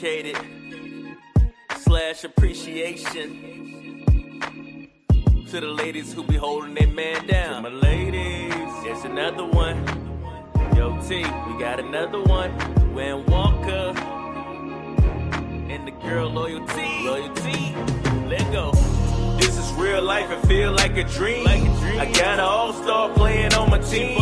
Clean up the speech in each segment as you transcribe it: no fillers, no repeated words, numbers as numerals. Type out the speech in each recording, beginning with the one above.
dedicated / appreciation to the ladies who be holding their man down. To my ladies, there's another one. Yo, T, we got another one. When Walker and the girl Loyalty. Let go. This is real life and feel like a dream. I got an all-star playing on my team.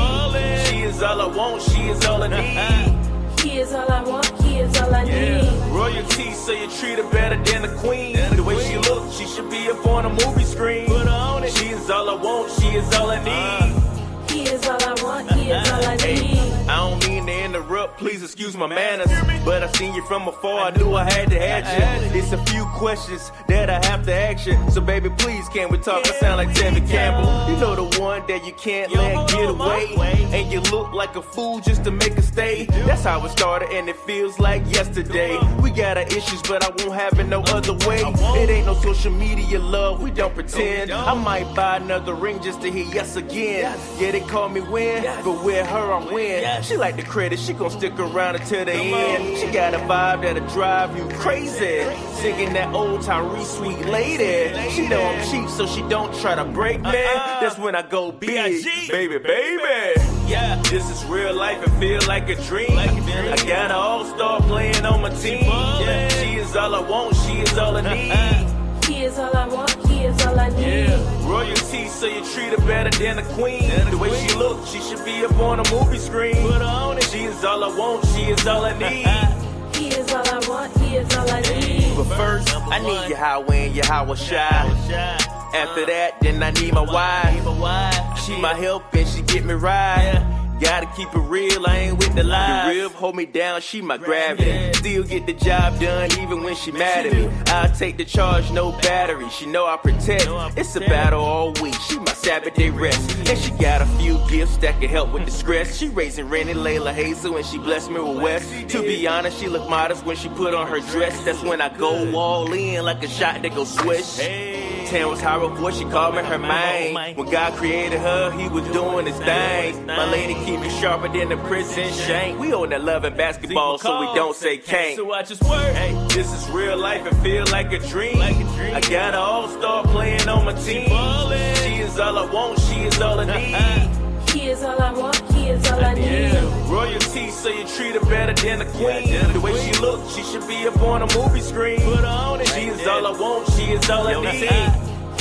She is all I want, she is all I need. He is all I want, he is all I need. Royalty, so you treat her better than the queen. The way she looks, she should be up on a movie screen. She is all I want, she is all I need. He is all I want, he is all I need. I don't mean to interrupt, please excuse my manners, but I seen you from afar, I knew I had to ask you. It's a few questions that I have to ask you, so baby please can we talk? I sound like Tevin Campbell. You know the one that you can't let get away, and you look like a fool just to make a stay. That's how it started and it feels like yesterday. We got our issues but I won't have it no other way. It ain't no social media love, we don't pretend. I might buy another ring just to hear yes again. Yeah, they call me win, but with her I win. She like the credit, she gon' stick around until the end. She got a vibe that'll drive you crazy, singing that old Tyree sweet lady. She know I'm cheap so she don't try to break me. That's when I go big, baby. Yeah, this is real life and feel like a dream. I got an all-star playing on my team. She is all I want, she is all I need. He is all I want, he is all I need. Royalty, so you treat her better than the queen. The way she looks, she should be up on a movie screen. She is all I want, she is all I need. He is all I want, he is all I need. But first, I need your how and your how shy. After that, then I need my wife. She my help and she get me right. Gotta keep it real, I ain't with the lies. The rib hold me down, she my gravity. Still get the job done even when she mad at me. I'll take the charge, no battery. She know I protect. It's a battle all week, she my Sabbath day rest. And she got a few gifts that can help with the stress. She raising Rennie, Layla, Hazel, and she blessed me with West. To be honest, she look modest when she put on her dress. That's when I go all in like a shot that goes swish. Tan was her voice, she called me her main. When God created her, he was doing his thing. My lady keep me sharper than the prison shank. We on that love and basketball, so we don't say can't. So I just work. Hey, this is real life and feel like a dream. I got an all-star playing on my team. She is all I want, she is all I need. He is all I want, he is all I need. Royalty, so you treat her better than the queen. The way she looks, she should be up on a movie screen. She is all I want, she is all I need.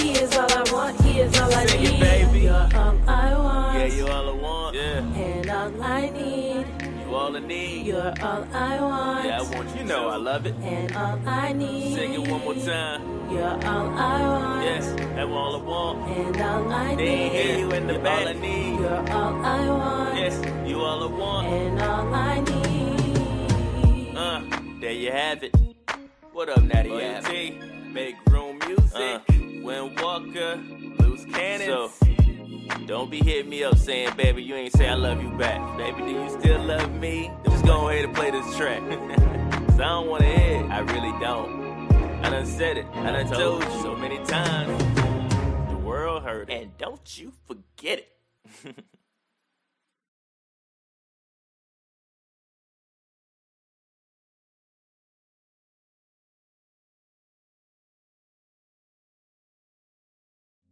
He is all I want, he is all I Sing need. it, baby. You're all I want. Yeah, you all I want. And all I need. You all I need. You're all I want. Yeah, I want you to know I love it. And all I need. Sing it one more time. You're all I want. Yes, that's all I want. And all I They ain't need. hear you in the back. All I need. You're all I want. Yes, you all I want. And all I need. There you have it. What up, Natty? Loyalty, make room music. When Walker, loose cannons. So, don't be hitting me up saying, baby, you ain't say I love you back. Baby, do you still love me? Just go ahead and play this track. Cause I don't wanna hear it. I really don't. I done said it. I done told you so many times. The world heard it. And don't you forget it.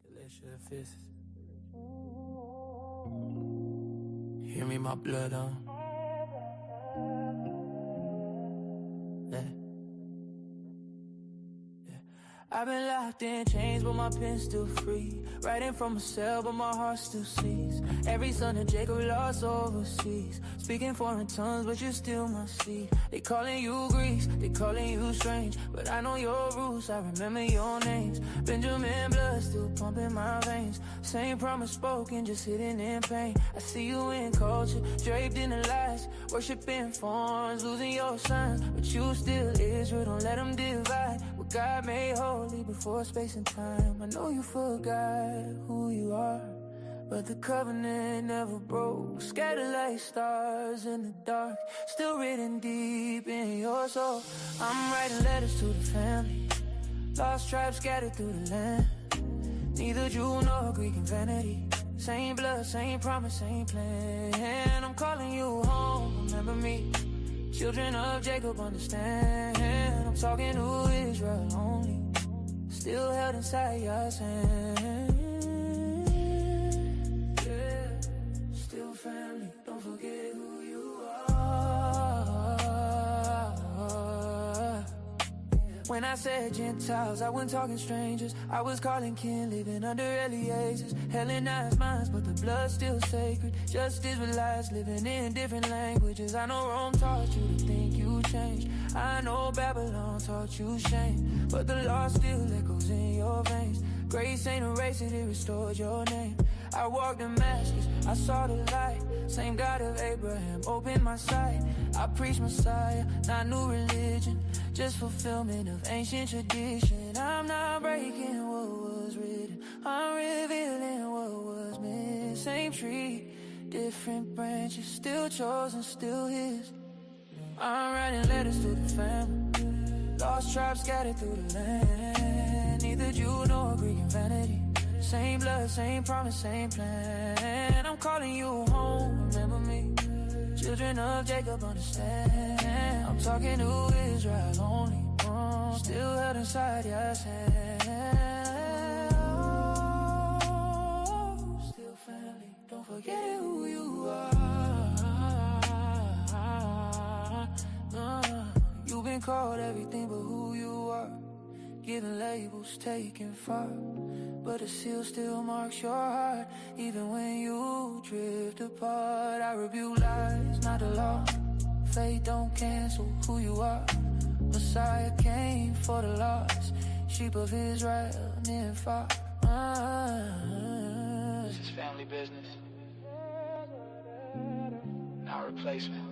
Delicious. Hear me, my blood on. I've been locked in chains, but my pen's still free. Writing from a cell, but my heart still sees. Every son of Jacob lost overseas. Speaking foreign tongues, but you're still my seed. They calling you Greece, they calling you strange, but I know your roots, I remember your names. Benjamin blood still pumping my veins. Same promise spoken, just hidden in pain. I see you in culture, draped in the lies. Worshipping forms, losing your signs, but you still Israel, don't let them divide. What God made holy before space and time. I know you forgot who you are, but the covenant never broke. Scattered like stars in the dark, still written deep in your soul. I'm writing letters to the family, lost tribes scattered through the land. Neither Jew nor Greek in vanity. Same blood, same promise, same plan. I'm calling you home, remember me. Children of Jacob understand. I'm talking to Israel only. Still held inside your hand. Yeah, still family. Don't forget who you are. When I said Gentiles, I wasn't talking strangers. I was calling kin, living under Eliezer's. Hellenized minds, but the blood's still sacred. Just Israelites living in different languages. I know Rome taught you to think you changed. I know Babylon taught you shame. But the law still echoes in your veins. Grace ain't erased it, it restored your name. I walked Damascus, I saw the light. Same God of Abraham, opened my sight. I preach Messiah, not new religion. Just fulfillment of ancient tradition. I'm not breaking what was written, I'm revealing what was missing. Same tree, different branches, still chosen, still his. I'm writing letters to the family. Lost tribes scattered through the land. Neither Jew nor Greek in vanity. Same blood, same promise, same plan. I'm calling you home, remember me. Children of Jacob understand. I'm talking to Israel only. Still held inside your hand. Still family, don't forget who you are. You've been called everything but who you are. Given labels taken far, but a seal still marks your heart. Even when you drift apart, I rebuke lies, not the law. Faith don't cancel who you are. Messiah came for the lost, sheep of Israel near and far. This is family business, not replacement.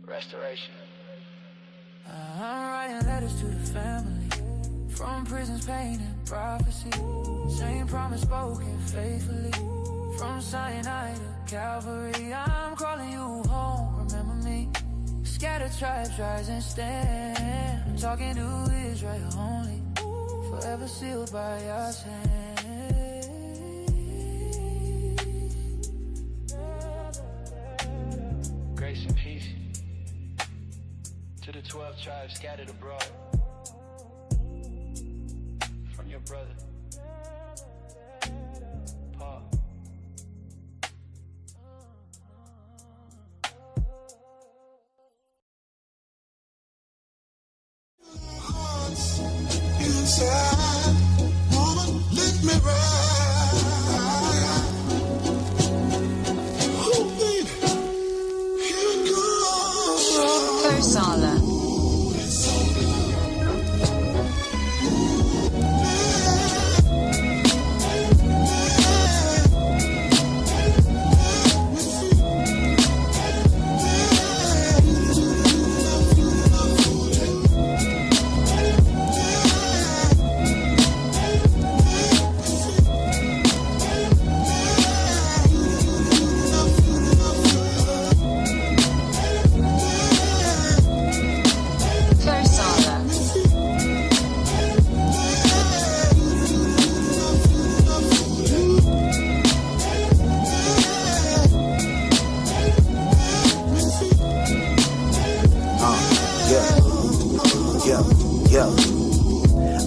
Restoration. I'm writing letters to the family. From prison's pain and prophecy. Same promise spoken faithfully. From Sinai to Calvary. I'm calling you home, remember me. Scattered tribes rise and stand. I'm talking to Israel only. Forever sealed by your hand. Grace and peace to the 12 tribes scattered abroad. From your brother, Paul. Hearts inside, woman, let me ride. Oh, baby, here it goes. Persala.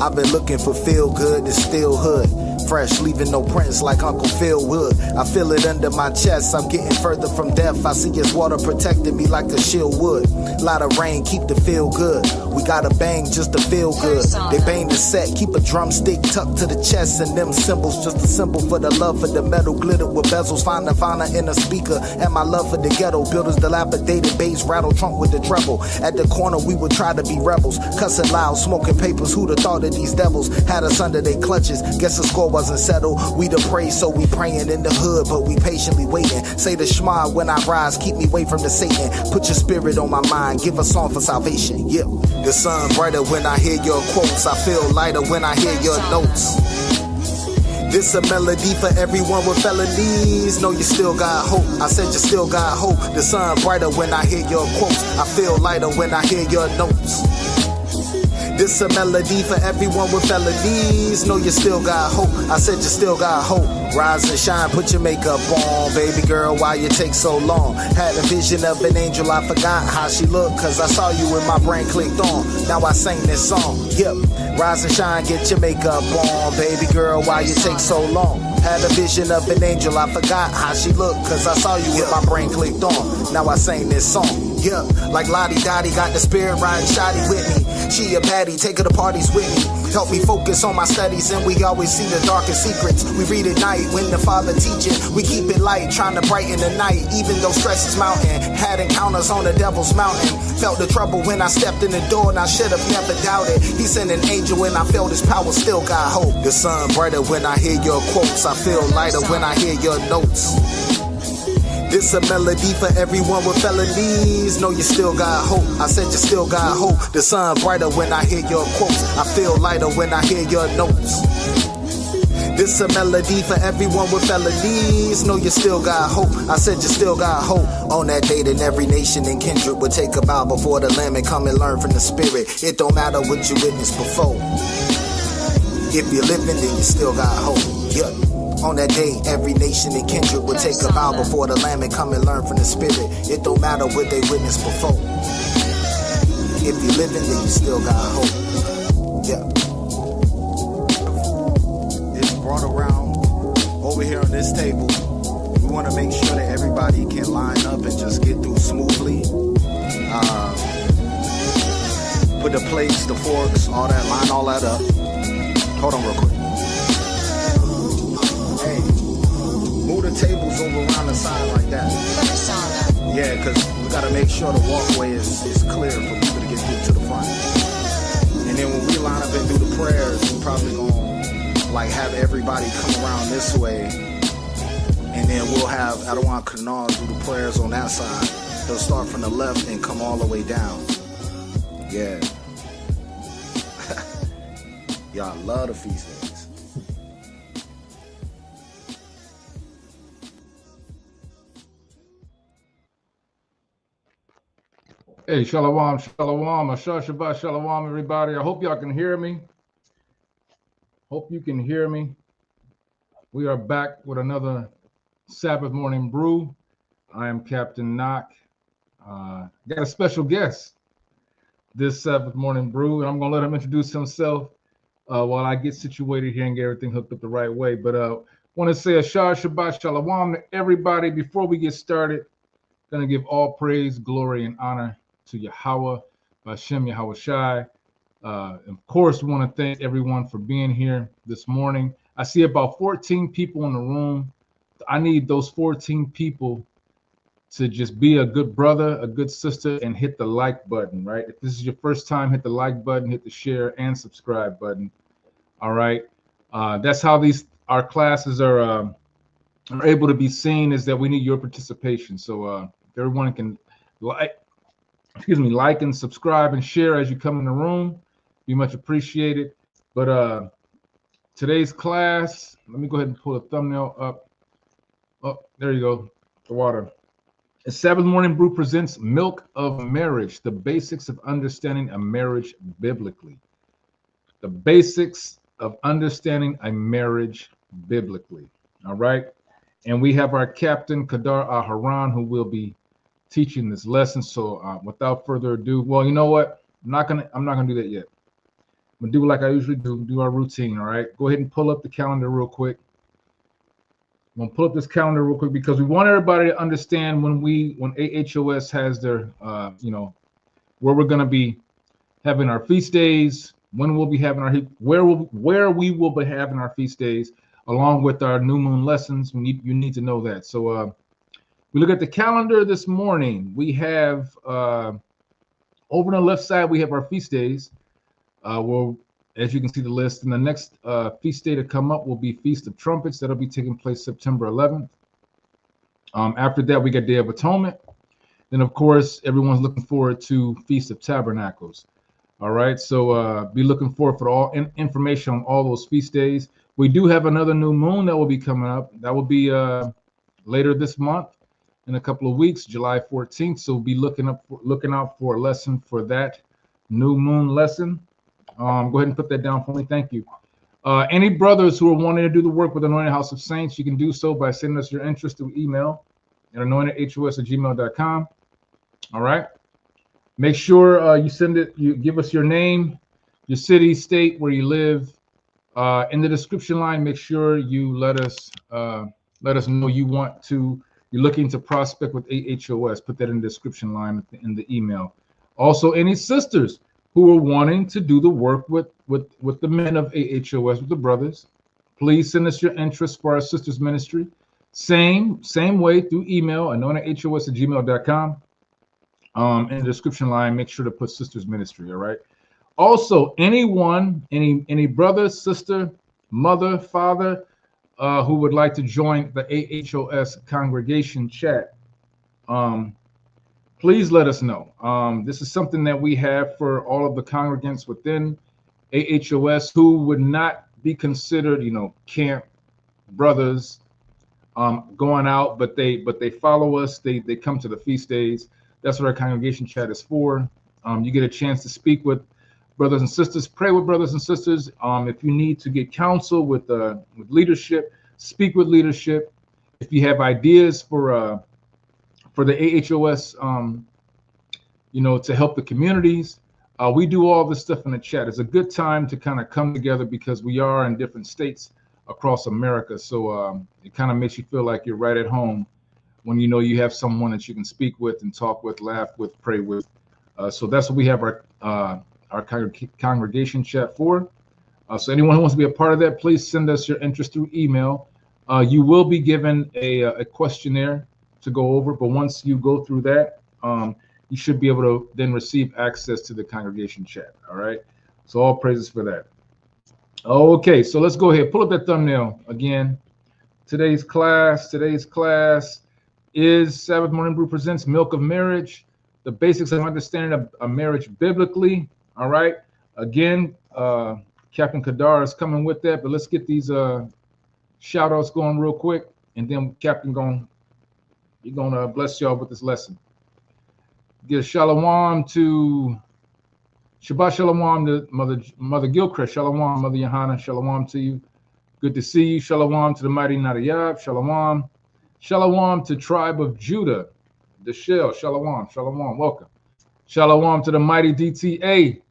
I've been looking for feel good and still hood. Fresh, leaving no prints like Uncle Phil would. I feel it under my chest, I'm getting further from death. I see his water protecting me like a shield would. Lot of rain, keep the feel good. We gotta bang just to feel good. They bang the set, keep a drumstick tucked to the chest. And them symbols, just a symbol for the love for the metal. Glitter with bezels, find Nirvana in a speaker. And my love for the ghetto, builders dilapidated bass, rattle trunk with the treble. At the corner we would try to be rebels. Cussing loud, smoking papers, who'd have thought of these devils? Had us under their clutches, guess the score wasn't settled. We the praise, so we praying in the hood, but we patiently waiting. Say the Shema when I rise, keep me away from the Satan. Put your spirit on my mind, give a song for salvation. Yeah, the sun brighter when I hear your quotes. I feel lighter when I hear your notes. This a melody for everyone with felonies. Know you still got hope. I said you still got hope. The sun brighter when I hear your quotes. I feel lighter when I hear your notes. This a melody for everyone with felonies. Know you still got hope. I said you still got hope. Rise and shine, put your makeup on. Baby girl, why you take so long? Had a vision of an angel, I forgot how she looked. Cause I saw you when my brain clicked on. Now I sing this song. Yep. Rise and shine, get your makeup on. Baby girl, why you take so long? Had a vision of an angel, I forgot how she looked. Cause I saw you when my brain clicked on. Now I sing this song. Yeah, like Lottie Dottie, got the spirit riding shoddy with me. She a baddie, take her to parties with me. Help me focus on my studies, and we always see the darkest secrets. We read at night when the Father teaching. We keep it light, trying to brighten the night, even though stress is mounting. Had encounters on the devil's mountain. Felt the trouble when I stepped in the door, and I should have never doubted. He sent an angel when I felt his power, still got hope. The sun brighter when I hear your quotes. I feel lighter when I hear your notes. This a melody for everyone with felonies. Know you still got hope. I said you still got hope. The sun brighter when I hear your quotes. I feel lighter when I hear your notes. This a melody for everyone with felonies. Know you still got hope. I said you still got hope. On that day that every nation and kindred would take a bow before the Lamb and come and learn from the Spirit. It don't matter what you witnessed before. If you're living, then you still got hope. Yeah. On that day, every nation and kindred would take a bow before the Lamb and come and learn from the Spirit. It don't matter what they witnessed before. If you're living, then you still got hope. Yeah. It's brought around over here on this table. We want to make sure that everybody can line up and just get through smoothly. Put the plates, the forks, all that, line all that up. Hold on real quick. Move the tables over around the side like that. Yeah, because we got to make sure the walkway is clear for people to get through to the front. And then when we line up and do the prayers, we're probably going to like have everybody come around this way. And then we'll have Adawan Kanal do the prayers on that side. They'll start from the left and come all the way down. Yeah. Y'all love the feast days. Hey, shalom, shalom, Ashar Shabbat, shalom, everybody. I hope y'all can hear me. Hope you can hear me. We are back with another Sabbath morning brew. I am Captain Knock. Got a special guest this Sabbath morning brew, and I'm going to let him introduce himself while I get situated here and get everything hooked up the right way. But I want to say Ashar Shabbat, shalom to everybody. Before we get started, going to give all praise, glory, and honor to Yahweh, Bashem Yahweh Shai. Of course, we want to thank everyone for being here this morning. I see about 14 people in the room. I need those 14 people to just be a good brother, a good sister, and hit the like button, right? If this is your first time, hit the like button, hit the share and subscribe button. All right. That's how our classes are able to be seen, is that we need your participation. So if everyone can like and subscribe and share as you come in the room, be much appreciated. But today's class, let me go ahead and pull the thumbnail up. Oh, there you go, the water. A Sabbath Morning Brew presents Milk of Marriage, the basics of understanding a marriage biblically. The basics of understanding a marriage biblically. All right. And we have our captain, Kadar Aharon, who will be teaching this lesson. So without further ado, well, you know what? I'm not gonna do that yet. I'm gonna do like I usually do our routine. All right. Go ahead and pull up the calendar real quick. I'm gonna pull up this calendar real quick because we want everybody to understand when AHOS has their where we're gonna be having our feast days, when we'll be having where we will be having our feast days, along with our new moon lessons. You need to know that. So we look at the calendar this morning. We have over on the left side, we have our feast days. Well, as you can see the list, and the next feast day to come up will be Feast of Trumpets. That'll be taking place September 11th. After that, we got Day of Atonement. Then, of course, everyone's looking forward to Feast of Tabernacles. All right, so be looking forward for all information on all those feast days. We do have another new moon that will be coming up. That will be later this month, in a couple of weeks, July 14th. So be looking out for a lesson for that new moon lesson. Go ahead and put that down for me. Thank you. Any brothers who are wanting to do the work with Anointed House of Saints, you can do so by sending us your interest through email at anointedhos@gmail.com. All right. Make sure you send it. You give us your name, your city, state, where you live. In the description line, make sure you let us know you're looking to prospect with AHOS. Put that in the description line in the email. Also, any sisters who are wanting to do the work with the men of AHOS, with the brothers, please send us your interest for our sisters ministry. Same way through email, anointedhos@gmail.com. In the description line, make sure to put sisters ministry. All right. Also, any brother, sister, mother, father, who would like to join the AHOS congregation chat, please let us know. This is something that we have for all of the congregants within AHOS who would not be considered, camp brothers, going out, but they follow us. They come to the feast days. That's what our congregation chat is for. You get a chance to speak with brothers and sisters, pray with brothers and sisters. If you need to get counsel with leadership, speak with leadership. If you have ideas for the AHOS, to help the communities, we do all this stuff in the chat. It's a good time to kind of come together because we are in different states across America. So it kind of makes you feel like you're right at home when you have someone that you can speak with and talk with, laugh with, pray with. So that's what we have our congregation chat for. So anyone who wants to be a part of that, please send us your interest through email. You will be given a questionnaire to go over, but once you go through that, you should be able to then receive access to the congregation chat. All right. So all praises for that. Okay, so let's go ahead. Pull up that thumbnail again. Today's class is Sabbath Morning Brew presents Milk of Marriage, the basics of understanding of a marriage biblically. All right. Again, Captain Kadar is coming with that, but let's get these shout outs going real quick, and then Captain you're gonna bless y'all with this lesson. Give shalom to Shabbat Shalom to Mother Gilchrist. Shalom, Mother Johanna. Shalom to you. Good to see you. Shalom to the mighty Nadayab. Shalom. Shalom to Tribe of Judah. The Shell. Shalom. Shalom. Welcome. Shalom to the mighty DTA.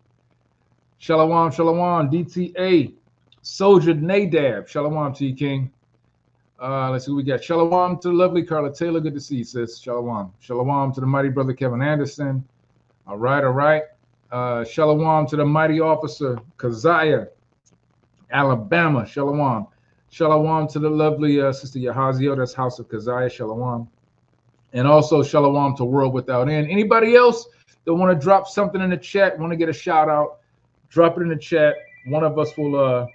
Shalom. Shalom. DTA. Soldier Nadab. Shalom to you, King. Let's see what we got. Shalom to the lovely Carla Taylor. Good to see you, sis. Shalom. Shalom to the mighty brother Kevin Anderson. All right. Shalom to the mighty officer Keziah, Alabama. Shalom. Shalom to the lovely sister Yahaziel. That's House of Keziah. Shalom. And also shalom to World Without End. Anybody else that want to drop something in the chat, want to get a shout out, drop it in the chat. One of us will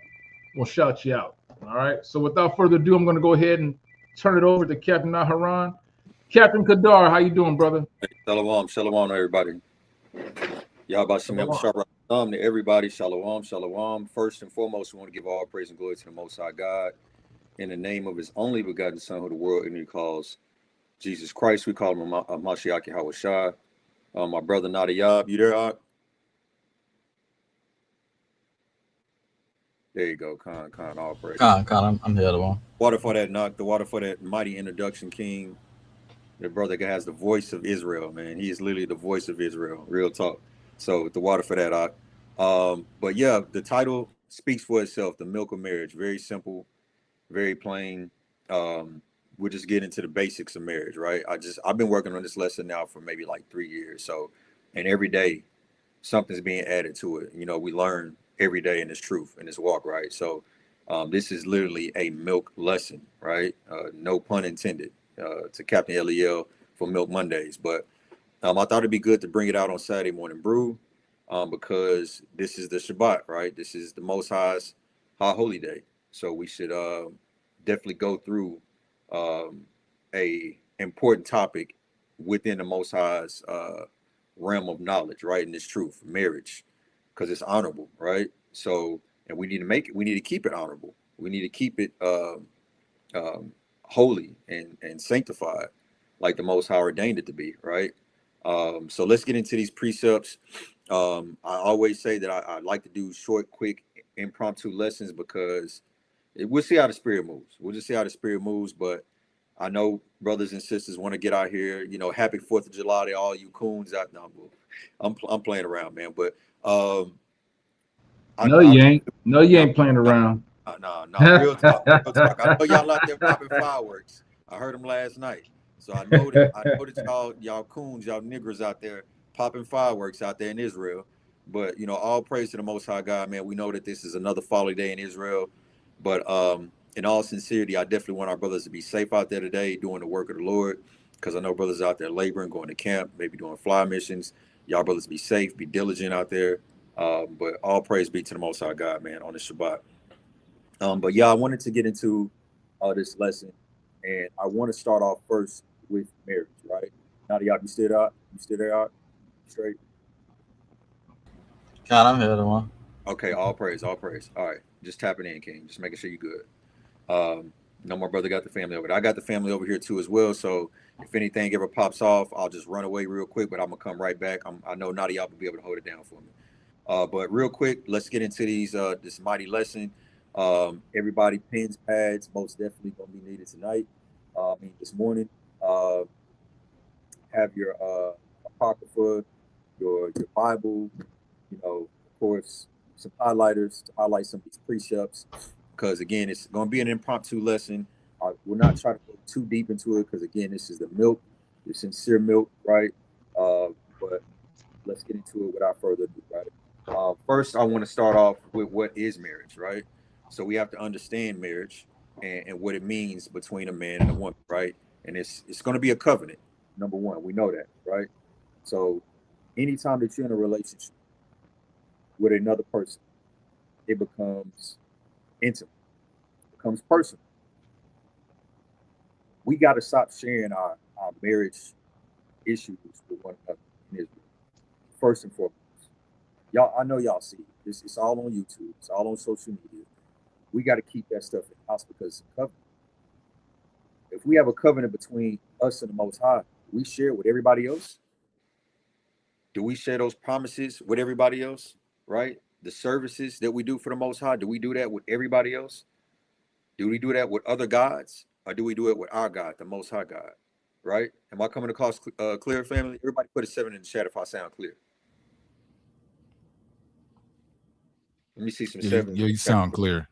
shout you out. All right. So without further ado, I'm going to go ahead and turn it over to Captain Naharan. Captain Kadar, how you doing, brother? Shalom, everybody. Y'all about to to everybody. Shalom. First and foremost, we want to give all praise and glory to the Most High God in the name of His only begotten Son, who the world and He calls Jesus Christ. We call Him Mashiach Yahawashi. My brother Nadayab, you there? There you go, Khan, all praise. Khan, I'm here, one. Water for that knock, the water for that mighty introduction, King. The brother has the voice of Israel, man. He is literally the voice of Israel, real talk. So the water for that, but yeah, the title speaks for itself. The milk of marriage, very simple, very plain. We'll just get into the basics of marriage, right? I've been working on this lesson now for maybe like 3 years. So, and every day something's being added to it. We learn every day in this truth, in this walk, right? So this is literally a milk lesson, right? No pun intended to Captain Eliel for Milk Mondays. But I thought it'd be good to bring it out on Saturday Morning Brew because this is the Shabbat, right? This is the Most High's High Holy Day. So we should definitely go through a important topic within the Most High's realm of knowledge, right? In this truth, marriage, because it's honorable, right? So, and we need to keep it honorable. We need to keep it holy and sanctified, like the Most High ordained it to be, right? So let's get into these precepts. I always say that I like to do short, quick, impromptu lessons because we'll see how the spirit moves. We'll just see how the spirit moves. But I know brothers and sisters want to get out here. You know, happy 4th of July to all you coons out there. I'm playing around, man. But No, you ain't. No, you ain't playing around. No, real talk, real talk. I know y'all out there popping fireworks. I heard them last night, so I know that y'all coons, y'all niggers out there popping fireworks out there in Israel. But you know, all praise to the Most High God, man. We know that this is another folly day in Israel, but in all sincerity, I definitely want our brothers to be safe out there today, doing the work of the Lord, because I know brothers out there laboring, going to camp, maybe doing fly missions. Y'all brothers be safe, be diligent out there. But all praise be to the Most High God, man, on this Shabbat. But yeah, I wanted to get into this lesson, and I want to start off first with marriage, right? Now that y'all be still out, straight. God, I'm here, the one. Okay, all praise, all praise. All right, just tapping in, King, just making sure you're good. No, my brother got the family over there. I got the family over here too as well. So if anything ever pops off, I'll just run away real quick, but I'm gonna come right back. I know none of y'all will be able to hold it down for me. But real quick, let's get into this mighty lesson. Everybody, pens, pads, most definitely gonna be needed tonight. This morning. Have your apocrypha, your Bible, you know, of course, some highlighters to highlight some of these precepts. Because again, it's gonna be an impromptu lesson. We're not trying to go too deep into it because again, this is the milk, the sincere milk, right? But let's get into it without further ado, right? First, I want to start off with what is marriage, right? So we have to understand marriage and what it means between a man and a woman, right? And it's going to be a covenant. Number one, we know that, right? So anytime that you're in a relationship with another person, it becomes intimate, it becomes personal. We got to stop sharing our marriage issues with one another in Israel. First and foremost, y'all, I know y'all see it. It's all on YouTube. It's all on social media. We got to keep that stuff in house because it's a covenant. If we have a covenant between us and the Most High, we share it with everybody else. Do we share those promises with everybody else? Right? The services that we do for the Most High, do we do that with everybody else? Do we do that with other gods? Or do we do it with our God, the Most High God? Right? Am I coming across clear, family? Everybody put a 7 in the chat if I sound clear. Let me see some 7s. Yeah, you sound clear.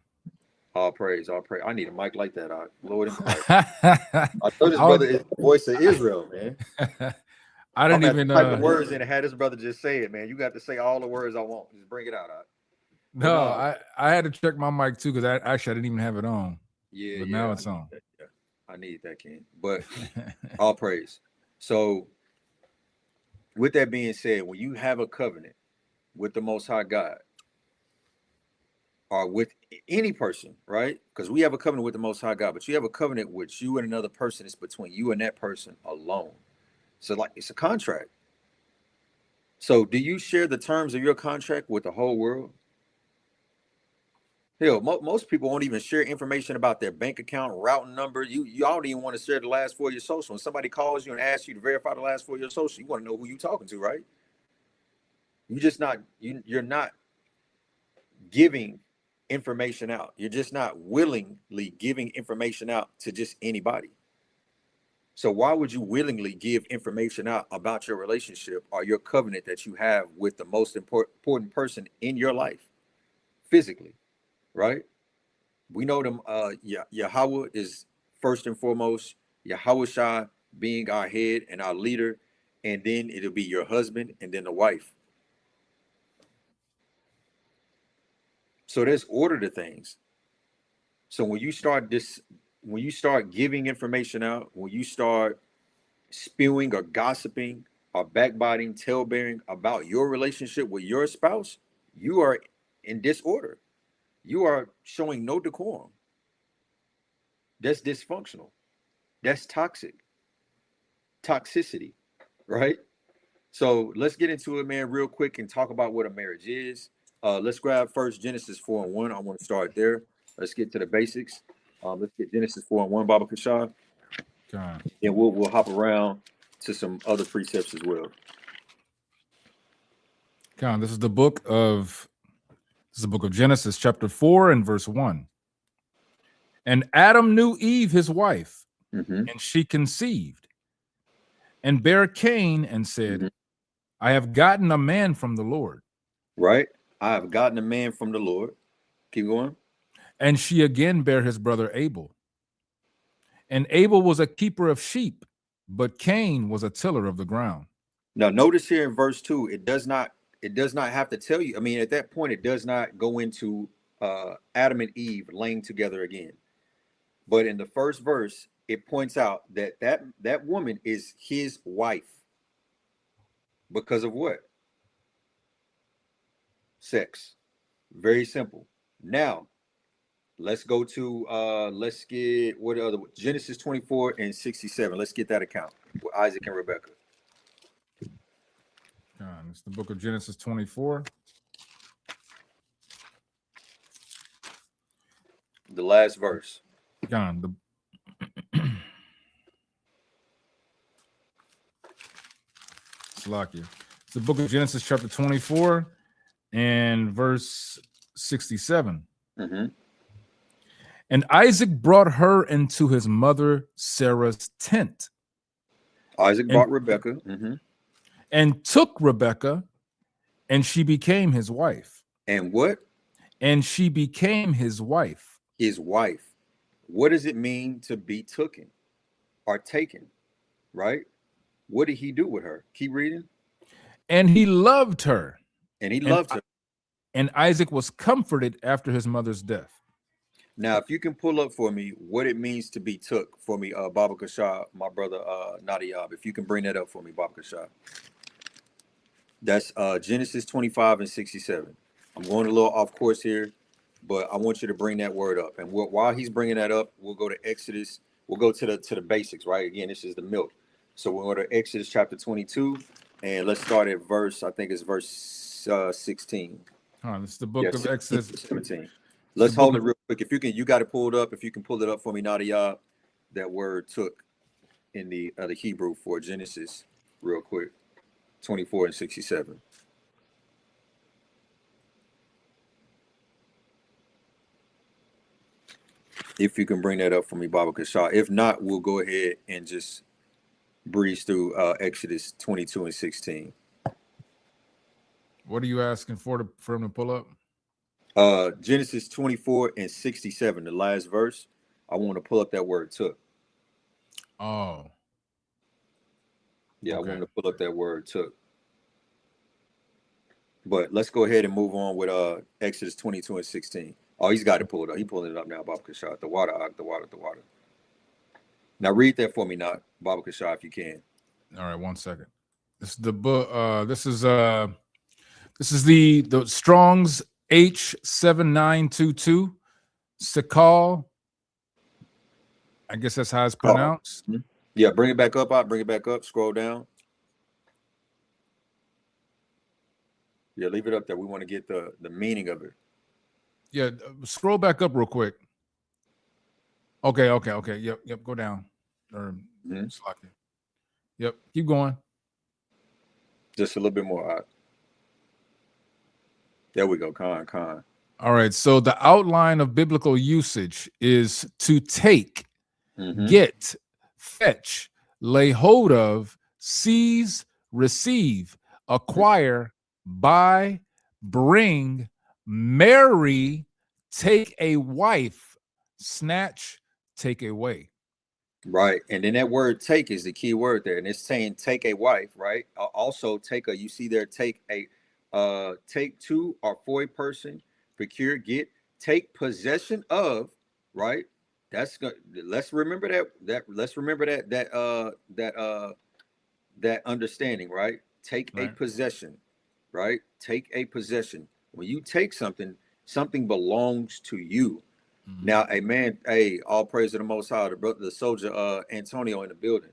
All praise, all praise. I need a mic like that, Lord in Christ. I know this brother is the voice of Israel, man. I didn't even type the words in and had this brother just say it, man. You got to say all the words I want. Just bring it out. No, I had to check my mic too because I didn't even have it on. Yeah, but now it's on. I need that, King. But all praise. So, with that being said, when you have a covenant with the Most High God, or with any person, right? Because we have a covenant with the Most High God, but you have a covenant with you and another person. It's between you and that person alone. So, like, it's a contract. So, do you share the terms of your contract with the whole world? Hell, most people won't even share information about their bank account, routing number. Y'all don't even want to share the last 4 of your social. When somebody calls you and asks you to verify the last 4 of your social, you want to know who you're talking to, right? You're not giving information out. You're just not willingly giving information out to just anybody. So why would you willingly give information out about your relationship or your covenant that you have with the most important person in your life physically, right? We know them. Yahweh is first and foremost. Yahweh Shai being our head and our leader, and then it'll be your husband and then the wife. So there's order to things. So when you start giving information out, when you start spewing or gossiping or backbiting, talebearing about your relationship with your spouse, you are in disorder. You are showing no decorum. That's dysfunctional. That's toxicity, right? So let's get into it, man, real quick and talk about what a marriage is. Let's grab first Genesis 4:1. I want to start there. Let's get to the basics. Let's get Genesis 4:1, Baba Cashapp. And we'll hop around to some other precepts as well. Con, this is the book of Genesis, chapter 4 and verse 1. And Adam knew Eve, his wife, and she conceived and bare Cain and said, I have gotten a man from the Lord. Right. I have gotten a man from the Lord. Keep going. And she again bare his brother Abel. And Abel was a keeper of sheep, but Cain was a tiller of the ground. Now, notice here in verse 2, it does not have to tell you. I mean, at that point, it does not go into Adam and Eve laying together again. But in the first verse, it points out that woman is his wife. Because of what? Sex. Very simple. Now, let's go to let's get what other Genesis 24 and 67. Let's get that account with Isaac and Rebekah. It's the book of Genesis 24. The last verse. It's the book of Genesis chapter 24 and verse 67. And Isaac brought her into his mother Sarah's tent. Isaac brought Rebekah. And took Rebekah, and she became his wife. And what? And she became his wife. His wife. What does it mean to be taken or taken? Right? What did he do with her? Keep reading. And he loved her. And he loved her. And Isaac was comforted after his mother's death. Now, if you can pull up for me what it means to be took for me, Baba Cashapp, my brother Nadia, if you can bring that up for me, Baba Cashapp. That's Genesis 25 and 67. I'm going a little off course here, but I want you to bring that word up. And while he's bringing that up, we'll go to Exodus. We'll go to the basics, right? Again, this is the milk. So we'll go to Exodus chapter 22, and let's start at verse 16. This is the book of Exodus 17. Let's hold it real quick. If you can, you got it pulled up. If you can pull it up for me, Nadia, that word took in the Hebrew for Genesis, real quick. 24 and 67. If you can bring that up for me, Baba Kashaw. If not, we'll go ahead and just breeze through Exodus 22 and 16. What are you asking for him to pull up? Genesis 24 and 67, the last verse. I want to pull up that word took. Oh. Yeah, okay. I want to pull up that word took. But let's go ahead and move on with Exodus 22 and 16. Oh, he's got it pulled up. He's pulling it up now, Baba Kashaw. The water. Now read that for me, not Baba Kashaw, if you can. All right, 1 second. This is the book. This is the Strong's H7922. Sakal. I guess that's how it's pronounced. Mm-hmm. Yeah, bring it back up. I'll bring it back up. Scroll down. Yeah, leave it up there. We want to get the meaning of it. Yeah, scroll back up real quick. Okay. Yep. Go down. Or Yep. Keep going. Just a little bit more. There we go. Con. All right. So the outline of biblical usage is to take, get, fetch, lay hold of, seize, receive, acquire, buy, bring, marry, take a wife, snatch, take away. Right. And then that word take is the key word there. And it's saying take a wife, right? Also take a, you see there, take to or for a person, procure, get, take possession of, right? That's good. Let's remember that understanding, right? Take a possession, right? Take a possession. When you take something belongs to you. Now, all praise to the Most High, the soldier Antonio in the building.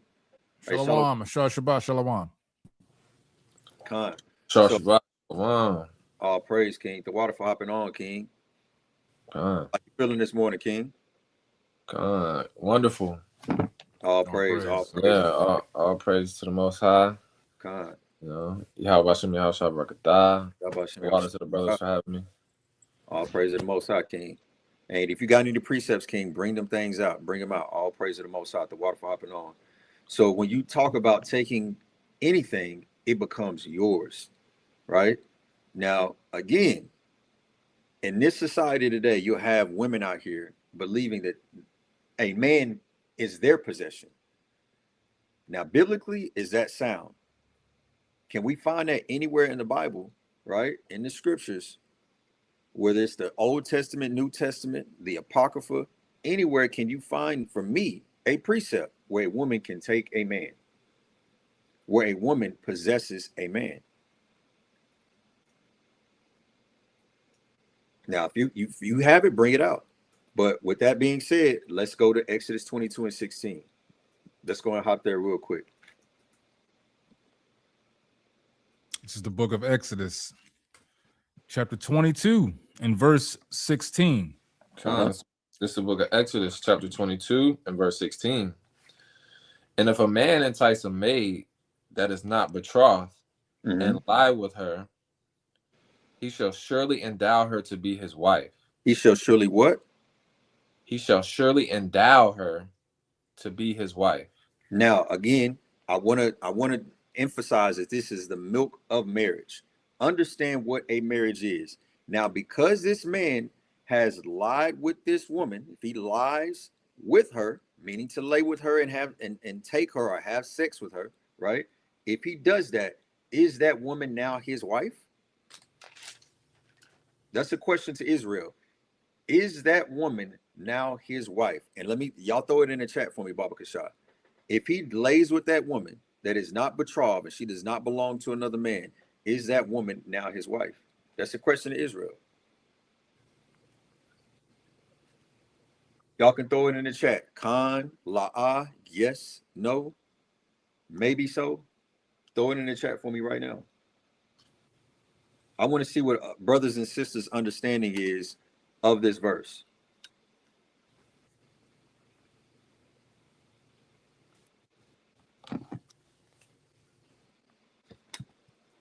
Shalom, Shabbat, Shalom. Khan. Shabbat, Shalom. All praise, King. The water for hopping on, King. Khan. How you feeling this morning, King? Khan. Wonderful. All praise. Yeah, all praise to the Most High. Khan. You know, how about Shimmy, how shall Rakatah? Water to the brothers for having me. All praise to the Most High, King. And if you got any precepts, King, bring them things out. Bring them out. All praise to the Most High, the water for hopping on. So when you talk about taking anything, it becomes yours, right? Now, again, in this society today, you'll have women out here believing that a man is their possession. Now, biblically, is that sound? Can we find that anywhere in the Bible, right? In the scriptures, whether it's the Old Testament, New Testament, the Apocrypha, anywhere can you find, for me, a precept where a woman can take a man, where a woman possesses a man? Now, if you have it, bring it out. But with that being said, let's go to Exodus 22 and 16. Let's go and hop there real quick. This is the book of Exodus, chapter 22 and verse 16. This is the book of Exodus, chapter 22 and verse 16. And if a man entice a maid that is not betrothed and lie with her, he shall surely endow her to be his wife. He shall surely what? He shall surely endow her to be his wife. Now, again, I want to emphasize that this is the milk of marriage. Understand what a marriage is. Now, because this man has lied with this woman, if he lies with her, meaning to lay with her and have and take her or have sex with her, right? If he does that, is that woman now his wife? That's a question to Israel. Is that woman now his wife? And y'all throw it in the chat for me, Baba Cashapp. If he lays with that woman that is not betrothed and she does not belong to another man, is that woman now his wife? That's a question to Israel. Y'all can throw it in the chat. Khan, la'ah, yes, no, maybe so. Throw it in the chat for me right now. I want to see what brothers and sisters' understanding is of this verse.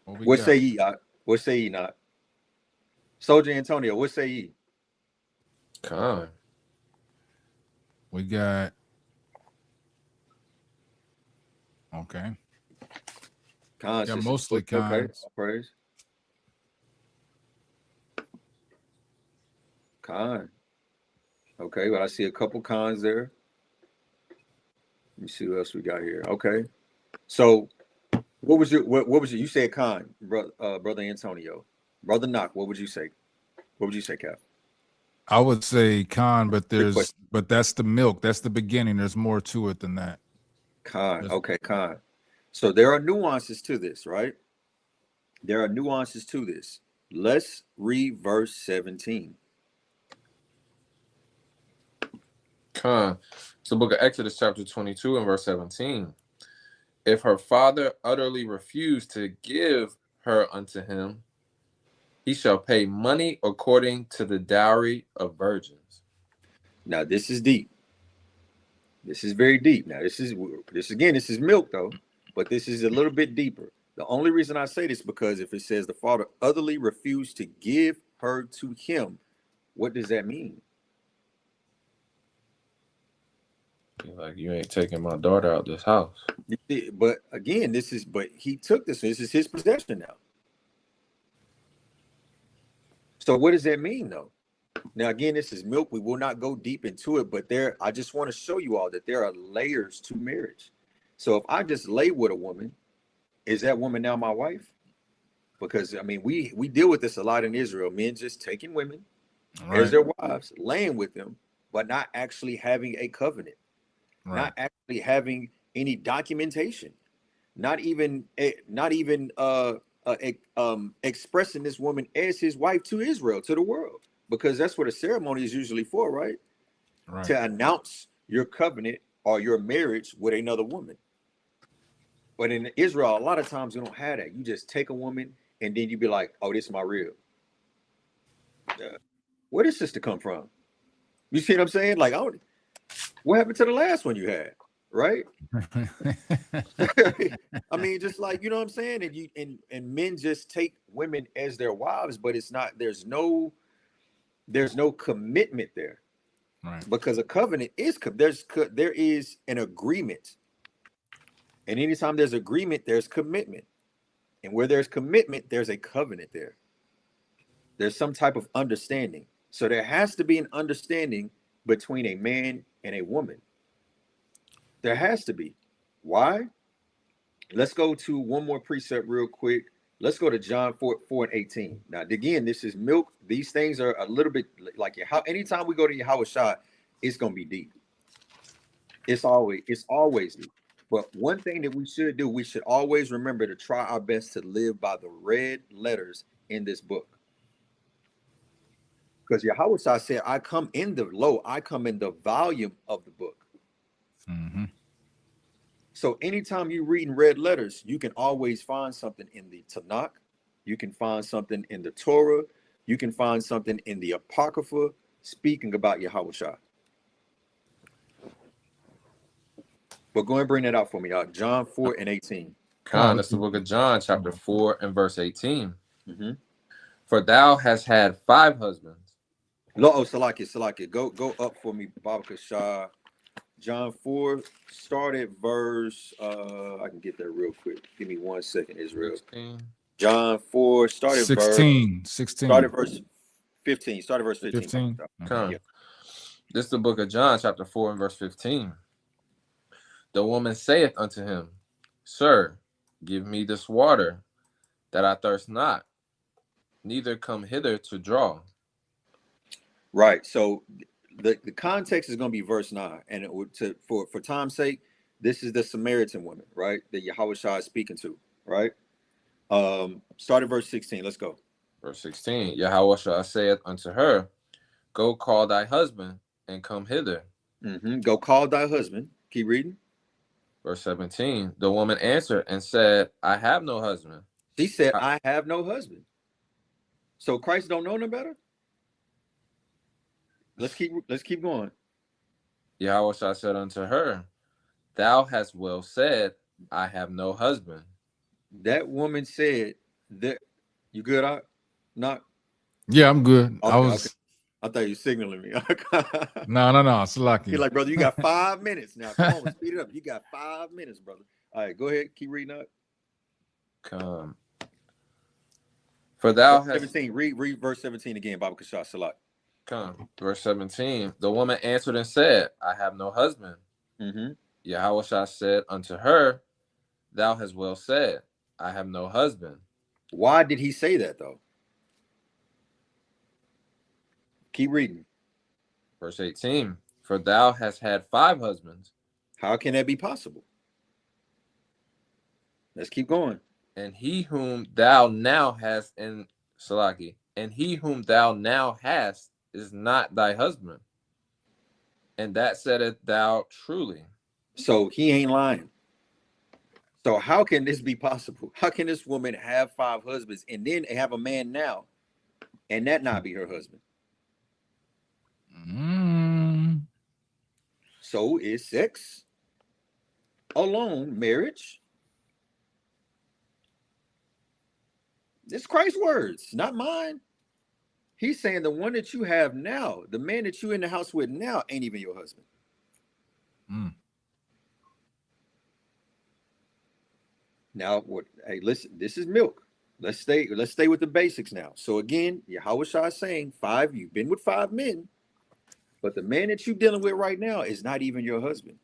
What say ye? What say ye not? Soldier Antonio, what say ye? Con. We got. Okay. Con. Yeah, mostly cons. Okay. Praise. Con. Okay, but I see a couple cons there. Let me see what else we got here. Okay. So what was your you said con, brother Antonio. Brother Knock, what would you say? What would you say, Cap? I would say con, but that's the milk. That's the beginning. There's more to it than that. Con. Okay, con. So there are nuances to this, right? There are nuances to this. Let's read verse 17. Con. It's the book of Exodus, chapter 22 and verse 17. If her father utterly refuse to give her unto him, he shall pay money according to the dowry of virgins. Now this is deep. This is very deep. Now this is milk though, but this is a little bit deeper. The only reason I say this because if it says the father utterly refused to give her to him, what does that mean? Like, you ain't taking my daughter out this house. But again, but he took this. This is his possession now. So what does that mean though? Now, again, this is milk. We will not go deep into it, but I just want to show you all that there are layers to marriage. So if I just lay with a woman, is that woman now my wife? Because I mean, we deal with this a lot in Israel. Men just taking women as their wives, laying with them, but not actually having a covenant. Not actually having any documentation, not even expressing this woman as his wife to Israel, to the world, because that's what a ceremony is usually for, right? To announce your covenant or your marriage with another woman. But in Israel, a lot of times you don't have that. You just take a woman and then you be like, oh, this is my real. Where did sister come from? You see what I'm saying? Like, what happened to the last one you had? right? I mean, just like, you know what I'm saying? And you and men just take women as their wives, but it's not, there's no commitment there. Right. Because a covenant is there is an agreement. And anytime there's agreement, there's commitment. And where there's commitment, there's a covenant there. There's some type of understanding. So there has to be an understanding between a man and a woman. There has to be. Why? Let's go to one more precept real quick. Let's go to John 4:18. Now, again, this is milk. These things are a little bit like anytime we go to Yahushua, it's going to be deep. It's always deep. But one thing that we should do, we should always remember to try our best to live by the red letters in this book. Because Yahushua said, I come in the volume of the book. Mm-hmm. So anytime you read in red letters, you can always find something in the Tanakh. You can find something in the Torah. You can find something in the Apocrypha speaking about Yahushua. But go ahead and bring that out for me, John 4:18. Con, that's the book of John, chapter 4 and verse 18. Mm-hmm. For thou hast had 5 husbands. Salakia. Go up for me, Baba Cashapp. John 4, start at verse, I can get there real quick. Give me 1 second, Israel. 16. John 4, start at 16. Start at verse 15. Start at verse 15. 15. Come. Yeah. This is the book of John, chapter 4 and verse 15. The woman saith unto him, Sir, give me this water, that I thirst not, neither come hither to draw. Right. So the context is going to be verse 9. And for time's sake, this is the Samaritan woman, right? That Yahushua is speaking to, right? Start at verse 16. Let's go. Verse 16. Yahushua saith unto her, Go call thy husband and come hither. Mm-hmm. Go call thy husband. Keep reading. Verse 17. The woman answered and said, I have no husband. She said, I have no husband. So Christ don't know no better? Let's keep going. Yahushua said unto her, Thou hast well said, I have no husband. That woman said that. You good? Not. Yeah, I'm good. Okay, I thought you were signaling me. No. It's lucky. You're like, brother, you got 5 minutes now. Come on, speed it up. You got 5 minutes, brother. All right, go ahead. Keep reading up. Come. For thou verse hast 17. Read verse 17 again, Baba Kashaw Salat. Come. Verse 17. The woman answered and said, I have no husband. Mm-hmm. Yahushua said unto her, Thou hast well said, I have no husband. Why did he say that though? Keep reading. Verse 18. For thou hast had 5 husbands. How can that be possible? Let's keep going. And he whom thou now hast in Salaki, and he whom thou now hast is not thy husband. And that saidest thou truly. So he ain't lying. So how can this be possible? How can this woman have 5 husbands and then have a man now and that not be her husband? So is sex alone marriage? It's Christ's words, not mine. He's saying the one that you have now, the man that you're in the house with now, ain't even your husband. Now, what? Hey, listen, this is milk. Let's stay with the basics now. So again, Yahushua is saying 5, you've been with 5 men, but the man that you're dealing with right now is not even your husband.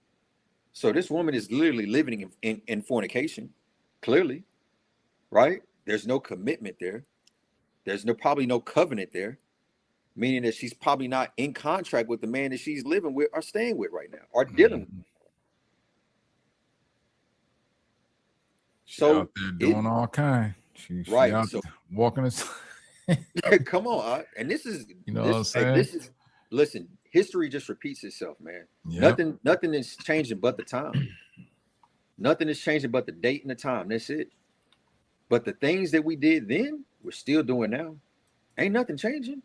So this woman is literally living in fornication, clearly, right? There's no commitment there. There's probably no covenant there, meaning that she's probably not in contract with the man that she's living with or staying with right now or dealing with. So out there doing all kind. She right. Out so walking us. Come on, and this is what I'm saying. Listen. History just repeats itself, man. Yep. Nothing is changing but the time. Nothing is changing but the date and the time. That's it. But the things that we did then, we're still doing now. Ain't nothing changing.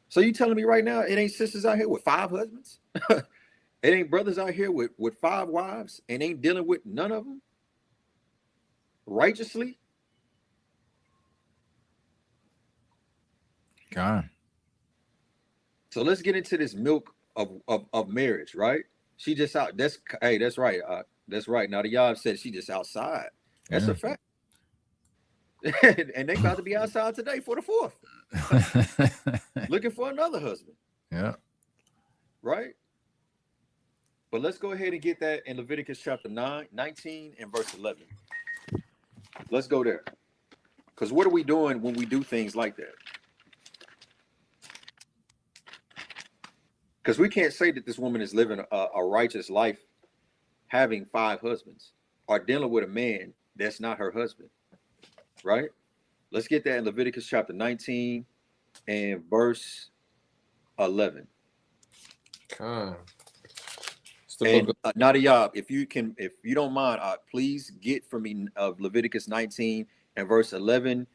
So you telling me right now it ain't sisters out here with 5 husbands? It ain't brothers out here with 5 wives and ain't dealing with none of them righteously. God. So let's get into this milk of marriage, right? She just out. That's right. That's right. Now the y'all said she just outside. That's a fact. And they about to be outside today for the 4th, looking for another husband. Yeah. Right. But let's go ahead and get that in Leviticus chapter 19 and verse 11. Let's go there. Because what are we doing when we do things like that? Because we can't say that this woman is living a righteous life, having 5 husbands, or dealing with a man that's not her husband. Right? Let's get that in Leviticus chapter 19 and verse 11. And Nadia, if you don't mind, please get for me of Leviticus 19 and verse 11.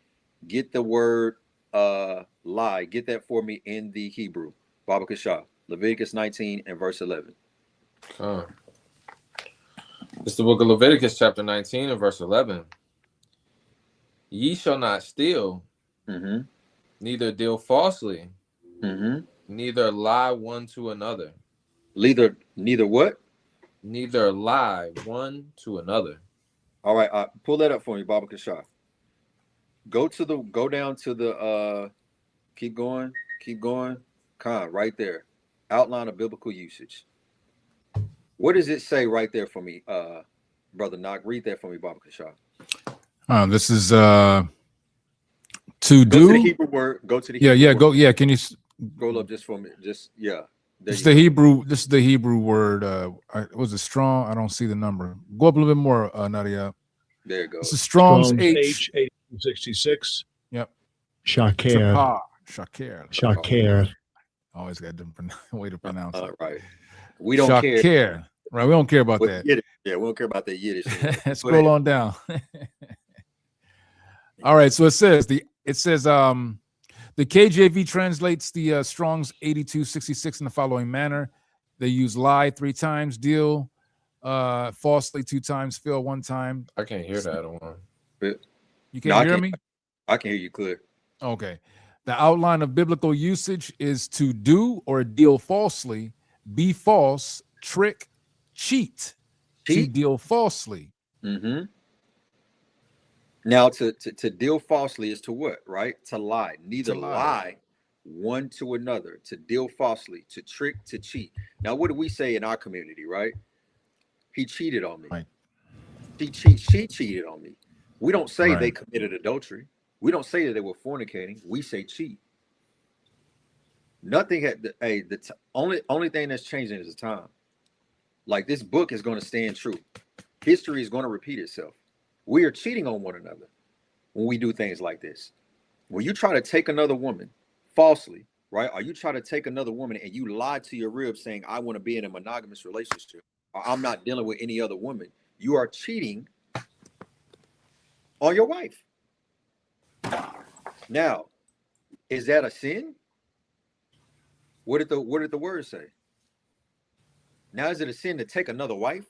Get the word lie. Get that for me in the Hebrew. Baba Cashapp. Leviticus 19 and verse 11. It's the book of Leviticus chapter 19 and verse 11. Ye shall not steal, neither deal falsely, neither lie one to another. Neither what? Neither lie one to another. All right, pull that up for me, Baba Kashaw. Go down to the keep going. Right there. Outline of biblical usage. What does it say right there for me, Brother Knock? Read that for me, Baba Kashaw. This is to do. Go to the Hebrew word. Go to the Hebrew word. Go. Yeah, can you scroll up just for me? Just This is the Hebrew. This is the Hebrew word. Was it strong? I don't see the number. Go up a little bit more, Nadia. There you go. This is Strong's H 866. Yep. Shaker. Always got a different way to pronounce it. Right. We don't care. Right. We don't care about that. Yiddish. Yeah, we don't care about that Yiddish. Scroll on down. All right. So it says the KJV translates the Strong's 8266 in the following manner. They use lie 3 times, deal falsely 2 times, fail 1 time. I can't hear that one. You can't hear me? I can hear you clear. Okay. The outline of biblical usage is to do or deal falsely, be false, trick, cheat. To deal falsely. Now, to deal falsely is to what, right? To lie. Neither lie one to another. To deal falsely, to trick, to cheat. Now, what do we say in our community, right? He cheated on me. Right. She cheated on me. We don't say they committed adultery. We don't say that they were fornicating. We say cheat. Nothing had the only thing that's changing is the time. Like, this book is going to stand true. History is going to repeat itself. We are cheating on one another when we do things like this. When you try to take another woman falsely, right? Or you try to take another woman and you lie to your rib saying, I want to be in a monogamous relationship, or I'm not dealing with any other woman. You are cheating on your wife. Now, is that a sin? What did the word say? Now, is it a sin to take another wife?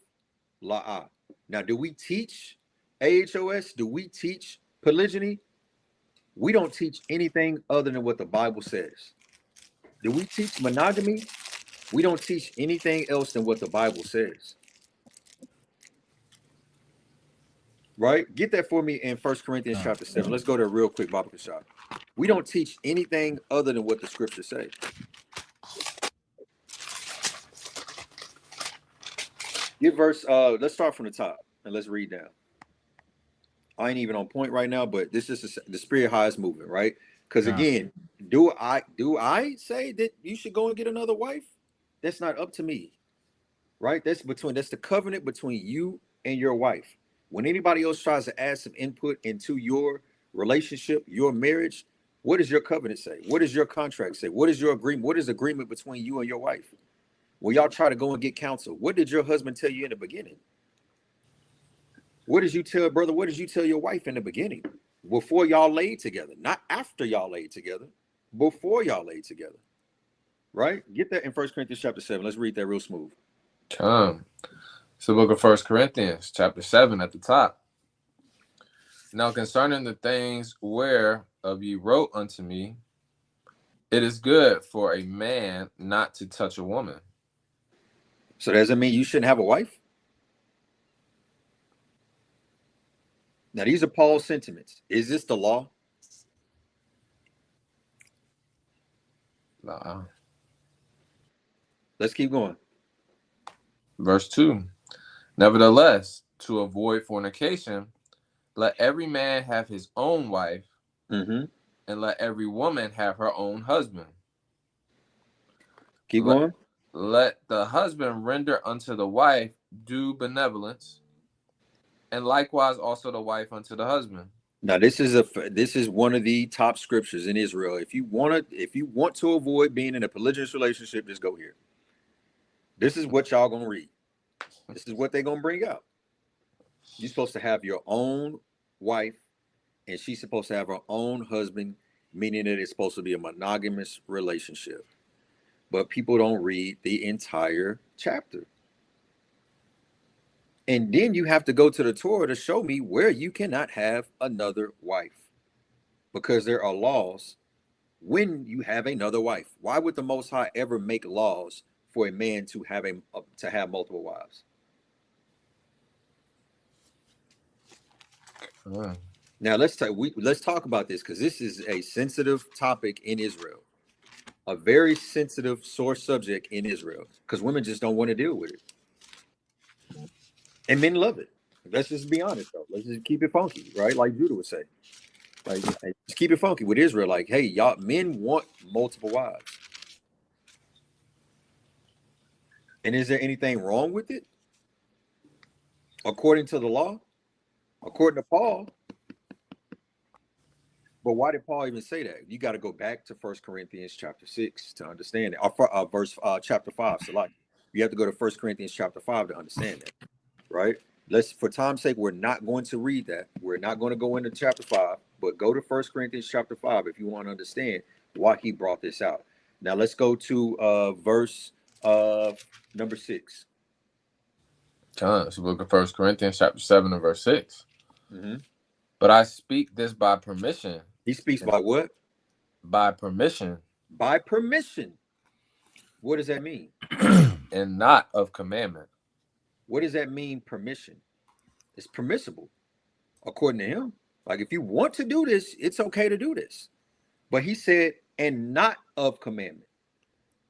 La. Now, do we teach AHOS? Do we teach polygyny? We don't teach anything other than what the Bible says. Do we teach monogamy? We don't teach anything else than what the Bible says. Right? Get that for me in 1 Corinthians chapter 7. Let's go there real quick, Baba Kashapp. We don't teach anything other than what the scriptures say. Get verse, let's start from the top and let's read down. I ain't even on point right now, but this is the spirit how it's moving, right? Because again, do I say that you should go and get another wife? That's not up to me, right? That's the covenant between you and your wife. When anybody else tries to add some input into your relationship, your marriage, what does your covenant say? What does your contract say? What is your agreement? What is agreement between you and your wife? When y'all try to go and get counsel, what did your husband tell you in the beginning? What did you tell, brother? What did you tell your wife in the beginning? Before y'all laid together, not after y'all laid together, before y'all laid together, right? Get that in 1 Corinthians chapter 7. Let's read that real smooth. Come. It's the book of 1 Corinthians, chapter 7 at the top. Now concerning the things whereof ye wrote unto me, it is good for a man not to touch a woman. So does that mean you shouldn't have a wife? Now, these are Paul's sentiments. Is this the law? Nah. Let's keep going. Verse 2. Nevertheless, to avoid fornication, let every man have his own wife, and let every woman have her own husband. Keep going. Let the husband render unto the wife due benevolence, and likewise also the wife unto the husband. Now, this is one of the top scriptures in Israel. If you want to avoid being in a polygamous relationship, just go here. This is what y'all gonna read. This is what they're gonna bring up. You're supposed to have your own wife, and she's supposed to have her own husband, meaning that it's supposed to be a monogamous relationship. But people don't read the entire chapter. And then you have to go to the Torah to show me where you cannot have another wife, because there are laws when you have another wife. Why would the Most High ever make laws for a man to have multiple wives? Now let's talk about this, because this is a sensitive topic in Israel, a very sensitive sore subject in Israel, because women just don't want to deal with it, and men love it. Let's just be honest, though. Let's just keep it funky, right? Like Judah would say, like just keep it funky with Israel. Like, hey, y'all, men want multiple wives, and is there anything wrong with it according to the law? According to Paul. But why did Paul even say that? You got to go back to 1 Corinthians chapter 6 to understand it. Chapter 5. So like, you have to go to 1 Corinthians chapter 5 to understand that, right? For time's sake, we're not going to read that. We're not going to go into chapter 5, but go to 1 Corinthians chapter 5 if you want to understand why he brought this out. Now let's go to verse number 6. It's the book of 1 Corinthians chapter 7 and verse 6. But I speak this by permission. He speaks by what? By permission. By permission. What does that mean? And not of commandment. What does that mean, permission? It's permissible, according to him. Like, if you want to do this, it's okay to do this. But he said, and not of commandment.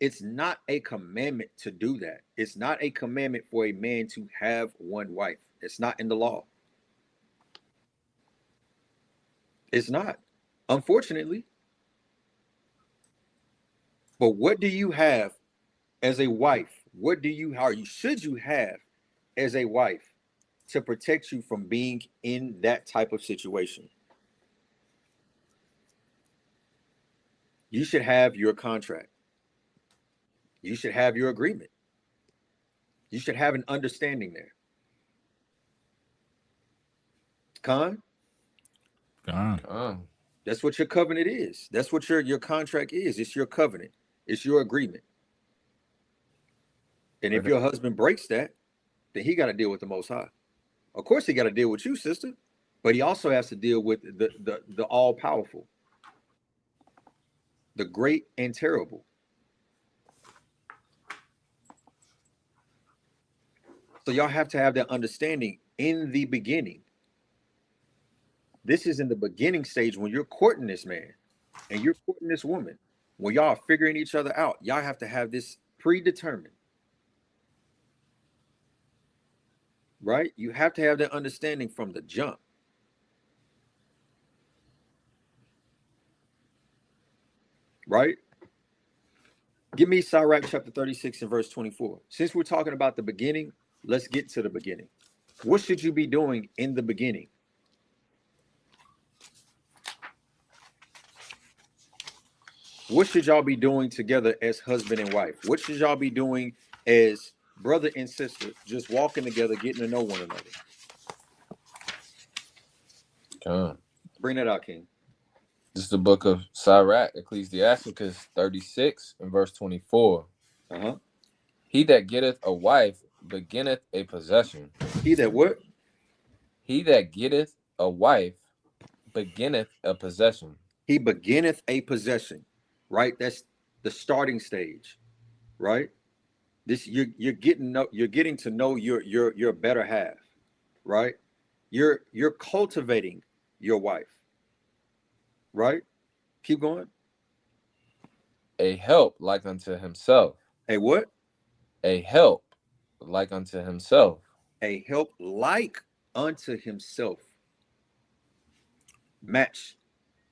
It's not a commandment to do that. It's not a commandment for a man to have one wife. It's not in the law. It's not, unfortunately. But what do you have as a wife? Should you have as a wife to protect you from being in that type of situation? You should have your contract. You should have your agreement. You should have an understanding there. Con? That's what your covenant is. That's what your contract is. It's your covenant. It's your agreement. And if your husband breaks that, then he got to deal with the Most High. Of course, he got to deal with you, sister, but he also has to deal with the all-powerful, the great and terrible. So y'all have to have that understanding in the beginning. This is in the beginning stage when you're courting this man and you're courting this woman. When y'all are figuring each other out, y'all have to have this predetermined. Right? You have to have that understanding from the jump. Right? Give me Sirach chapter 36 and verse 24. Since we're talking about the beginning, let's get to the beginning. What should you be doing in the beginning? What should y'all be doing together as husband and wife? What should y'all be doing as brother and sister, just walking together, getting to know one another? Bring that out, King. This is the book of Sirach, Ecclesiasticus 36 and verse 24. He that getteth a wife beginneth a possession. He that what? He that getteth a wife beginneth a possession. He beginneth a possession, right? That's the starting stage, right? This you're getting to know your better half, right? You're cultivating your wife, right? Keep going. A help like unto himself. A what? A help like unto himself. A help like unto himself. Match.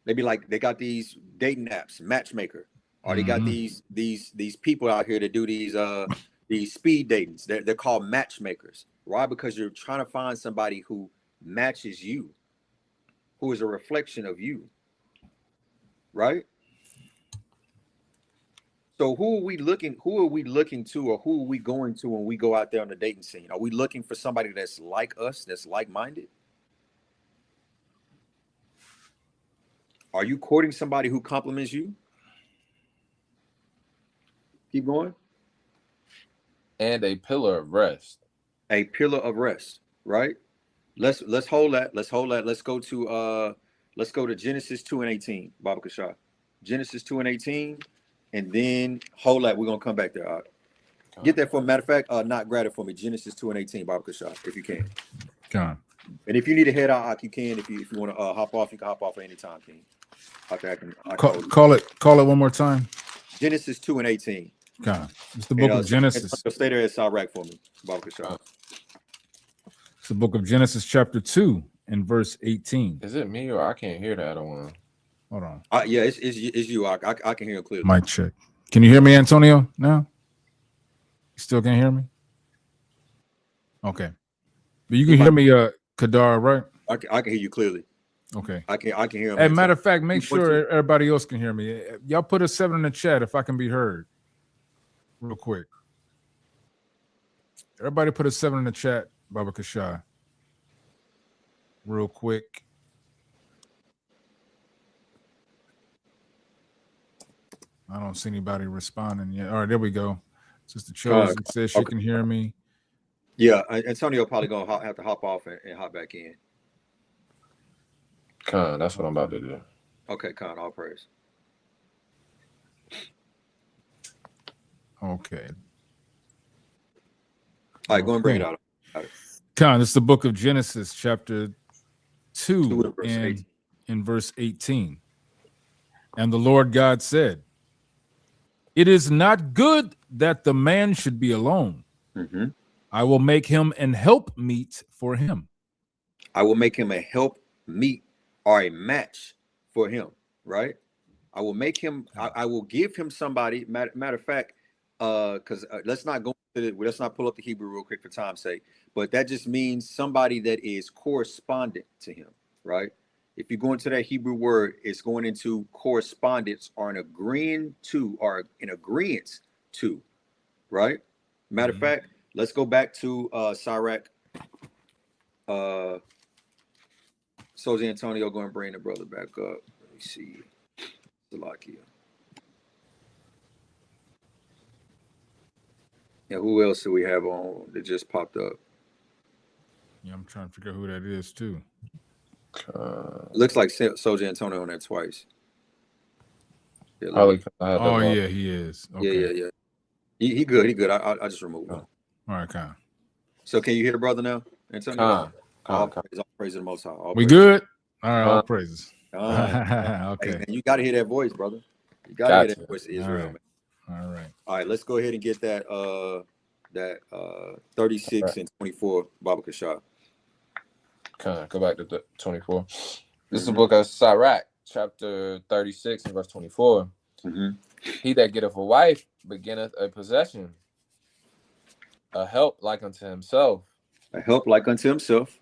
They be like, they got these dating apps, matchmaker, or they got these people out here that do these speed datings. They're called matchmakers. Why? Because you're trying to find somebody who matches you, who is a reflection of you, right? So who are we looking to, or who are we going to when we go out there on the dating scene? Are we looking for somebody that's like us, that's like-minded? Are you courting somebody who compliments you? Keep going. And a pillar of rest. A pillar of rest, right? Let's hold that. Let's go to Genesis 2:18, Baba Cashapp. Genesis 2:18, and then hold that. We're gonna come back there. All right. Get that for a matter of fact, not grab it for me. Genesis 2:18, Baba Cashapp, if you can. Come. And if you need to head out, you can. If you want to hop off, you can hop off at any time, King. Call it one more time. Genesis 2:18. God, it's the book of Genesis. Stay there at Iraq for me, Baba Cashapp. It's the book of Genesis, chapter 2, and verse 18. Is it me or I can't hear the other one? Hold on. Yeah, it's you. I can hear it clearly. Mic check. Can you hear me, Antonio? Now? You still can't hear me? Okay. But you can hear me, Kadar, right? I can hear you clearly. Okay. I can hear him. As a matter of fact, make sure everybody else can hear me. Y'all put a 7 in the chat if I can be heard. Real quick. Everybody put a 7 in the chat, Baba Cashapp. Real quick. I don't see anybody responding yet. All right, there we go. Sister Chosen says she can hear me. Yeah, Antonio probably gonna have to hop off and hop back in. Con, that's what I'm about to do. Okay, Con, all praise. Okay. All right, go and bring it out. Con, it's the book of Genesis, chapter 2 in verse 18. And the Lord God said, "It is not good that the man should be alone. Mm-hmm. I will make him an help meet for him." I will make him a help meet or a match for him, right? I will make him, I will give him somebody, matter of fact, because let's not pull up the Hebrew real quick for time's sake, but that just means somebody that is correspondent to him, right? If you go into that Hebrew word, it's going into correspondence or an agreeing to or an agreement to, right? Matter of fact, let's go back to Sirach. Soji Antonio, go and bring the brother back up. Let me see. Salakia. Yeah, who else do we have on that just popped up? Yeah, I'm trying to figure out who that is too. Looks like Soji Antonio on that twice. Yeah, yeah, he is. Okay. Yeah. He good. He good. I just removed him. All right, Con. So can you hear the brother now, Antonio? All praise to the Most High. We good? All right, all praises. Okay. Hey, you got to hear that voice, brother. You got to hear that voice of Israel, man. All right. All right, let's go ahead and get that 36 and 24, Baba Cashapp. Go back to 24. This is the book of Sirach, chapter 36 and verse 24. He that getteth a wife beginneth a possession, a help like unto himself. A help like unto himself.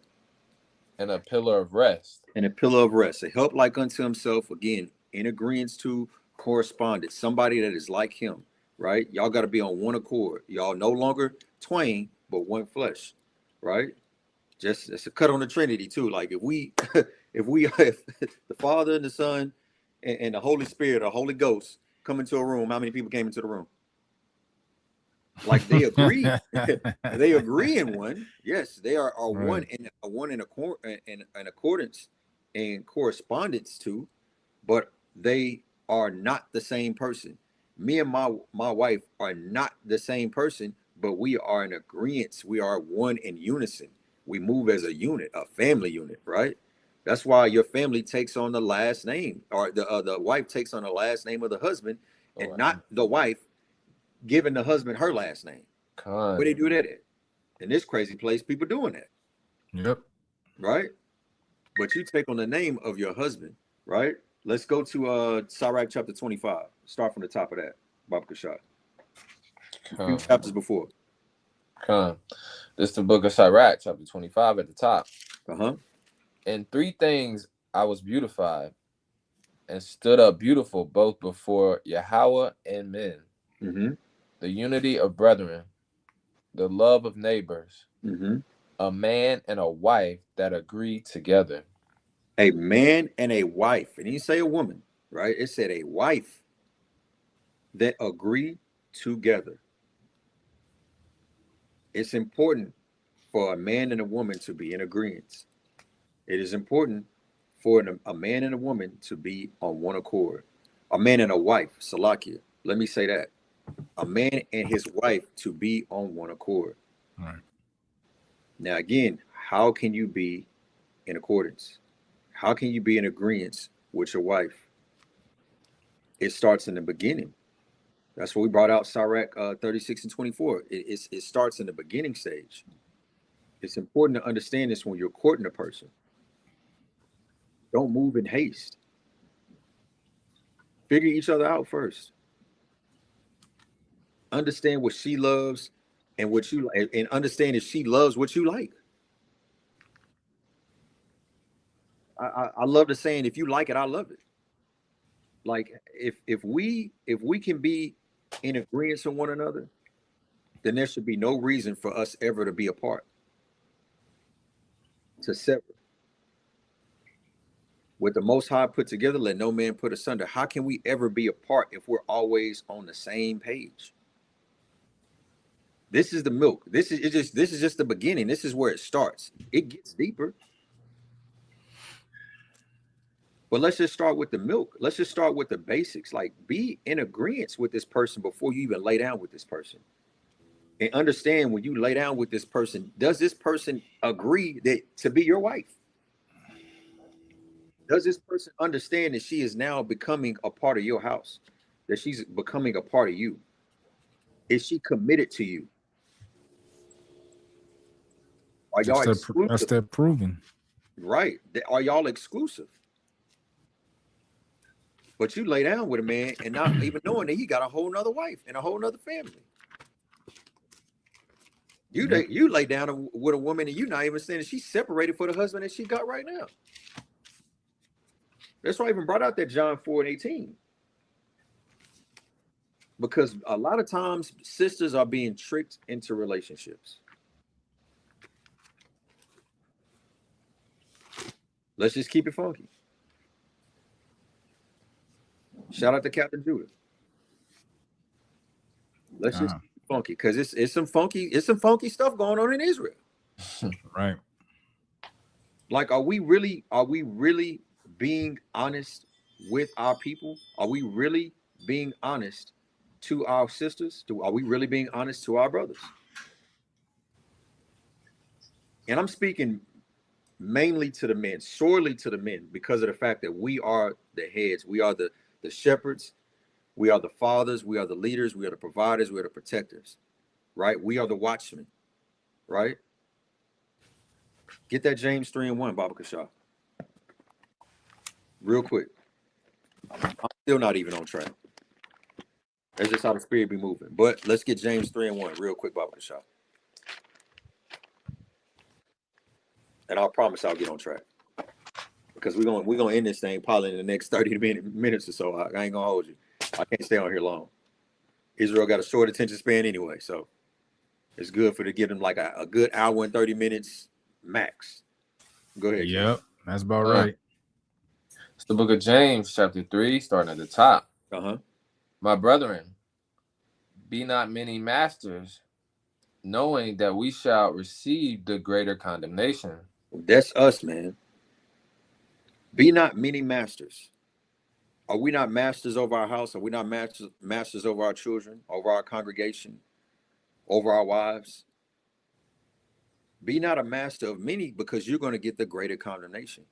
And a pillar of rest. And a pillar of rest. A help like unto himself, again, in agreement to correspondence. Somebody that is like him, right? Y'all got to be on one accord. Y'all no longer twain, but one flesh, right? Just it's a cut on the Trinity too. Like if the Father and the Son and the Holy Spirit or Holy Ghost come into a room, how many people came into the room? Like they agree, they agree in one. Yes, they are one Right. in accordance and correspondence to, but they are not the same person. Me and my wife are not the same person, but we are in agreement. We are one in unison. We move as a unit, a family unit, right? That's why your family takes on the last name, or the wife takes on the last name of the husband, and not the wife giving the husband her last name. Where they do that at? In this crazy place, people doing that. Yep. Right? But you take on the name of your husband, right? Let's go to Sirach chapter 25. Start from the top of that, Baba Cashapp. A few chapters before. This is the book of Sirach, chapter 25 at the top. Uh-huh. In 3 things I was beautified and stood up beautiful both before Yahweh and men. Mm-hmm. The unity of brethren, the love of neighbors, Mm-hmm. a man and a wife that agree together. A man and a wife. And he didn't say a woman, right? It said a wife that agree together. It's important for a man and a woman to be in agreement. It is important for a man and a woman to be on one accord. A man and a wife, Salakia. Let me say that. A man and his wife to be on one accord. Right. Now, again, how can you be in accordance? How can you be in agreement with your wife? It starts in the beginning. That's what we brought out Sirach 36 and 24. It starts in the beginning stage. It's important to understand this when you're courting a person. Don't move in haste. Figure each other out first. Understand what she loves and what you like, and understand if she loves what you like. I love the saying, if you like it, I love it. Like if we can be in agreement with one another, then there should be no reason for us ever to be apart, to sever. With the Most High put together, let no man put asunder. How can we ever be apart if we're always on the same page? This is the milk. This is just the beginning. This is where it starts. It gets deeper. But let's just start with the milk. Let's just start with the basics. Like, be in agreement with this person before you even lay down with this person. And understand, when you lay down with this person, does this person agree that to be your wife? Does this person understand that she is now becoming a part of your house? That she's becoming a part of you? Is she committed to you? Are y'all exclusive? That's that proving. Right. Are y'all exclusive? But you lay down with a man and not even knowing that he got a whole nother wife and a whole nother family. You lay down with a woman and you're not even saying that she's separated for the husband that she got right now. That's why I even brought out that John 4:18. Because a lot of times sisters are being tricked into relationships. Let's just keep it funky. Shout out to Captain Judah. Let's just keep it funky, because it's some funky stuff going on in Israel. Right. Like, are we really being honest with our people? Are we really being honest to our sisters? Are we really being honest to our brothers? And I'm speaking mainly to the men, sorely to the men, because of the fact that we are the heads, we are the shepherds, we are the fathers, we are the leaders, we are the providers, we are the protectors, right? We are the watchmen, right? Get that James 3:1, Baba Cashapp. Real quick. I'm still not even on track. That's just how the spirit be moving. But let's get James 3:1 real quick, Baba Cashapp. And I'll promise I'll get on track. Because we're gonna end this thing probably in the next 30 minutes or so. I ain't gonna hold you. I can't stay on here long. Israel got a short attention span anyway, so it's good to give them like a good hour and 30 minutes max. Go ahead. Yep, that's about right. It's the book of James, chapter 3, starting at the top. Uh-huh. My brethren, Be not many masters, knowing that we shall receive the greater condemnation. That's us, man. Be not many masters. Are we not masters over our house? Are we not masters over our children, over our congregation, over our wives? Be not a master of many, because you're going to get the greater condemnation.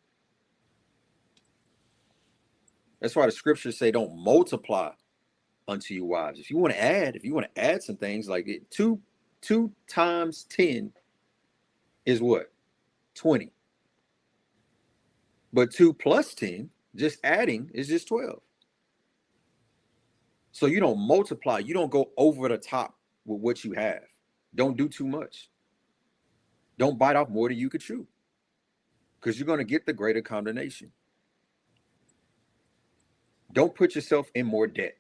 That's why the scriptures say don't multiply unto you wives. If you want to add some things, like it, 2 times 10 is what? 20. But 2 plus 10, just adding, is just 12. So you don't multiply. You don't go over the top with what you have. Don't do too much. Don't bite off more than you could chew, because you're going to get the greater condemnation. Don't put yourself in more debt.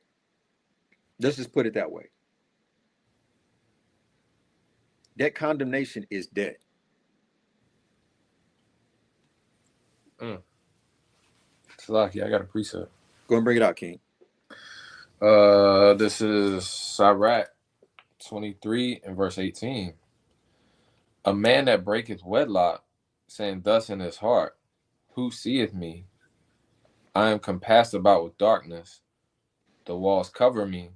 Let's just put it that way. That condemnation is debt. Salaki, I got a precept. Go and bring it out, King. This is Sirach 23 and verse 18. A man that breaketh wedlock, saying thus in his heart, who seeth me? I am compassed about with darkness. The walls cover me,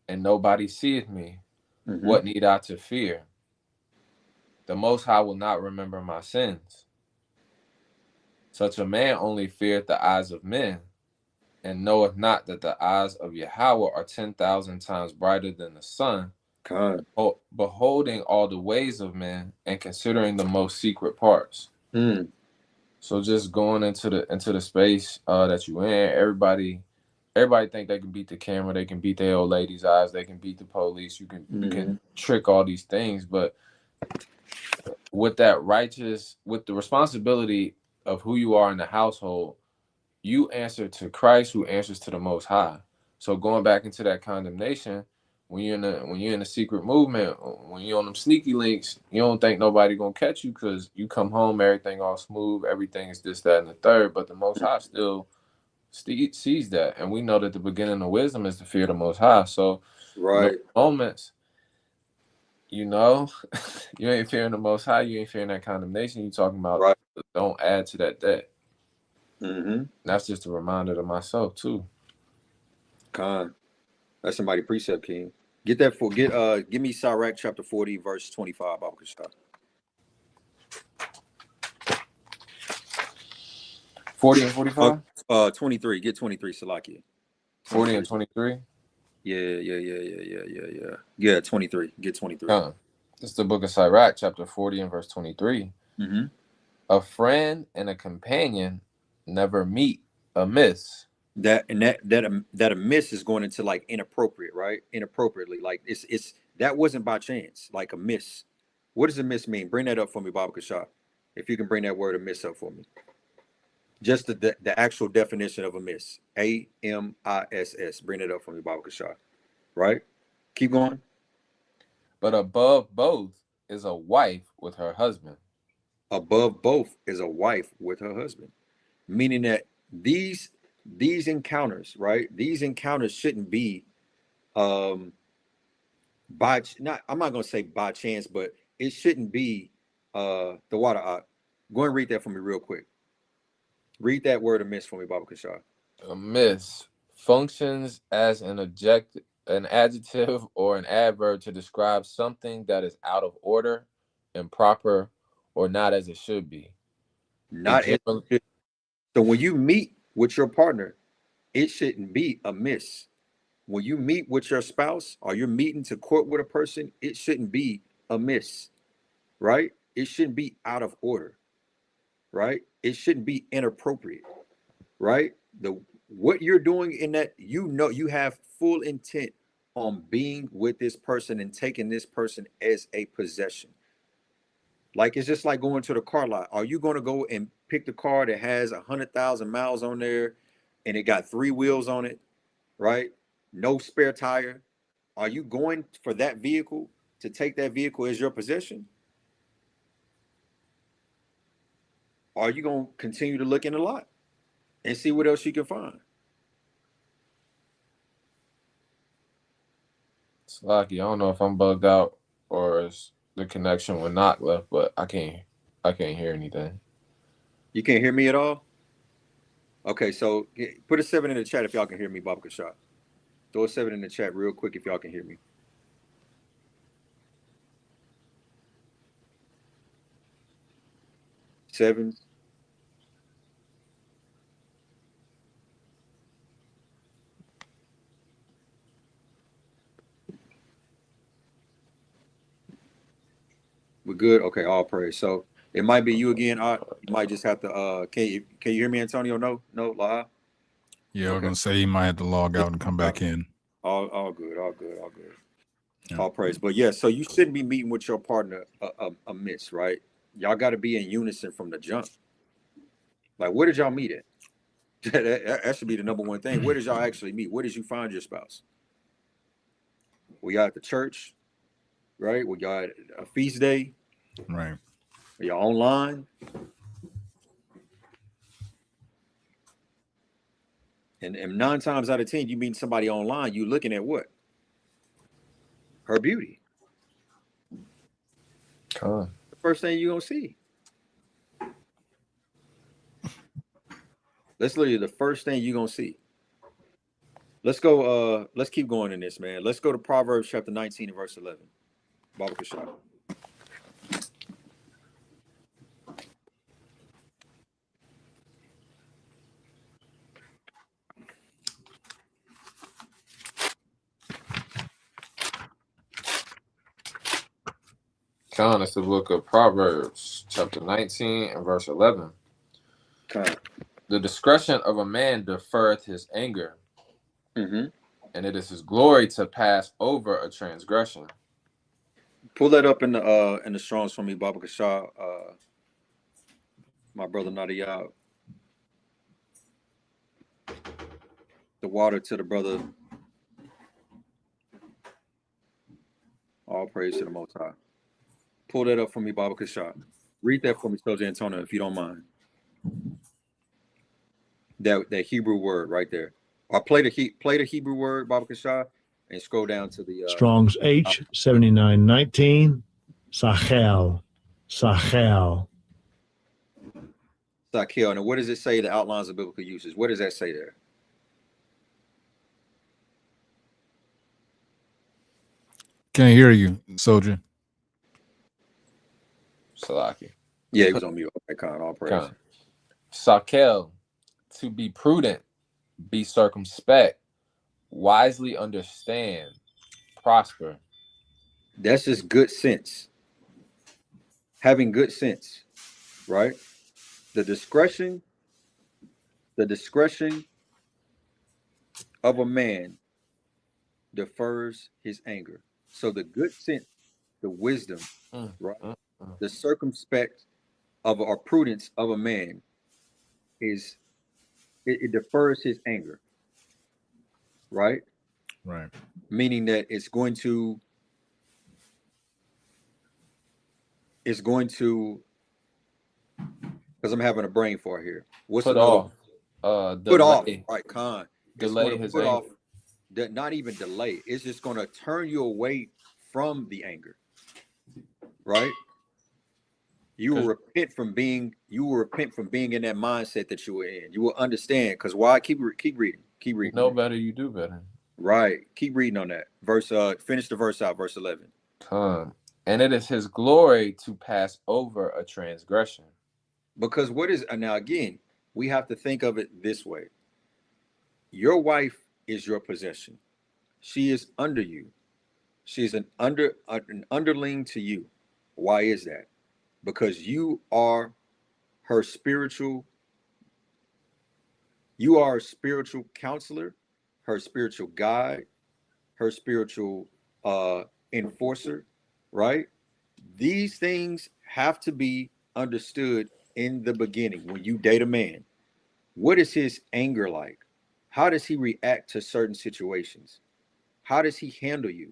and nobody seeth me. What need I to fear? The Most High will not remember my sins. Such a man only feareth the eyes of men, and knoweth not that the eyes of Yahweh are 10,000 times brighter than the sun, beholding all the ways of men and considering the most secret parts. So just going into the space that you in, everybody think they can beat the camera, they can beat their old lady's eyes, they can beat the police, you can trick all these things, but with the responsibility of who you are in the household, you answer to Christ, who answers to the Most High. So going back into that condemnation, when you're in the secret movement, when you're on them sneaky links, you don't think nobody gonna catch you, because you come home, everything all smooth, everything is this, that, and the third. But the Most High still sees that, and we know that the beginning of wisdom is to fear the Most High. So, right, moments, you ain't fearing the Most High, you ain't fearing that condemnation. You talking about don't add to that debt. That's just a reminder to myself too. That's somebody precept, King. Give me Sirach chapter 40, verse 25. Bible Cashapp. 40 and 45? 23. Get 23, Salakia. 40 and 23? Yeah. Yeah, 23. Get 23. This is the book of Sirach, chapter 40 and verse 23. A friend and a companion never meet amiss. That amiss is going into like inappropriate, right? Inappropriately. Like it's that wasn't by chance, like a miss. What does a miss mean? Bring that up for me, Bible Cashapp. If you can bring that word amiss up for me. Just the actual definition of amiss. A-M-I-S-S. Bring it up for me, Bible Cashapp. Right? Keep going. But above both is a wife with her husband. Above both is a wife with her husband. Meaning that these encounters, right? These encounters shouldn't be I'm not gonna say by chance, but it shouldn't be the water. Go and read that for me real quick. Read that word amiss for me, Baba Cashapp. Amiss functions as an adjective or an adverb to describe something that is out of order, improper, or not as it should be. So when you meet with your partner, it shouldn't be amiss. When you meet with your spouse or you're meeting to court with a person, it shouldn't be amiss, right? It shouldn't be out of order, right? It shouldn't be inappropriate, right? What you're doing in that, you have full intent on being with this person and taking this person as a possession. Like, it's just like going to the car lot. Are you going to go and pick the car that has 100,000 miles on there and it got 3 wheels on it, right? No spare tire. Are you going for that vehicle to take that vehicle as your possession? Or are you going to continue to look in the lot and see what else you can find? Lucky, I don't know if I'm bugged out or is the connection with knock left, but I can't hear anything. You can't hear me at all? Okay, so put a 7 in the chat if y'all can hear me, Baba Cashapp. Throw a 7 in the chat real quick if y'all can hear me. Seven. We're good. Okay, all praise. So it might be you again. You might just have to. Can you hear me, Antonio? No, live. Yeah, okay. I was gonna say he might have to log out and come back in. All good. Yeah. All praise. But yeah, so you shouldn't be meeting with your partner amiss, right? Y'all got to be in unison from the jump. Like, where did y'all meet at? that should be the number one thing. Where did y'all actually meet? Where did you find your spouse? We got at the church, right? We got a feast day, right? Are y'all online? And 9 times out of 10, you meet somebody online, you looking at what? Her beauty. The first thing you're gonna see. That's literally the first thing you're gonna see. Let's go, let's keep going in this, man. Let's go to Proverbs chapter 19 and verse 11. Baba Cashapp. It's the book of Proverbs, chapter 19 and verse 11. The discretion of a man deferreth his anger, and it is his glory to pass over a transgression. Pull that up in the Strongs for me, Baba Cashapp, my brother Nadia. The water to the brother. All praise to the Most High. Pull that up for me, Baba Cashapp. Read that for me, Soldier Antonio, if you don't mind. That Hebrew word right there. Or play the Hebrew word, Baba Cashapp, and scroll down to the Strong's H 7919. Sachel. Sachel. Now, what does it say? The outlines of biblical uses. What does that say there? Can't hear you, Soldier. Salaki. Yeah, he was on mute. Okay, all praise. Sachel, to be prudent, be circumspect, wisely understand, prosper. That's just good sense. Having good sense, right? The discretion of a man defers his anger. So the good sense, the wisdom, right? The circumspect or prudence of a man is it defers his anger, right? Right. Meaning that it's going to because I'm having a brain fart here. What's put another? Put off, right? Delay his anger. Off. Not even delay. It's just going to turn you away from the anger, right? You will repent from being in that mindset that you were in. You will understand because why? Keep reading. You know better, you do better. Right. Keep reading on that verse. Finish the verse out. Verse 11. And it is his glory to pass over a transgression. Because now again, we have to think of it this way. Your wife is your possession. She is under you. She's an underling to you. Why is that? Because you are her spiritual counselor, her spiritual guide, her spiritual enforcer, right? These things have to be understood in the beginning when you date a man. What is his anger like? How does he react to certain situations? How does he handle you?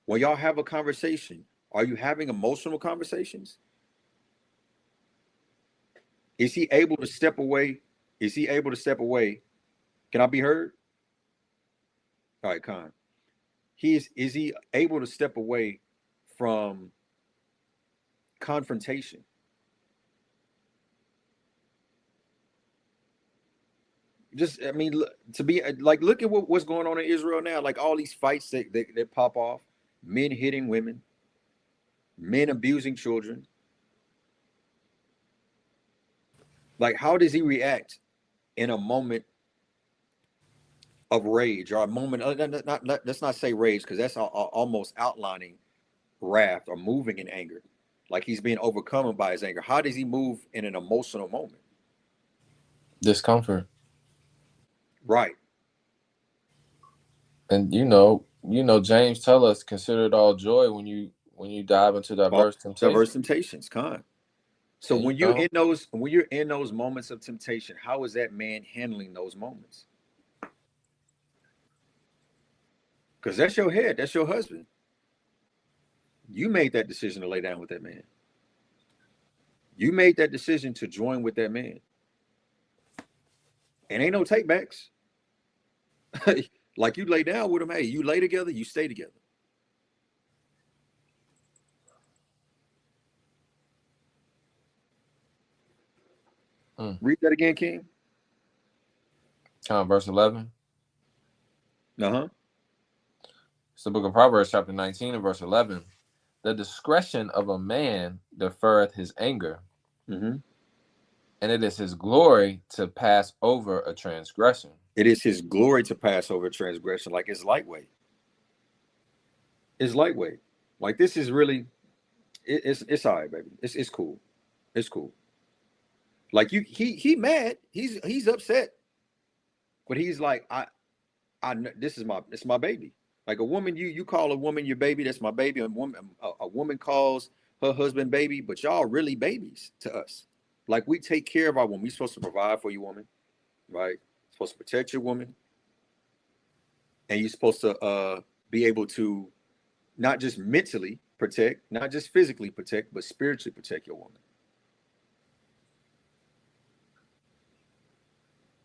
When y'all have a conversation, are you having emotional conversations? Is he able to step away? Can I be heard? All right, Khan. is he able to step away from confrontation? Just, I mean, to be like, look at what's going on in Israel now. Like all these fights that pop off, men hitting women, men abusing children. Like, how does he react in a moment of rage or a moment? Let's not say rage, because that's almost outlining wrath or moving in anger. Like he's being overcome by his anger. How does he move in an emotional moment? Discomfort. Right. And James tell us, consider it all joy when you dive into diverse temptations. So when you're in those moments of temptation, how is that man handling those moments? Because that's your head, that's your husband. You made that decision to lay down with that man. You made that decision to join with that man. And ain't no takebacks. Like you lay down with him, hey, you lay together, you stay together. Read that again, King. Verse 11. It's the book of Proverbs, chapter 19 and verse 11. The discretion of a man deferreth his anger, and it is his glory to pass over a transgression. It is his glory to pass over a transgression. Like it's lightweight. It's lightweight. Like this is really, it's all right, baby. It's cool. It's cool. Like he mad. He's upset. But he's like, this is my baby. Like a woman, you call a woman your baby, that's my baby. A woman calls her husband baby, but y'all really babies to us. Like we take care of our woman. We're supposed to provide for your woman, right? Supposed to protect your woman. And you're supposed to be able to not just mentally protect, not just physically protect, but spiritually protect your woman.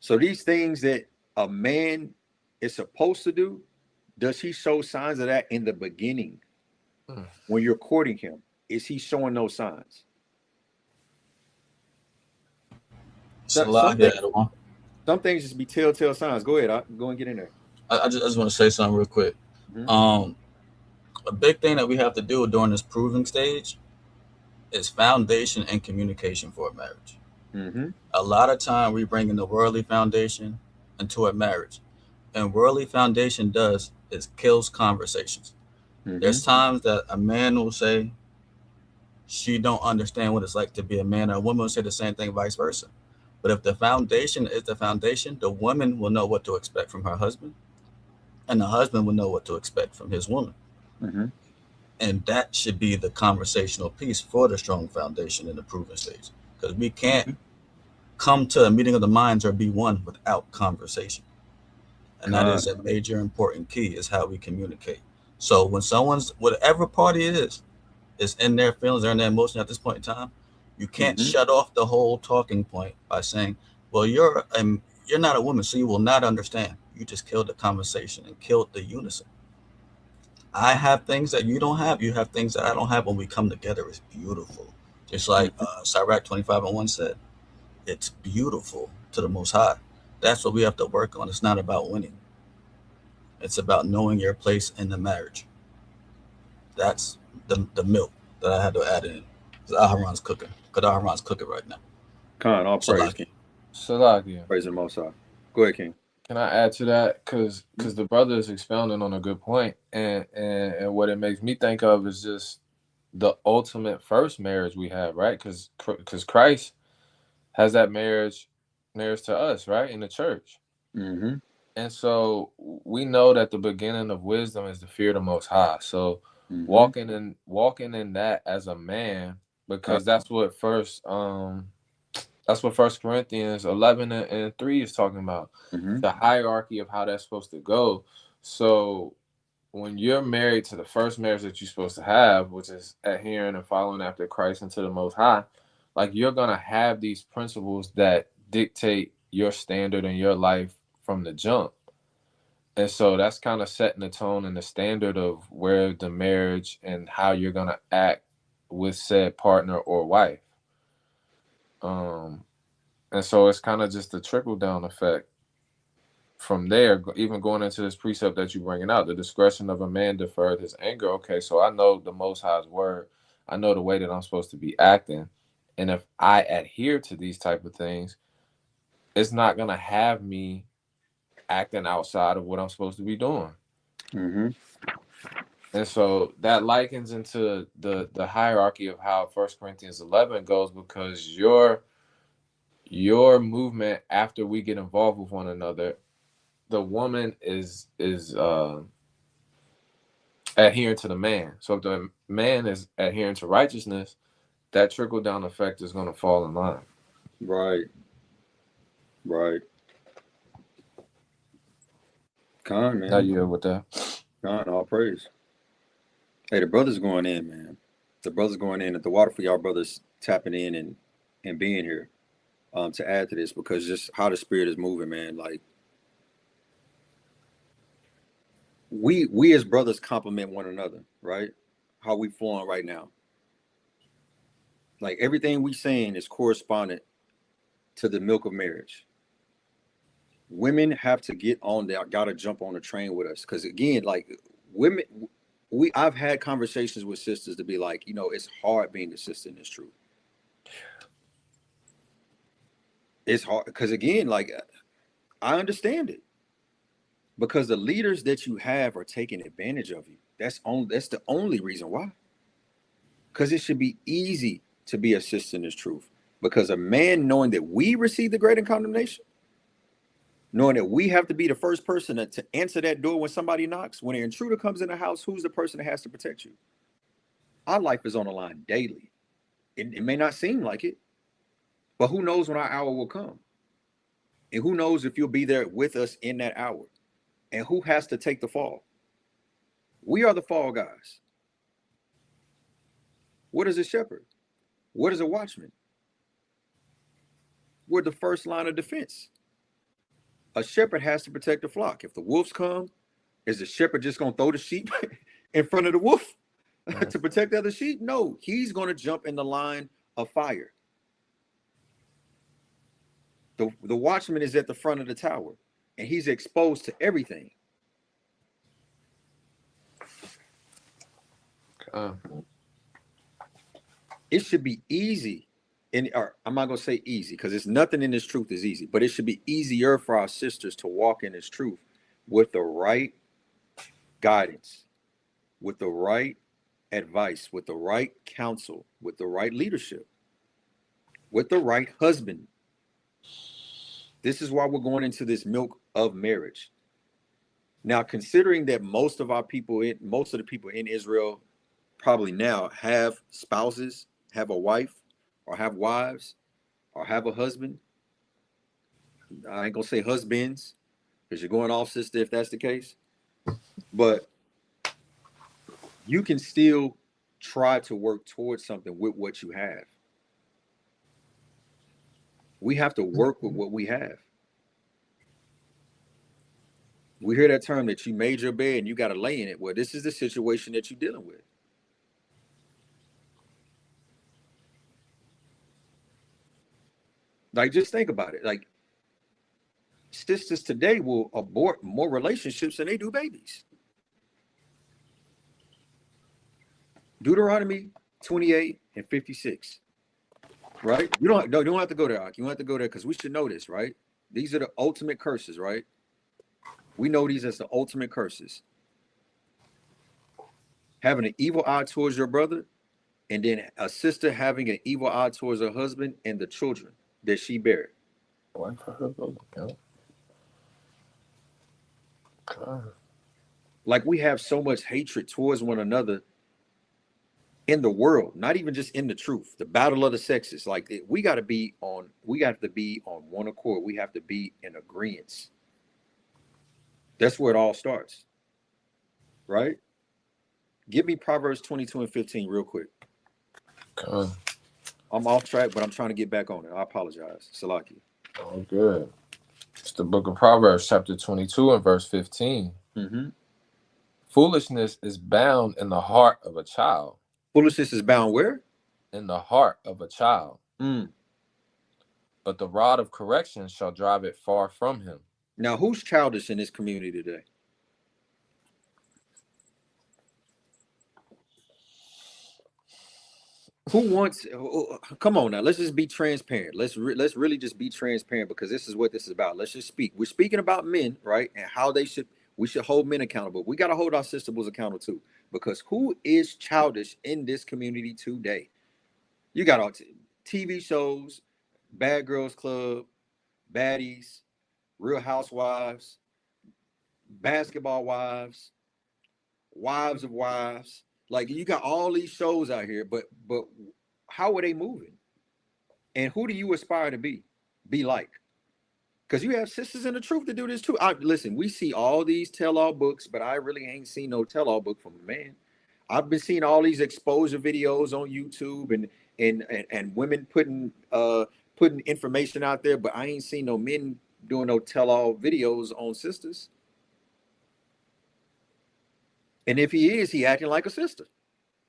So these things that a man is supposed to do, does he show signs of that in the beginning? When you're courting him, is he showing those signs? Some things just be telltale signs. Go ahead, go and get in there. I just want to say something real quick. A big thing that we have to do during this proving stage is foundation and communication for a marriage. A lot of time we bring in the worldly foundation into a marriage, and worldly foundation is kills conversations. There's times that a man will say she don't understand what it's like to be a man, or a woman will say the same thing, vice versa. But if the foundation is the foundation, the woman will know what to expect from her husband, and the husband will know what to expect from his woman. And that should be the conversational piece for the strong foundation in the proving stage, because we can't come to a meeting of the minds or be one without conversation. And that is a major important key, is how we communicate. So when someone's, whatever party it is in their feelings or in their emotion at this point in time, you can't shut off the whole talking point by saying, well, you're not a woman, so you will not understand. You just killed the conversation and killed the unison. I have things that you don't have. You have things that I don't have. When we come together, it's beautiful. Just like Sirach 25:1 said, it's beautiful to the Most High. That's what we have to work on. It's not about winning. It's about knowing your place in the marriage. That's the milk that I had to add in. Aharon's cooking. Because Aharon's cooking right now. All praise, King. Salakia. Praise the Most High. Go ahead, King. Can I add to that? Because the brother is expounding on a good point, and what it makes me think of is just the ultimate first marriage we have, right? Because Christ has that marriage to us, right, in the church. And so we know that the beginning of wisdom is the fear of the Most High. So walking in that as a man, because that's what First Corinthians 11:3 is talking about, the hierarchy of how that's supposed to go. So when you're married to the first marriage that you're supposed to have, which is adhering and following after Christ and to the Most High, like you're gonna have these principles that dictate your standard in your life from the jump. And so that's kind of setting the tone and the standard of where the marriage and how you're going to act with said partner or wife. And so it's kind of just a trickle down effect from there, even going into this precept that you're bringing out, the discretion of a man deferred his anger. Okay, so I know the Most High's word. I know the way that I'm supposed to be acting. And if I adhere to these type of things, it's not going to have me acting outside of what I'm supposed to be doing. Mm-hmm. And so that likens into the hierarchy of how 1 Corinthians 11 goes, because your movement after we get involved with one another, the woman is adhering to the man. So if the man is adhering to righteousness, that trickle down effect is going to fall in line. Right. Con, man. How you with that? Con, all praise. Hey, the brothers going in, man. The brothers going in. At the water for y'all brothers tapping in and being here to add to this, because just how the spirit is moving, man. Like we as brothers complement one another, right? How we flowing right now. Like everything we saying is correspondent to the milk of marriage. Women have to get on there, gotta jump on the train with us. Because again, like women, I've had conversations with sisters to be like, it's hard being a sister in this truth. It's hard because again, like I understand it. Because the leaders that you have are taking advantage of you. That's the only reason why. Because it should be easy to be a sister in this truth. Because a man knowing that we receive the greater condemnation, knowing that we have to be the first person to answer that door when somebody knocks, when an intruder comes in the house, who's the person that has to protect you? Our life is on the line daily. It may not seem like it, but who knows when our hour will come? And who knows if you'll be there with us in that hour? And who has to take the fall? We are the fall guys. What is a shepherd? What is a watchman? We're the first line of defense. A shepherd has to protect the flock. If the wolves come, is the shepherd just going to throw the sheep in front of the wolf to protect the other sheep? No, he's going to jump in the line of fire. The watchman is at the front of the tower, and he's exposed to everything. It should be easy, or I'm not going to say easy because it's nothing in this truth is easy, but it should be easier for our sisters to walk in this truth with the right guidance, with the right advice, with the right counsel, with the right leadership, with the right husband. This is why we're going into this milk of marriage. Now, considering that most of the people in Israel probably now have spouses, have a wife, or have wives, or have a husband. I ain't gonna say husbands, because you're going off, sister, if that's the case. But you can still try to work towards something with what you have. We have to work with what we have. We hear that term that you made your bed and you got to lay in it. Well, this is the situation that you're dealing with. Like, just think about it. Like, sisters today will abort more relationships than they do babies. Deuteronomy 28 and 56. Right? You don't have to go there, Ak. You don't have to go there because we should know this, right? These are the ultimate curses, right? We know these as the ultimate curses. Having an evil eye towards your brother, and then a sister having an evil eye towards her husband and the children that she bare. Like, we have so much hatred towards one another in the world, not even just in the truth. The battle of the sexes. Like, we got to be on one accord. We have to be in agreement. That's where it all starts. Right? Give me Proverbs 22 and 15 real quick. I'm off track, but I'm trying to get back on it. I apologize. Salaki. Oh, good. It's the book of Proverbs, chapter 22 and verse 15. Foolishness is bound in the heart of a child. Foolishness is bound where? In the heart of a child. But the rod of correction shall drive it far from him. Now, who's childish in this community today? Who wants? Come on now, let's just be transparent. Let's really just be transparent, because this is what this is about. Let's just speak. We're speaking about men, right? And how we should hold men accountable. We got to hold our sisters accountable too, because who is childish in this community today? You got all TV shows, Bad Girls Club, Baddies, Real Housewives, Basketball Wives, Wives of Wives. Like, you got all these shows out here, but how are they moving? And who do you aspire to be like? Because you have sisters in the truth to do this too. Listen, we see all these tell-all books, but I really ain't seen no tell-all book from a man. I've been seeing all these exposure videos on YouTube and women putting information out there, but I ain't seen no men doing no tell-all videos on sisters. And if he is, he acting like a sister.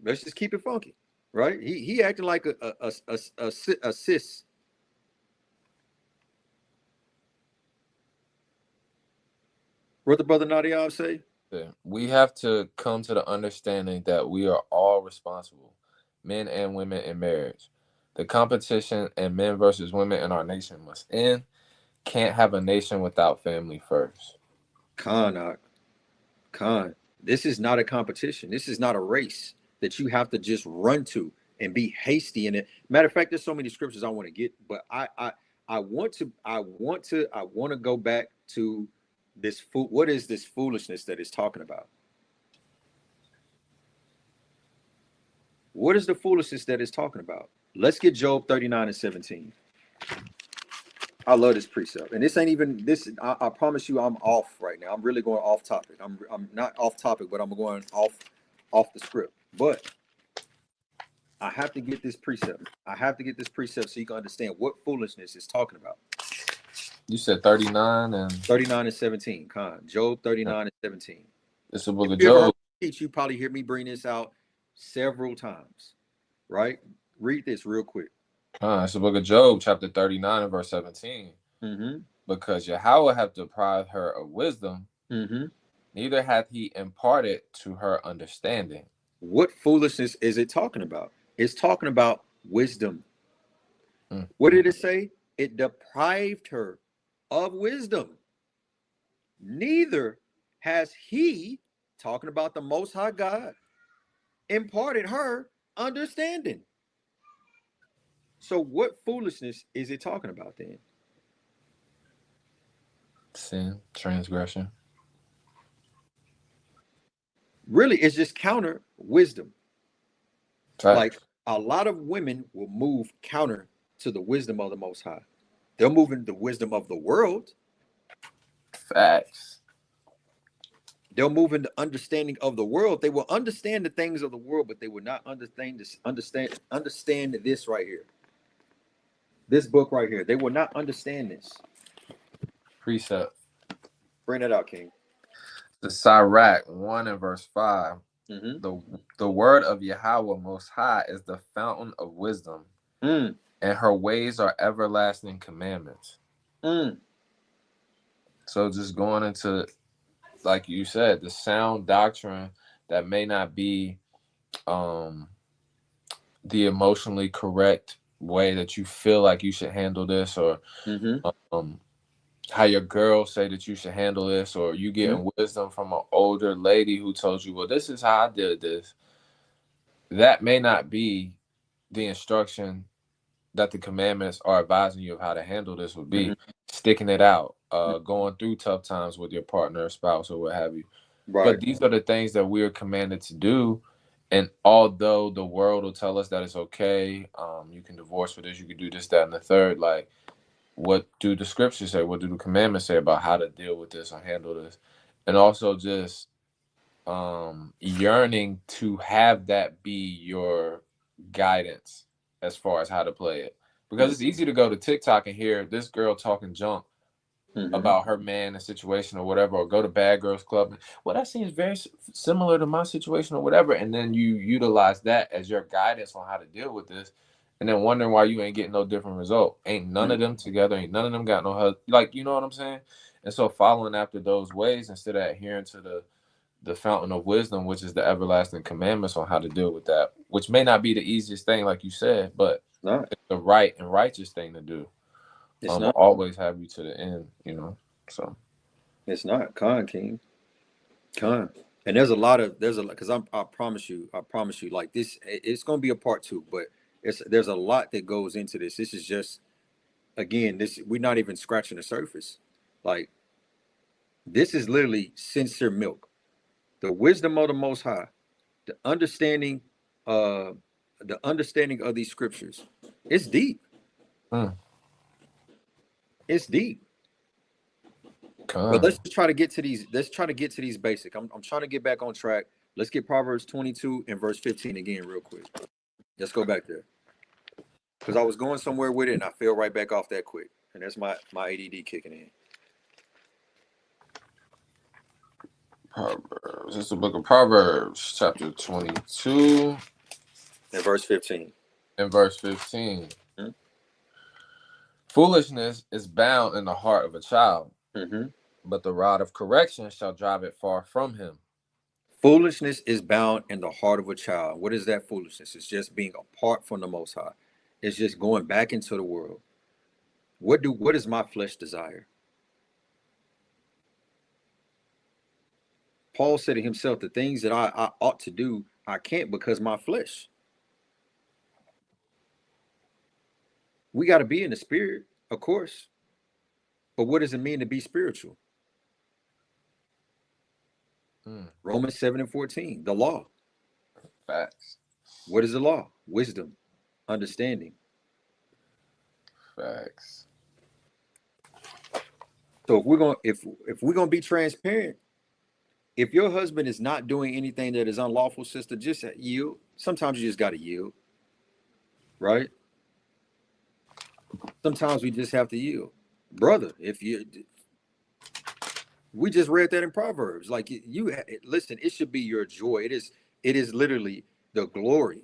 Let's just keep it funky, right? He acting like a sis. What the brother Nadiab say? We have to come to the understanding that we are all responsible, men and women in marriage. The competition and men versus women in our nation must end. Can't have a nation without family first. Khan. This is not a competition. This is not a race that you have to just run to and be hasty in it. Matter of fact, there's so many scriptures I want to get, but I want to go back to this. What is this foolishness that it's talking about? What is the foolishness that it's talking about? Let's get Job 39 and 17. I love this precept, and this ain't even this. I promise you, I'm off right now. I'm really going off topic. I'm not off topic, but I'm going off the script. But I have to get this precept. I have to get this precept so you can understand what foolishness is talking about. You said 39 and 17. Con Job 39 and 17. It's a book of Job. You probably hear me bring this out several times, right? Read this real quick. It's the book of Job, chapter 39 and verse 17. Because Yahweh hath deprived her of wisdom, neither hath he imparted to her understanding. What foolishness is it talking about? It's talking about wisdom. What did it say? It deprived her of wisdom. Neither has he, talking about the Most High God, imparted her understanding. So what foolishness is it talking about then? Sin, transgression. Really, it's just counter wisdom. Facts. Like, a lot of women will move counter to the wisdom of the Most High. They're moving the wisdom of the world. Facts. They're moving the understanding of the world. They will understand the things of the world, but they will not understand this right here. This book right here. They will not understand this. Precept. Bring that out, King. The Sirach 1 and verse 5. The word of Yahweh Most High is the fountain of wisdom, and her ways are everlasting commandments. So just going into, like you said, the sound doctrine that may not be the emotionally correct way that you feel like you should handle this, or how your girls say that you should handle this, or you getting wisdom from an older lady who told you, well, this is how I did this. That may not be the instruction that the commandments are advising you of how to handle this would be. Sticking it out, going through tough times with your partner or spouse or what have you. Right. But these are the things that we are commanded to do. And although the world will tell us that it's okay, you can divorce for this, you can do this, that, and the third, like, what do the scriptures say? What do the commandments say about how to deal with this or handle this? And also just yearning to have that be your guidance as far as how to play it. Because it's easy to go to TikTok and hear this girl talking junk about her man and situation or whatever, or go to Bad Girls Club. Well, that seems very similar to my situation or whatever. And then you utilize that as your guidance on how to deal with this. And then wondering why you ain't getting no different result. Ain't none of them together. Ain't none of them got no husband. Like, you know what I'm saying? And so following after those ways instead of adhering to the fountain of wisdom, which is the everlasting commandments on how to deal with that, which may not be the easiest thing, like you said, but it's the right and righteous thing to do. It's Will not always have you to the end, you know. So it's not King. And there's a lot because I promise you, like this, it's gonna be a part 2, but there's a lot that goes into this. This is just, again, we're not even scratching the surface. Like, this is literally sincere milk. The wisdom of the Most High, the understanding of these scriptures. It's deep. It's deep. But let's try to get to these. Let's try to get to these basic. I'm trying to get back on track. Let's get Proverbs 22 and verse 15 again, real quick. Let's go back there, because I was going somewhere with it and I fell right back off that quick, and that's my ADD kicking in. Proverbs. It's the book of Proverbs, chapter 22 and verse 15. And verse 15. Foolishness is bound in the heart of a child, but the rod of correction shall drive it far from him. Foolishness is bound in the heart of a child. What is that foolishness? It's just being apart from the Most High. It's just going back into the world. What does my flesh desire? Paul said to himself, the things that I ought to do, I can't because my flesh. We got to be in the spirit, of course. But what does it mean to be spiritual? Romans 7 and 14, the law. Facts. What is the law? Wisdom, understanding. Facts. So if we're gonna be transparent, if your husband is not doing anything that is unlawful, sister, just yield. Sometimes you just gotta yield, right? Sometimes we just have to yield, brother. We just read that in Proverbs. Like, you listen, it should be your joy. It is literally the glory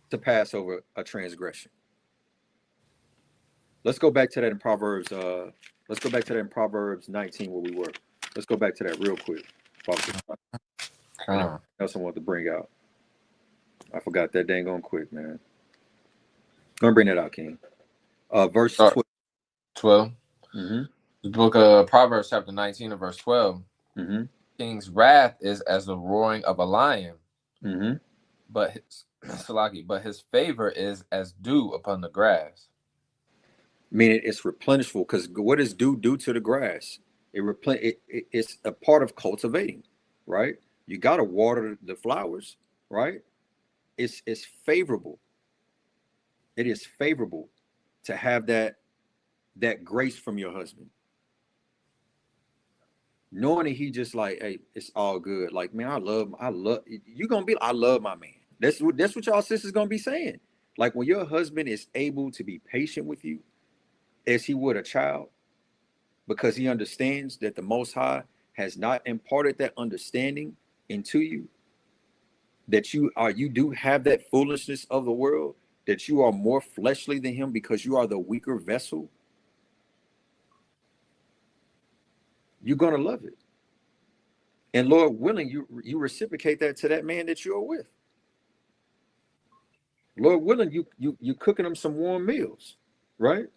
to pass over a transgression. Let's go back to that in Proverbs. Let's go back to that in Proverbs 19 where we were. Let's go back to that real quick. Else I want to bring out. I forgot that dang on quick, man. Gonna bring that out, King. Verse 12. The book of Proverbs, chapter 19 and verse 12. King's wrath is as the roaring of a lion, but his favor is as dew upon the grass. Meaning it's replenishable, because what does dew do to the grass? It's a part of cultivating, right? You got to water the flowers, right? It's favorable. It is favorable to have that grace from your husband, knowing that he just like, hey, it's all good. Like, man, I love you. Gonna be, I love my man. That's what y'all sisters gonna be saying. Like, when your husband is able to be patient with you as he would a child, because he understands that the Most High has not imparted that understanding into you, that you do have that foolishness of the world, that you are more fleshly than him because you are the weaker vessel, you're going to love it. And Lord willing, you reciprocate that to that man that you're with. Lord willing, you cooking them some warm meals, right?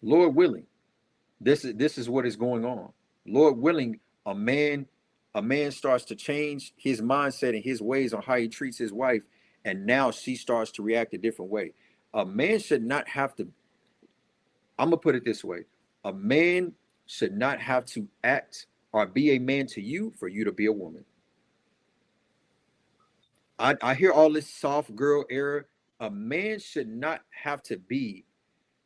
Lord willing, this is what is going on. Lord willing, a man starts to change his mindset and his ways on how he treats his wife, and now she starts to react a different way. A man should not have to, I'm gonna put it this way, a man should not have to act or be a man to you for you to be a woman. I hear all this soft girl era. A man should not have to be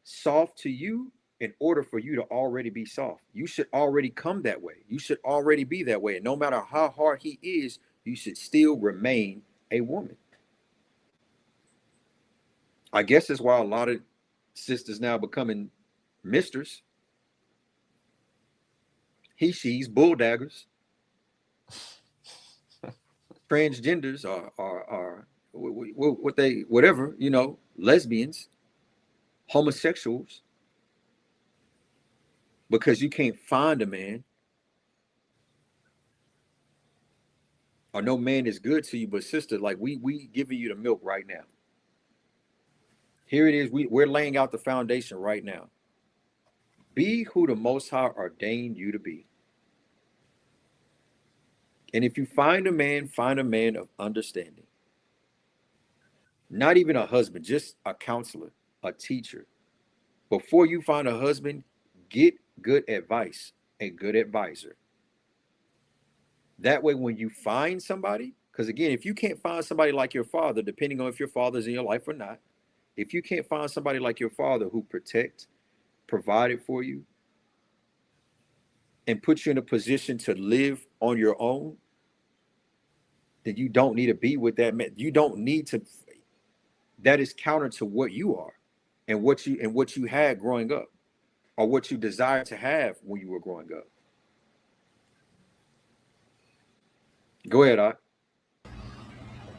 soft to you in order for you to already be soft. You should already come that way. You should already be that way. And no matter how hard he is, you should still remain a woman. I guess that's why a lot of Sisters now becoming misters. He, she's, bulldaggers. Transgenders are what they, whatever, you know, lesbians, homosexuals, because you can't find a man, or no man is good to you. But sister, like we giving you the milk right now. Here it is. We're laying out the foundation right now. Be who the Most High ordained you to be. And if you find a man of understanding. Not even a husband, just a counselor, a teacher. Before you find a husband, get good advice, a good advisor. That way, when you find somebody, because again, if you can't find somebody like your father, depending on if your father's in your life or not, if you can't find somebody like your father who protects, provided for you, and puts you in a position to live on your own, then you don't need to be with that man. You don't need to. That is counter to what you are and what you had growing up, or what you desired to have when you were growing up. Go ahead, Art.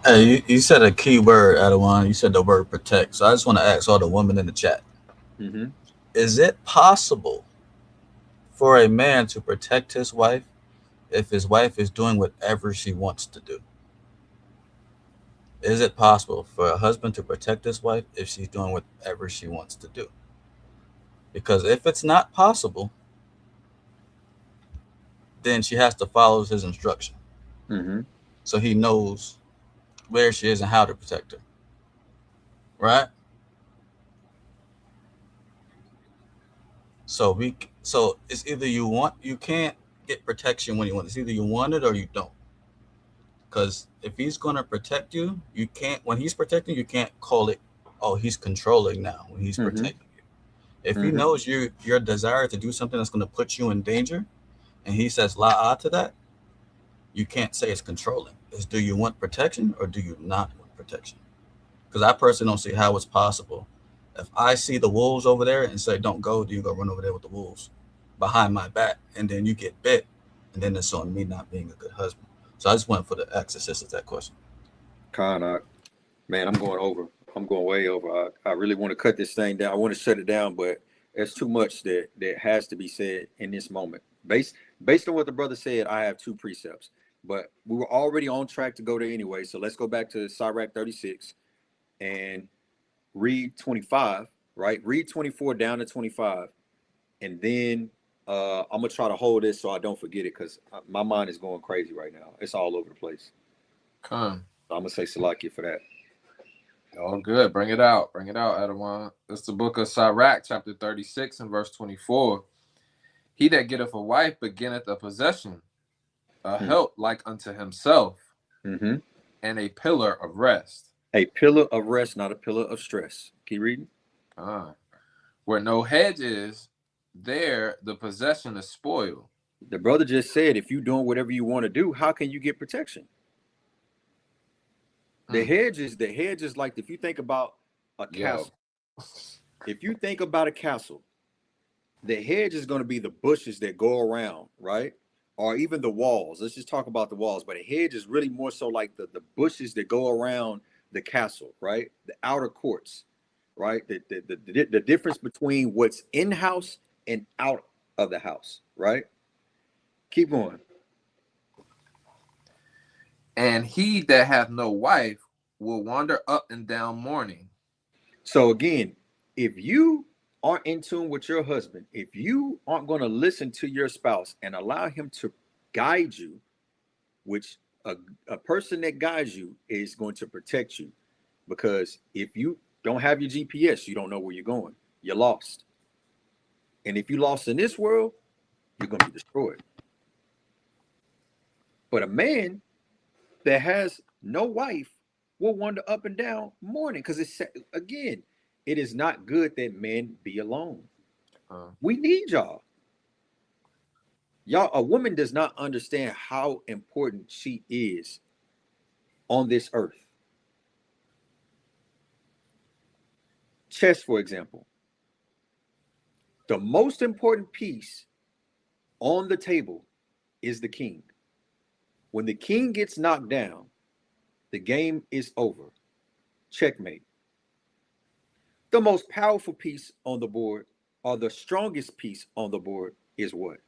Hey, you said a key word, Adawan. You said the word protect. So I just want to ask all the women in the chat. Mm-hmm. Is it possible for a man to protect his wife if his wife is doing whatever she wants to do? Is it possible for a husband to protect his wife if she's doing whatever she wants to do? Because if it's not possible, then she has to follow his instruction. Mm-hmm. So he knows where she is and how to protect her. Right? So it's either you can't get protection when you want. It's either you want it or you don't. Because if he's going to protect you, you can't, when he's protecting, you can't call it, oh, he's controlling now when he's protecting you. If he knows your desire to do something that's going to put you in danger, and he says la'ah to that, you can't say it's controlling. It's, do you want protection or do you not want protection? Because I personally don't see how it's possible. If I see the wolves over there and say, don't go, do you go run over there with the wolves behind my back, and then you get bit, and then it's on me not being a good husband. So I just went for the exorcist of that question. Man, I'm going way over. I really want to cut this thing down. I want to shut it down, but there's too much that has to be said in this moment. Based on what the brother said, I have two precepts, but we were already on track to go there anyway. So let's go back to Sirach 36 and read 25, right? Read 24 down to 25. And then I'm going to try to hold this so I don't forget it, because my mind is going crazy right now. It's all over the place. So I'm going to say Salakia for that. All good. Bring it out. Bring it out, Adawan. It's the book of Sirach, chapter 36 and verse 24. He that getteth a wife beginneth a possession, a help like unto himself, and a pillar of rest. A pillar of rest, not a pillar of stress. Keep reading. Where no hedge is, there the possession is spoiled. The brother just said, if you're doing whatever you want to do, how can you get protection? The hedge is like, if you think about a castle. If you think about a castle, the hedge is going to be the bushes that go around, right? Or even the walls. Let's just talk about the walls. But a hedge is really more so like the bushes that go around the castle, right? The outer courts, right? The difference between what's in-house and out of the house, right? Keep going. And he that hath no wife will wander up and down mourning. So again, if you aren't in tune with your husband, if you aren't going to listen to your spouse and allow him to guide you, which a person that guides you is going to protect you, because if you don't have your GPS, you don't know where you're going. You're lost. And if you're lost in this world, you're going to be destroyed. But a man that has no wife will wander up and down mourning, because it's, again, it is not good that men be alone. We need y'all. A woman does not understand how important she is on this earth. Chess, for example. The most important piece on the table is the king. When the king gets knocked down, the game is over. Checkmate. The most powerful piece on the board, or the strongest piece on the board, is what?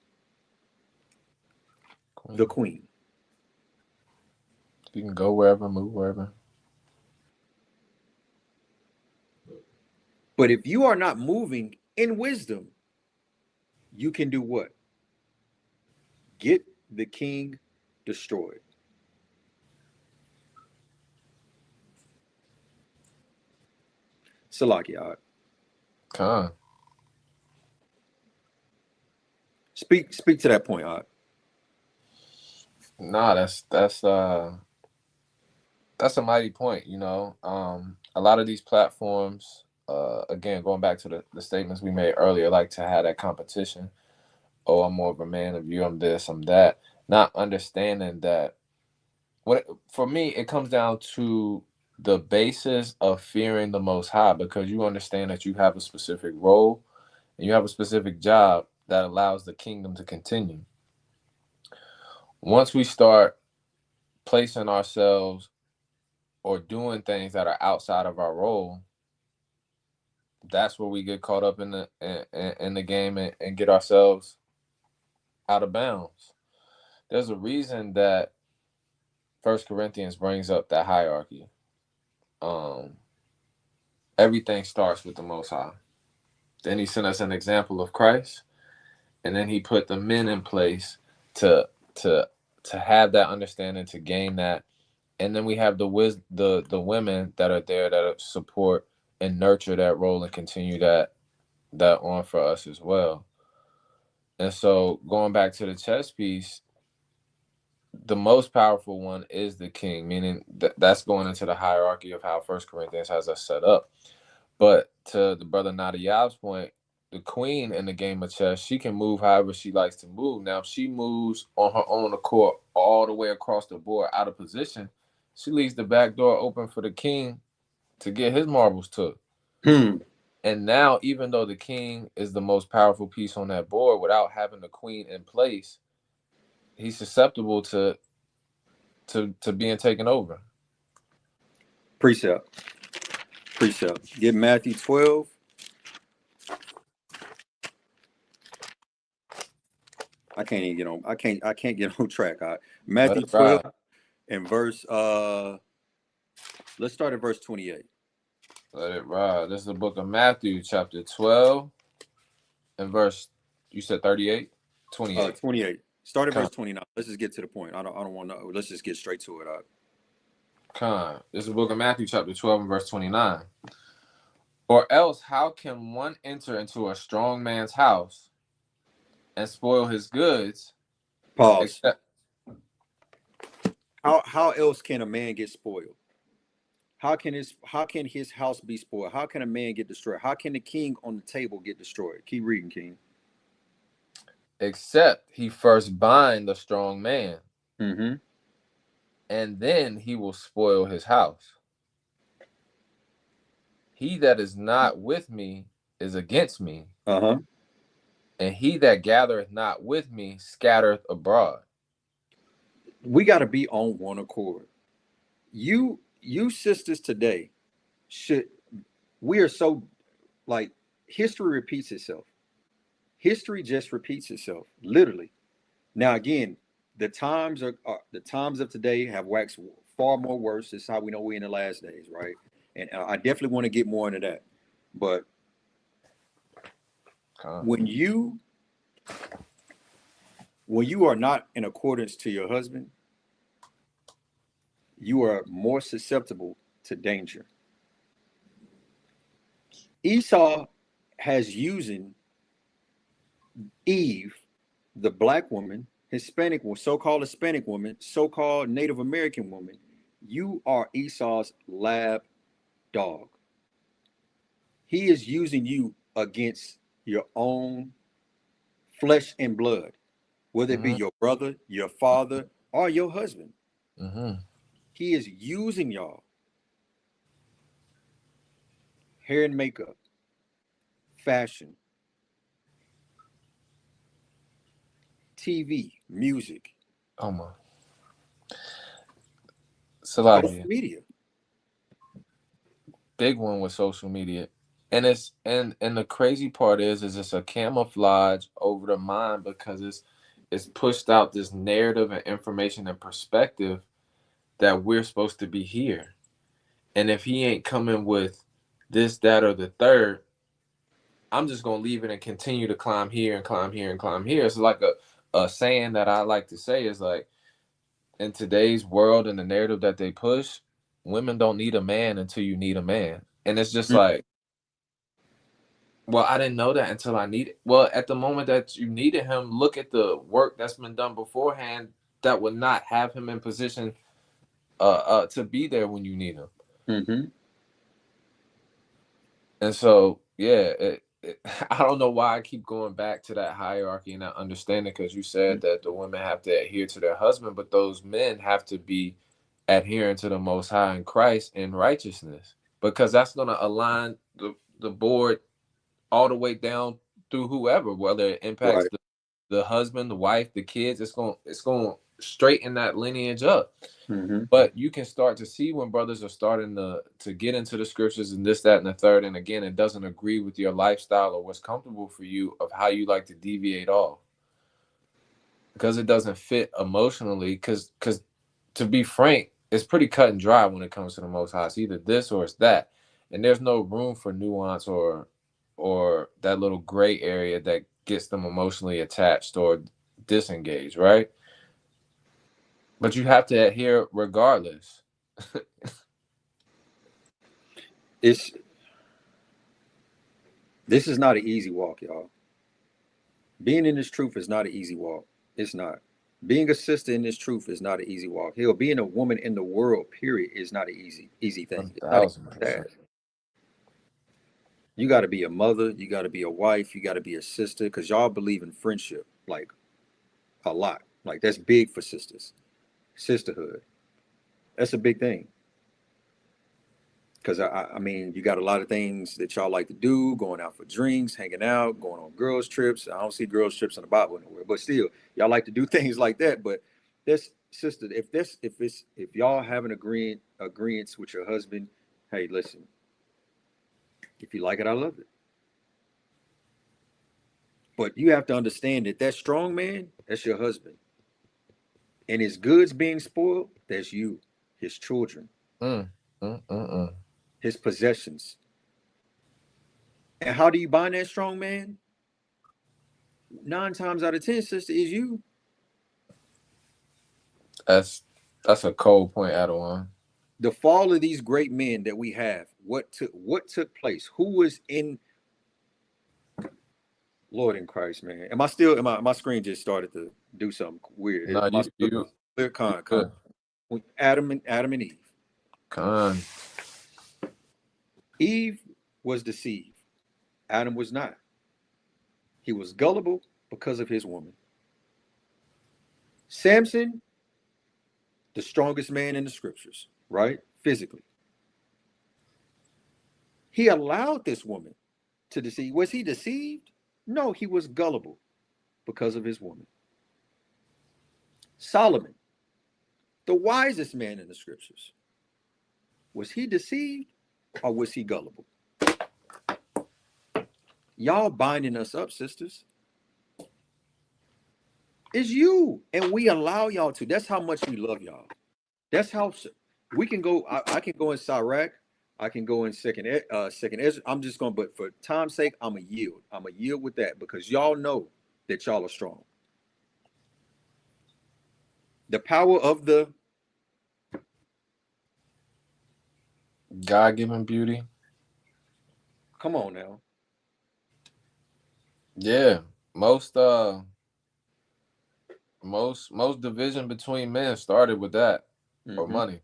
The queen. You can go wherever, move wherever. But if you are not moving in wisdom, you can do what? Get the king destroyed. Salakia. Con. Speak to that point, Art. Nah, that's a mighty point, you know. A lot of these platforms, again, going back to the statements we made earlier, like to have that competition. Oh, I'm more of a man of you, I'm this, I'm that. Not understanding that for me, it comes down to the basis of fearing the Most High, because you understand that you have a specific role and you have a specific job that allows the kingdom to continue. Once we start placing ourselves or doing things that are outside of our role, that's where we get caught up in the game and get ourselves out of bounds. There's a reason that 1 Corinthians brings up that hierarchy. Everything starts with the Most High. Then he sent us an example of Christ, and then he put the men in place to have that understanding, to gain that. And then we have the women that are there that support and nurture that role and continue that on for us as well. And so going back to the chess piece, the most powerful one is the king, meaning that's going into the hierarchy of how 1 Corinthians has us set up. But to the brother Nadiyab's point, the queen in the game of chess, she can move however she likes to move. Now, if she moves on her own accord all the way across the board out of position, she leaves the back door open for the king to get his marbles took. And now, even though the king is the most powerful piece on that board, without having the queen in place, he's susceptible to being taken over. Precept. Get Matthew 12. I can't even get on. I can't get on track. Matthew 12 and verse. Let's start at verse 28. Let it ride. This is the book of Matthew, chapter 12, and verse. You said 38, 28. 28. Start at verse 29. Let's just get to the point. I don't want to. Let's just get straight to it. This is the book of Matthew, chapter 12, and verse 29. Or else, how can one enter into a strong man's house and spoil his goods? Pause. How else can a man get spoiled? How can his house be spoiled? How can a man get destroyed? How can the king on the table get destroyed? Keep reading, King. Except he first bind the strong man, mm-hmm. and then he will spoil his house. He that is not with me is against me, and he that gathereth not with me scattereth abroad. We got to be on one accord. You sisters today we are so, like, history repeats itself. History just repeats itself, literally. Now, again, the times of today have waxed far more worse. This is how we know we're in the last days, right? And I definitely want to get more into that. But when you are not in accordance to your husband, you are more susceptible to danger. Esau has using Eve, the black woman, Hispanic woman, so-called Hispanic woman, so-called Native American woman. You are Esau's lab dog. He is using you against your own flesh and blood, whether it be your brother, your father, or your husband. He is using y'all. Hair and makeup, fashion, TV, music, Oh my. social Salakia. media. Big one with social media. And it's and the crazy part is it's a camouflage over the mind because it's pushed out this narrative and information and perspective that we're supposed to be here. And if he ain't coming with this, that, or the third, I'm just gonna leave it and continue to climb here and climb here and climb here. It's like a saying that I like to say is like, in today's world and the narrative that they push, women don't need a man until you need a man. And it's just like, well, I didn't know that until I needed. Well, at the moment that you needed him, look at the work that's been done beforehand that would not have him in position to be there when you need him. Mm-hmm. And so, yeah, I don't know why I keep going back to that hierarchy and that understanding, because you said that the women have to adhere to their husband, but those men have to be adhering to the Most High in Christ in righteousness, because that's going to align the board all the way down through whoever, whether it impacts Right. the husband, the wife, the kids. It's going to straighten that lineage up. Mm-hmm. But you can start to see when brothers are starting to get into the scriptures and this, that, and the third, and again, it doesn't agree with your lifestyle or what's comfortable for you of how you like to deviate off, because it doesn't fit emotionally. Because to be frank, it's pretty cut and dry when it comes to the Most High. It's either this or it's that, and there's no room for nuance or that little gray area that gets them emotionally attached or disengaged, right? But you have to adhere regardless. This is not an easy walk, y'all. Being in this truth is not an easy walk. It's not. Being a sister in this truth is not an easy walk. Hell, being a woman in the world, period, is not an easy thing. It's not an easy 1000%. task. You got to be a mother. You got to be a wife. You got to be a sister, because y'all believe in friendship like a lot. Like, that's big for sisters. Sisterhood. That's a big thing. Because, I mean, you got a lot of things that y'all like to do, going out for drinks, hanging out, going on girls' trips. I don't see girls' trips in the Bible anywhere, but still, y'all like to do things like that. But this, sister, if y'all have an agreement with your husband, hey, listen, if you like it, I love it. But you have to understand that strong man, that's your husband. And his goods being spoiled, that's you, his children, his possessions. And how do you bind that strong man? 9 times out of 10, sister, is you. That's a cold point, Adawan. The fall of these great men that we have, what took place? Who was in Lord in Christ, man? My screen just started to do something weird. No, you clear con. good. Adam and Eve. Con. Eve was deceived. Adam was not. He was gullible because of his woman. Samson, the strongest man in the scriptures, right? Physically. He allowed this woman to deceive. Was he deceived? No, he was gullible because of his woman. Solomon, the wisest man in the scriptures. Was he deceived or was he gullible? Y'all binding us up, sisters. It's you. And we allow y'all to. That's how much we love y'all. That's how we can go. I can go in Sirach. I can go in second Ezra. I'm just going, but for time's sake, I'm a yield. I'm a yield with that, because y'all know that y'all are strong. The power of the God-given beauty. Come on now. Yeah, most division between men started with that, or money.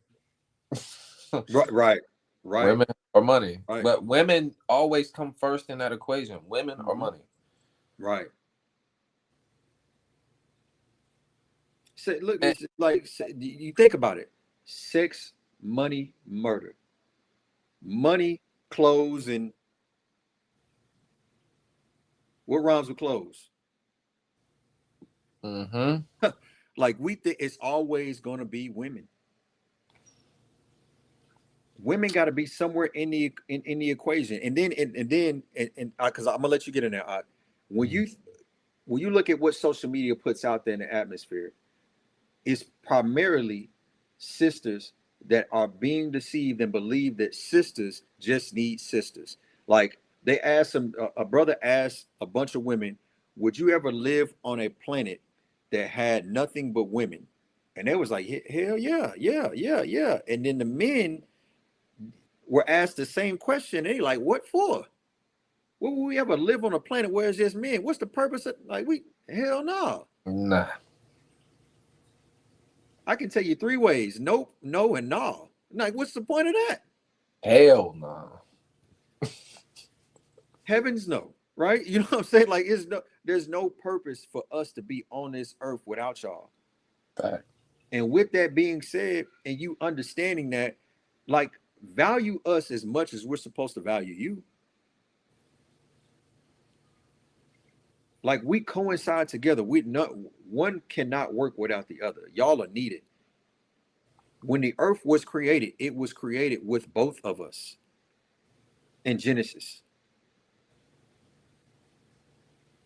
Right. Women or money, right. But women always come first in that equation. Women or money. Right. So look, it's like, you think about it: sex, money, murder. Money, clothes, and what rhymes with clothes? Mm-hmm. Like we think it's always going to be women. Women got to be somewhere in the equation, and then because I'm gonna let you get in there. When you look at what social media puts out there in the atmosphere, it's primarily sisters that are being deceived and believe that sisters just need sisters. Like they asked a brother asked a bunch of women, "Would you ever live on a planet that had nothing but women?" And they was like, "Hell yeah, yeah, yeah, yeah." And then the men were asked the same question. They like, "What for? What would we ever live on a planet where it's just men? What's the purpose of like we? Hell no." Nah. I can tell you 3 ways: nope, no, and no. Like, what's the point of that? Hell no. Heavens no, right? You know what I'm saying? Like, there's no purpose for us to be on this earth without y'all. Fact. And with that being said, and you understanding that, like, value us as much as we're supposed to value you. Like, we coincide together. One cannot work without the other. Y'all are needed. When the earth was created, it was created with both of us in Genesis.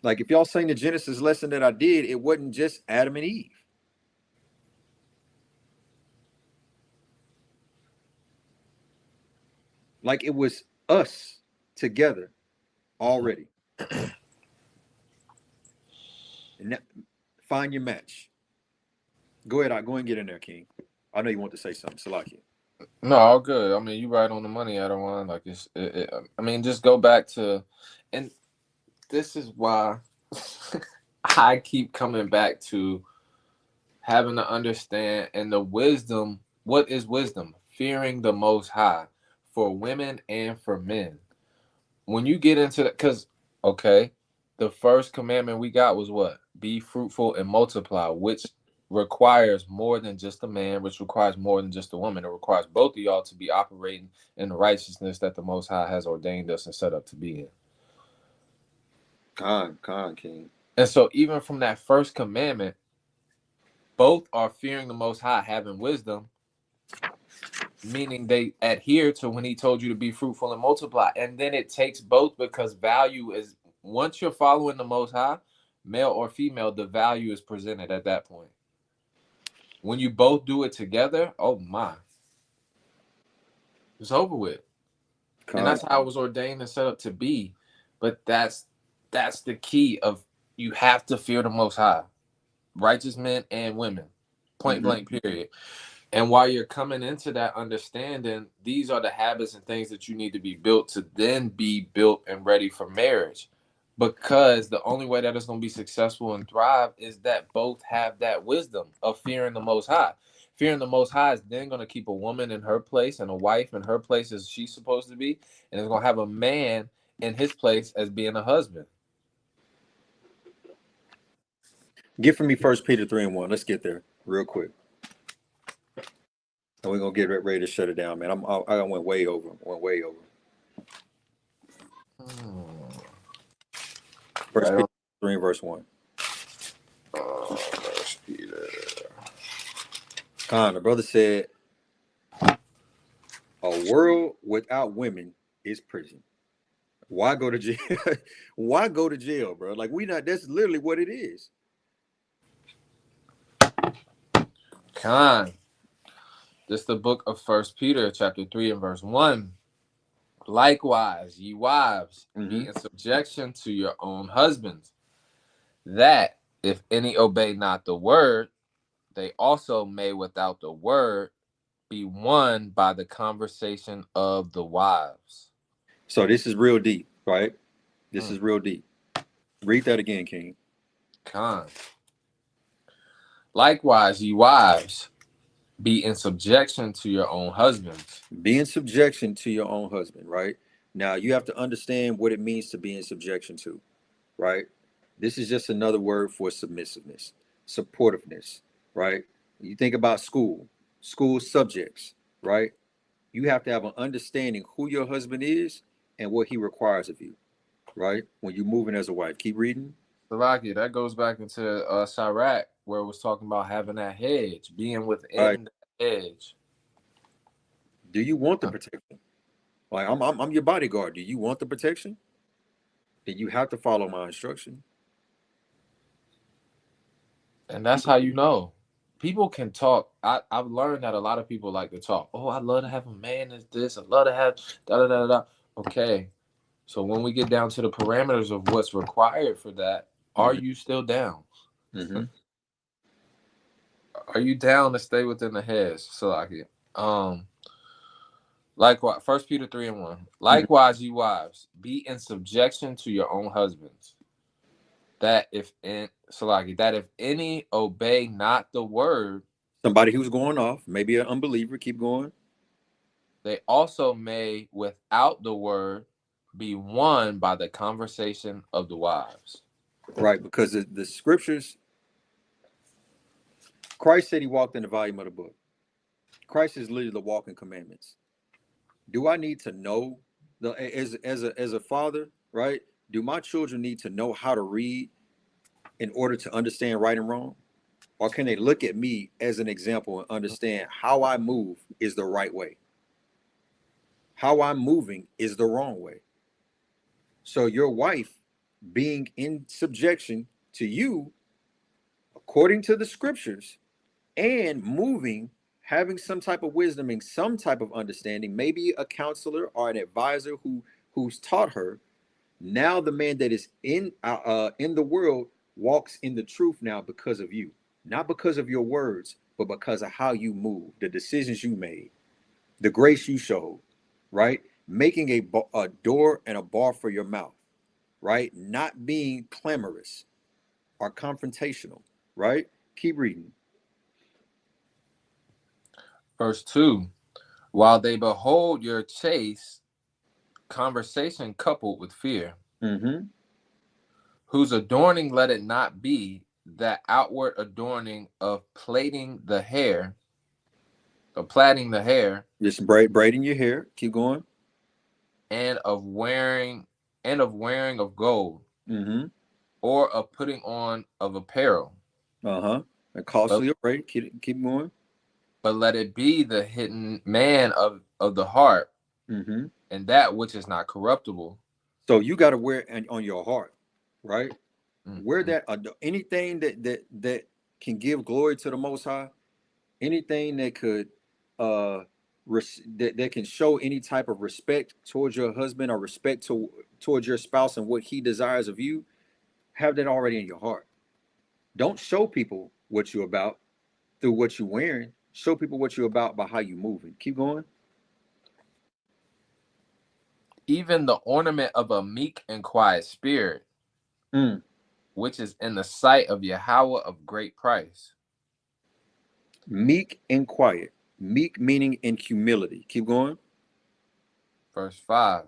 Like, if y'all seen the Genesis lesson that I did, it wasn't just Adam and Eve. Like, it was us together already. And now, find your match. Go ahead, go and get in there, King. I know you want to say something, Salaki. No, all good. I mean, you right on the money, Adawan. Like I mean, just go back to, and this is why I keep coming back to having to understand and the wisdom. What is wisdom? Fearing the Most High for women and for men. When you get into that, because, okay, the first commandment we got was what? Be fruitful and multiply, which requires more than just a man, which requires more than just a woman. It requires both of y'all to be operating in the righteousness that the Most High has ordained us and set up to be in. Con, King. And so even from that first commandment, both are fearing the Most High, having wisdom, meaning they adhere to when he told you to be fruitful and multiply. And then it takes both, because value is, once you're following the Most High, male or female, the value is presented at that point. When you both do it together, oh my, it's over with. And that's how it was ordained and set up to be. But that's the key of, you have to fear the Most High, righteous men and women, point blank, period. And while you're coming into that understanding, these are the habits and things that you need to be built to then be built and ready for marriage. Because the only way that it's going to be successful and thrive is that both have that wisdom of fearing the Most High. Fearing the Most High is then going to keep a woman in her place and a wife in her place as she's supposed to be. And it's going to have a man in his place as being a husband. Get for me 1 Peter 3:1. Let's get there real quick. And we're going to get ready to shut it down, man. I went way over. 1 Peter 3:1. First Peter. The brother said, a world without women is prison. Why go to jail? Why go to jail, bro? Like, that's literally what it is. This is the book of 1 Peter, chapter 3 and verse 1. Likewise, ye wives, be in subjection to your own husbands, that if any obey not the word, they also may without the word be won by the conversation of the wives. So this is real deep, right? This is real deep. Read that again, King. Likewise, ye wives, be in subjection to your own husbands. Be in subjection to your own husband, right? Now, you have to understand what it means to be in subjection to, right? This is just another word for submissiveness, supportiveness, right? You think about school subjects, right? You have to have an understanding who your husband is and what he requires of you, right? When you're moving as a wife. Keep reading. Salaki, that goes back into Sirach, where it was talking about having that hedge, being within the hedge. Do you want the protection? Like I'm your bodyguard. Do you want the protection? Then you have to follow my instruction. And that's how you know. People can talk. I've learned that a lot of people like to talk. Oh, I'd love to have a man as this. I'd love to have da. Okay. So when we get down to the parameters of what's required for that, are you still down? Mm-hmm. Are you down to stay within the hedge, Salaki? Likewise, 1 Peter 3:1. Likewise, you wives, be in subjection to your own husbands. That if any obey not the word, somebody who's going off, maybe an unbeliever, keep going. They also may, without the word, be won by the conversation of the wives. Right, because the scriptures, Christ said he walked in the volume of the book. Christ is literally the walking commandments. Do I need to know as a father, right? Do my children need to know how to read in order to understand right and wrong? Or can they look at me as an example and understand how I move is the right way? How I'm moving is the wrong way. So your wife being in subjection to you, according to the scriptures, and moving, having some type of wisdom and some type of understanding, maybe a counselor or an advisor who's taught her. Now the man that is in the world walks in the truth now because of you, not because of your words, but because of how you move, the decisions you made, the grace you showed, right? Making a door and a bar for your mouth, right? Not being clamorous or confrontational, right? Keep reading. Verse 2. While they behold your chaste conversation coupled with fear, whose adorning let it not be that outward adorning of plaiting the hair, or plaiting the hair, just braiding your hair. Keep going. And of wearing of gold, or of putting on of apparel. A costly array. Keep going. But let it be the hidden man of the heart, and that which is not corruptible. So you got to wear on your heart, right? Wear that anything that can give glory to the Most High, anything that could that can show any type of respect towards your husband or respect towards your spouse and what he desires of you. Have that already in your heart. Don't show people what you're about through what you're wearing. Show people what you're about by how you're moving. Keep going. Even the ornament of a meek and quiet spirit, which is in the sight of Yahweh of great price. Meek and quiet. Meek meaning in humility. Keep going. Verse 5.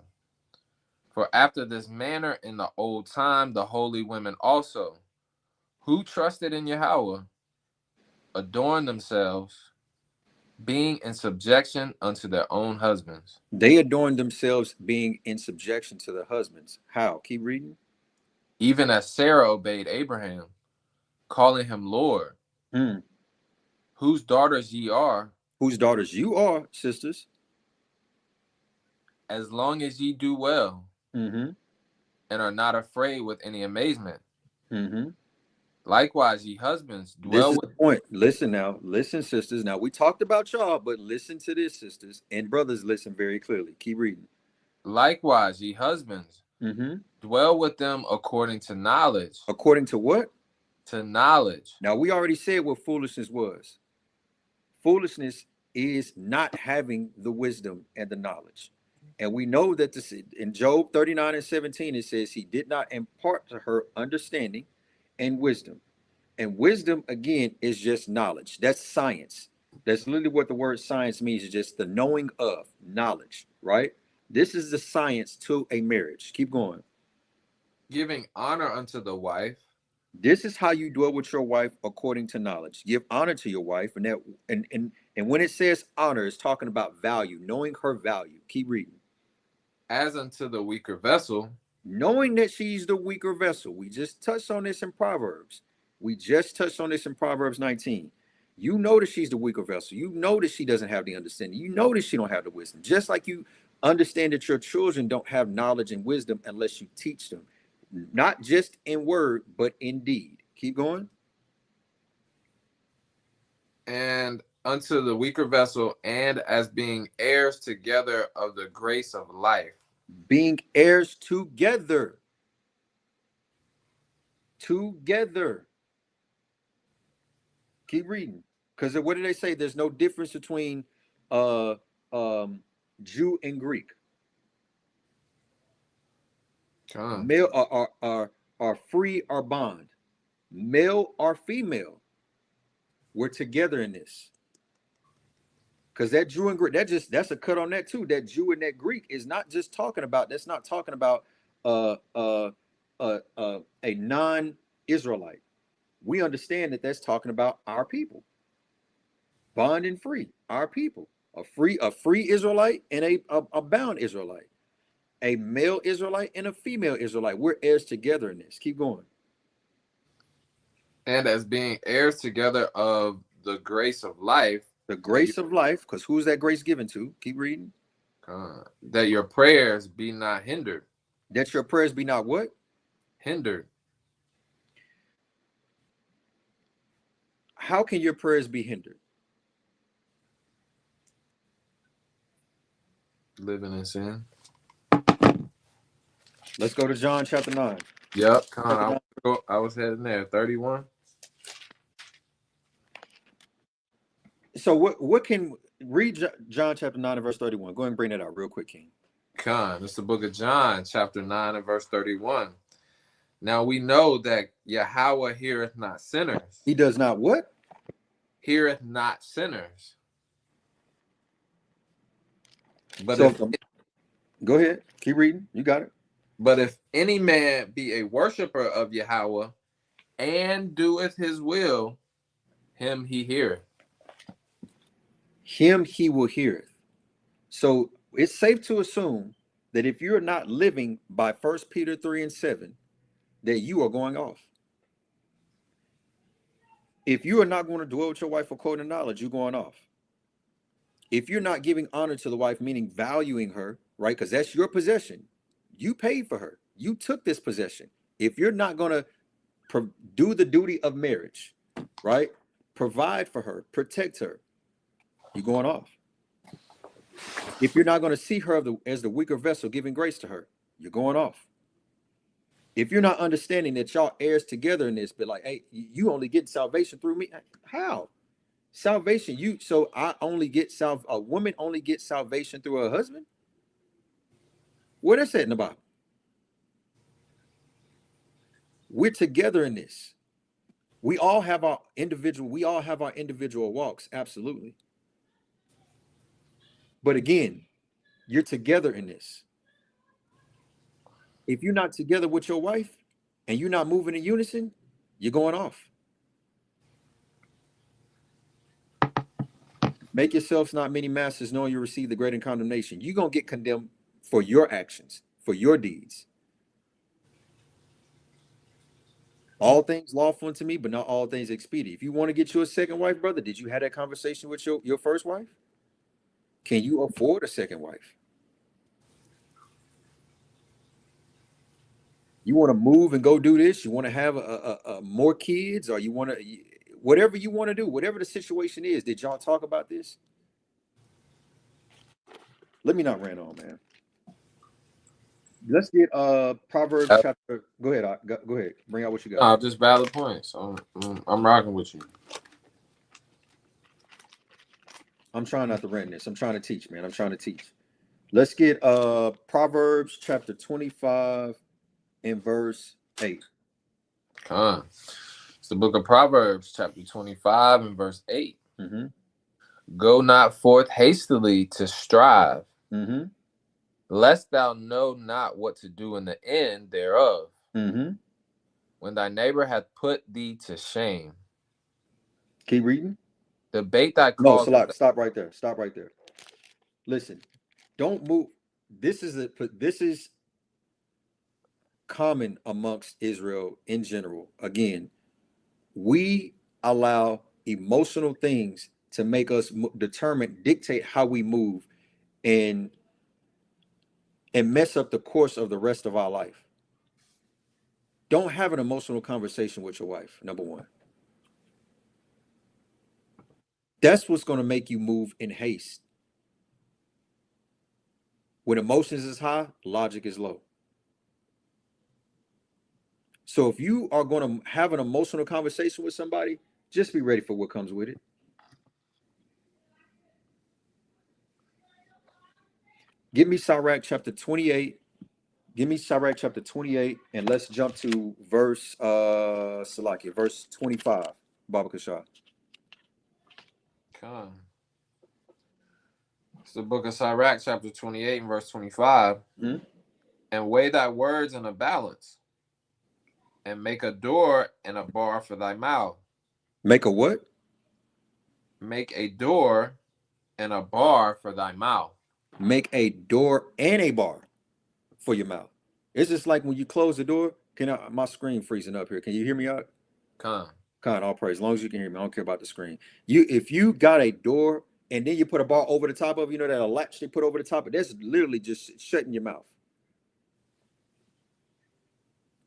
For after this manner in the old time, the holy women also, who trusted in Yahweh, adorned themselves, being in subjection unto their own husbands. They adorned themselves being in subjection to their husbands. How? Keep reading. Even as Sarah obeyed Abraham, calling him Lord, whose daughters ye are. Whose daughters you are, sisters. As long as ye do well, and are not afraid with any amazement. Likewise, ye husbands, dwell with... This is the point. Listen now. Listen, sisters. Now, we talked about y'all, but listen to this, sisters. And brothers, listen very clearly. Keep reading. Likewise, ye husbands, dwell with them according to knowledge. According to what? To knowledge. Now, we already said what foolishness was. Foolishness is not having the wisdom and the knowledge. And we know that this in Job 39:17, it says he did not impart to her understanding and wisdom. And wisdom, again, is just knowledge. That's science. That's literally what the word science means, is just the knowing of knowledge, right? This is the science to a marriage. Keep going. Giving honor unto the wife. This is how you dwell with your wife according to knowledge. Give honor to your wife, and when it says honor, it's talking about value, knowing her value. Keep reading. As unto the weaker vessel. Knowing that she's the weaker vessel. We just touched on this in Proverbs. We just touched on this in Proverbs 19. You know that she's the weaker vessel. You know that she doesn't have the understanding. You know that she don't have the wisdom. Just like you understand that your children don't have knowledge and wisdom unless you teach them. Not just in word, but in deed. Keep going. And unto the weaker vessel, and as being heirs together of the grace of life. Being heirs together. Together. Keep reading. Because what do they say? There's no difference between Jew and Greek. Male are free or bond. Male or female. We're together in this. Because that Jew and Greek, that's a cut on that too. That Jew and that Greek is not just talking about, that's not talking about a non-Israelite. We understand that that's talking about our people. Bond and free, our people. A free Israelite and a bound Israelite. A male Israelite and a female Israelite. We're heirs together in this. Keep going. And as being heirs together of the grace of life. The grace of life, because who's that grace given to? Keep reading. That your prayers be not hindered. That your prayers be not what? Hindered. How can your prayers be hindered? Living in sin. Let's go to John chapter 9. Yep. I was heading there. 31. So what can read John chapter 9 and verse 31? Go ahead and bring that out real quick, King. It's the book of John, chapter 9 and verse 31. Now we know that Yahweh heareth not sinners. He does not what? Heareth not sinners. But so, go ahead. Keep reading. You got it. But if any man be a worshiper of Yahweh and doeth his will, him he heareth. Him he will hear. So it's safe to assume that if you're not living by 1 Peter 3 and 7, that you are going off. If you are not going to dwell with your wife according to knowledge, you're going off. If you're not giving honor to the wife, meaning valuing her, right? Because that's your possession. You paid for her. You took this possession. If you're not going to do the duty of marriage, right? Provide for her, protect her, you're going off. If you're not going to see her as the weaker vessel, giving grace to her, you're going off. If you're not understanding that y'all heirs together in this, but like, hey, you only get salvation through me. How? Salvation, a woman only gets salvation through her husband? Where that's at in the Bible? We're together in this. We all have our individual walks, absolutely. But again, you're together in this. If you're not together with your wife and you're not moving in unison, you're going off. Make yourselves not many masters, knowing you receive the greater condemnation. You're going to get condemned for your actions, for your deeds. All things lawful unto me, but not all things expedient. If you want to get you a second wife, brother, did you have that conversation with your first wife? Can you afford a second wife? You want to move and go do this? You want to have more kids, or you want to, whatever you want to do, whatever the situation is. Did y'all talk about this? Let me not rant on, man. Let's get Proverbs chapter. Go ahead. Go ahead. Bring out what you got. Just valid points. I'm rocking with you. I'm trying not to rant this. I'm trying to teach, man. I'm trying to teach. Let's get Proverbs chapter 25 and verse 8. It's the book of Proverbs chapter 25 and verse 8. Mm-hmm. Go not forth hastily to strive, mm-hmm. lest thou know not what to do in the end thereof. Mm-hmm. When thy neighbor hath put thee to shame. Keep reading. The bait thy cause. No, stop right there. Stop right there. Listen, don't move. This is common amongst Israel in general. Again, we allow emotional things to make us dictate how we move and mess up the course of the rest of our life. Don't have an emotional conversation with your wife, number one. That's what's going to make you move in haste. When emotions is high, logic is low. So if you are going to have an emotional conversation with somebody, just be ready for what comes with it. Give me Sirach chapter 28. Give me Sirach chapter 28, and let's jump to verse Salakia, verse 25. Baba Cashapp. Come. It's the book of Sirach, chapter 28 and verse 25. Mm-hmm. And weigh thy words in a balance, and make a door and a bar for thy mouth. Make a what? Make a door and a bar for thy mouth. Make a door and a bar for your mouth. It's just like when you close the door. My screen freezing up here. Can you hear me out? Come. All praise. As long as you can hear me, I don't care about the screen. If you got a door and then you put a bar over the top of, that a latch they put over the top of, that's literally just shutting your mouth.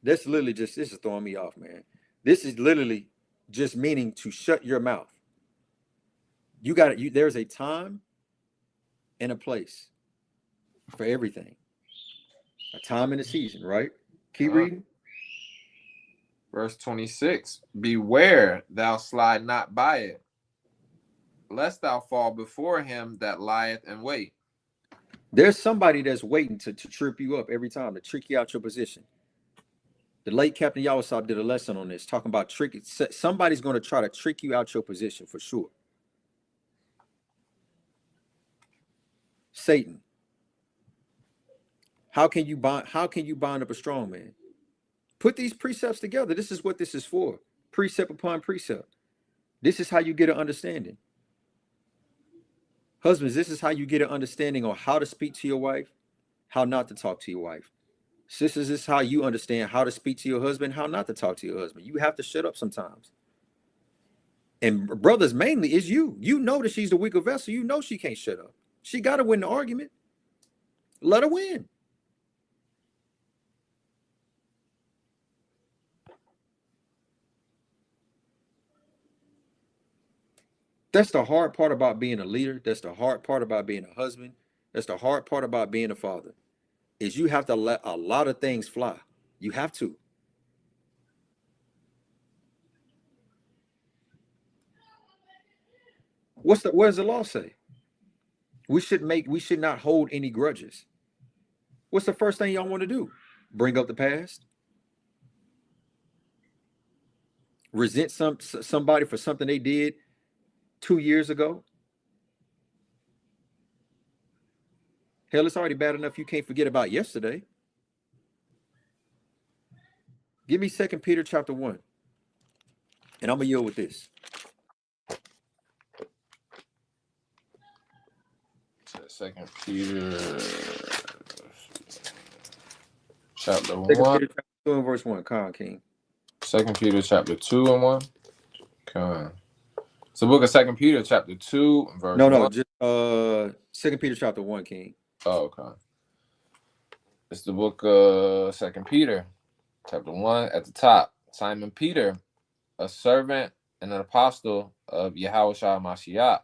That's literally this is throwing me off, man. This is literally just meaning to shut your mouth. There's a time and a place for everything. A time and a season, right? Keep reading. Verse 26. Beware thou slide not by it, lest thou fall before him that lieth in wait. There's somebody that's waiting to trip you up every time, to trick you out your position. The late Captain Yawasab did a lesson on this, talking about trick. Somebody's going to try to trick you out your position for sure. Satan. How can you bind up a strong man? Put these precepts together. This is what this is for. Precept upon precept. This is how you get an understanding. Husbands, this is how you get an understanding on how to speak to your wife, how not to talk to your wife. Sisters, this is how you understand how to speak to your husband, how not to talk to your husband. You have to shut up sometimes. And brothers, mainly, is you. You know that she's the weaker vessel. You know she can't shut up. She got to win the argument. Let her win. That's the hard part about being a leader. That's the hard part about being a husband. That's the hard part about being a father, is you have to let a lot of things fly. You have to. What does the law say? We should not hold any grudges. What's the first thing y'all want to do? Bring up the past? Resent somebody for something they did 2 years ago? Hell, it's already bad enough you can't forget about yesterday. Give me 2 Peter chapter 1. And I'm going to yield with this. 2 Peter chapter 1. 2 Peter chapter 2 and verse 1. Come on, King. 2 Peter chapter 2 and 1. Come on. It's the book of 2 Peter chapter 2 and verse 1. No, just 2 Peter chapter 1, King. Oh, okay. It's the book of 2 Peter chapter 1 at the top. Simon Peter, a servant and an apostle of Yahushua Mashiach,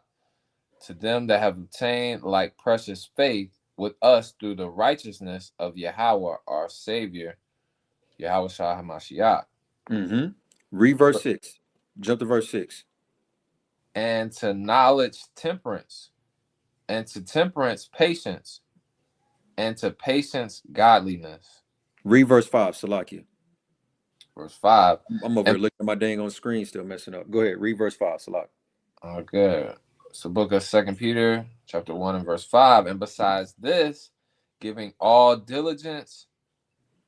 to them that have obtained like precious faith with us through the righteousness of Yahweh our Savior, Yahushua Mashiach. Mm-hmm. Read verse 6. Jump to verse 6. And to knowledge temperance, and to temperance patience, and to patience godliness. Read verse 5, Salakia. Verse 5. I'm over here looking at my dang on screen, still messing up. Go ahead, read verse 5, Salakia. Oh, good. It's the book of 2 Peter, chapter 1 and verse 5. And besides this, giving all diligence,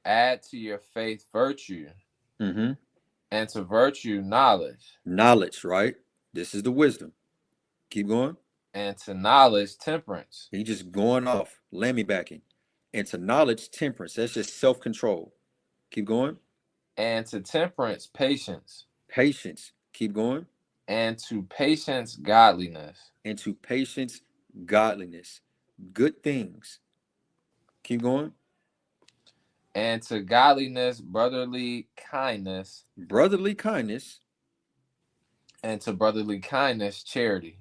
add to your faith virtue, mm-hmm. and to virtue knowledge. Knowledge, right? This is the wisdom. Keep going. And to knowledge temperance. He just going off, lammy backing. And to knowledge temperance. That's just self-control. Keep going. And to temperance, patience. Patience. Keep going. And to patience, godliness. And to patience, godliness. Good things. Keep going. And to godliness, brotherly kindness. Brotherly kindness. And to brotherly kindness, charity.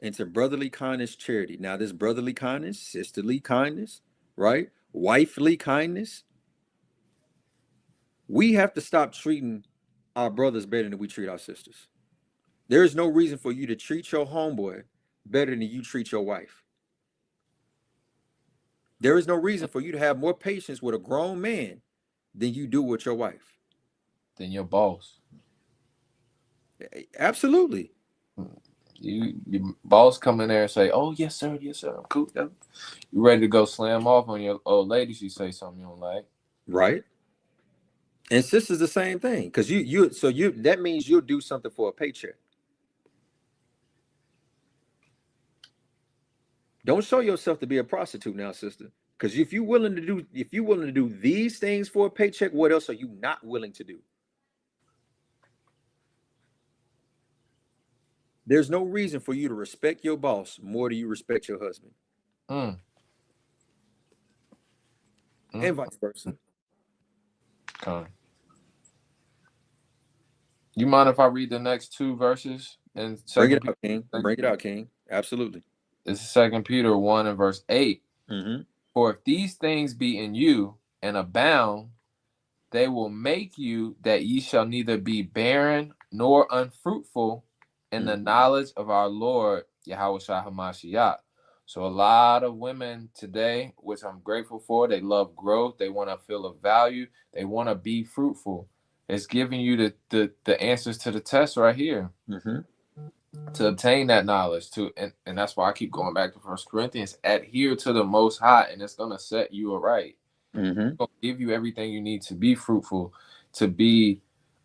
And to brotherly kindness, charity. Now, this brotherly kindness, sisterly kindness, right? Wifely kindness. We have to stop treating our brothers better than we treat our sisters. There is no reason for you to treat your homeboy better than you treat your wife. There is no reason for you to have more patience with a grown man than you do with your wife. Than your boss. Absolutely. Your boss come in there and say, "Oh, yes, sir, I'm cool." You ready to go slam off on your old lady? She say something you don't like, right? And sisters the same thing, because that means you'll do something for a paycheck. Don't show yourself to be a prostitute now, sister. Because if you're willing to do these things for a paycheck, what else are you not willing to do? There's no reason for you to respect your boss more than you respect your husband. And vice versa. Okay. You mind if I read the next two verses? And Bring it out, King. Bring it out, King. Absolutely. This is 2 Peter 1 and verse 8. For if these things be in you and abound, they will make you that ye shall neither be barren nor unfruitful in the knowledge of our Lord Yahushua HaMashiach. So a lot of women today, which I'm grateful for, they love growth. They want to feel a value. They want to be fruitful. It's giving you the answers to the test right here. To obtain that knowledge, and that's why I keep going back to 1 Corinthians. Adhere to the Most High, and it's gonna set you aright. It's gonna give you everything you need to be fruitful, to be,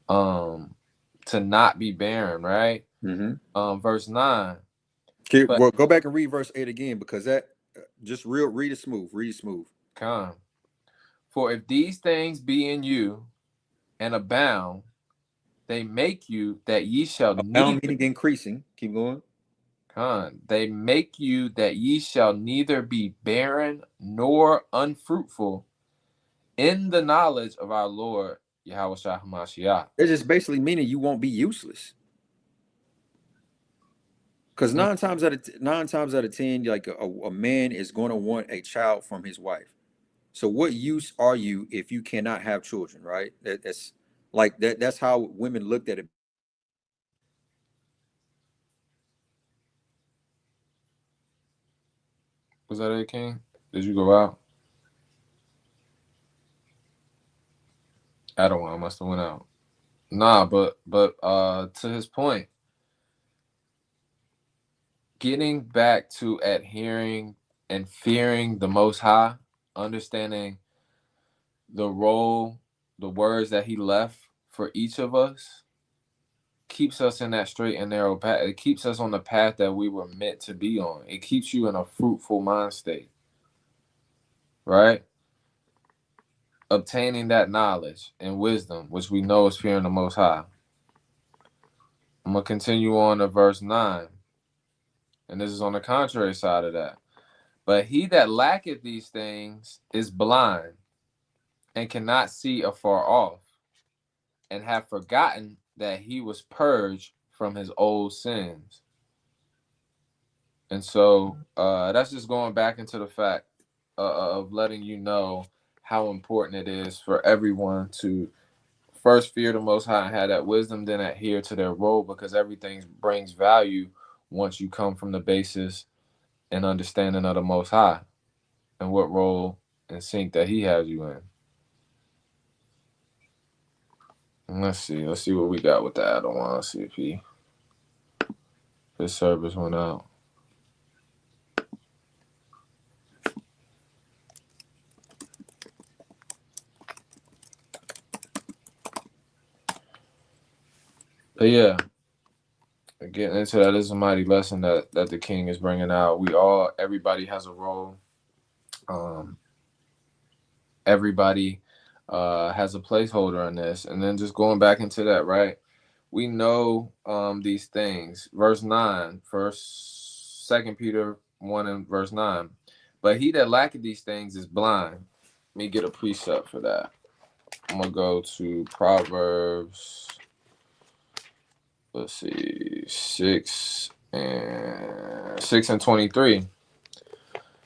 to not be barren. Right. Verse 9. Okay, well, go back and read verse 8 again, because that just read it smooth. Read it smooth. Come. For if these things be in you and abound, they make you that ye shall abound, meaning increasing. Keep going. They make you that ye shall neither be barren nor unfruitful in the knowledge of our Lord Yahushua HaMashiach. It's just basically meaning you won't be useless. Because 9 times out of 10, like a man is going to want a child from his wife. So what use are you if you cannot have children, right? That's like that. That's how women looked at it. Was that it, King? Did you go out? I don't know. I must have went out. Nah, but to his point, getting back to adhering and fearing the Most High, understanding the role, the words that He left for each of us, keeps us in that straight and narrow path. It keeps us on the path that we were meant to be on. It keeps you in a fruitful mind state, right? Obtaining that knowledge and wisdom, which we know is fearing the Most High. I'm going to continue on to verse 9. And this is on the contrary side of that. But he that lacketh these things is blind and cannot see afar off, and have forgotten that he was purged from his old sins. And so that's just going back into the fact of letting you know how important it is for everyone to first fear the Most High and have that wisdom, then adhere to their role, because everything brings value once you come from the basis and understanding of the Most High and what role and sync that He has you in. And let's see what we got with the Adonai. Let's see if his service went out. But yeah, getting into that is a mighty lesson that the King is bringing out. Everybody has a role. Everybody has a placeholder in this. And then just going back into that, right? We know these things. Verse 9, Second Peter 1 and verse 9. But he that lacketh these things is blind. Let me get a precept for that. I'm going to go to Proverbs, let's see, 6 and 23.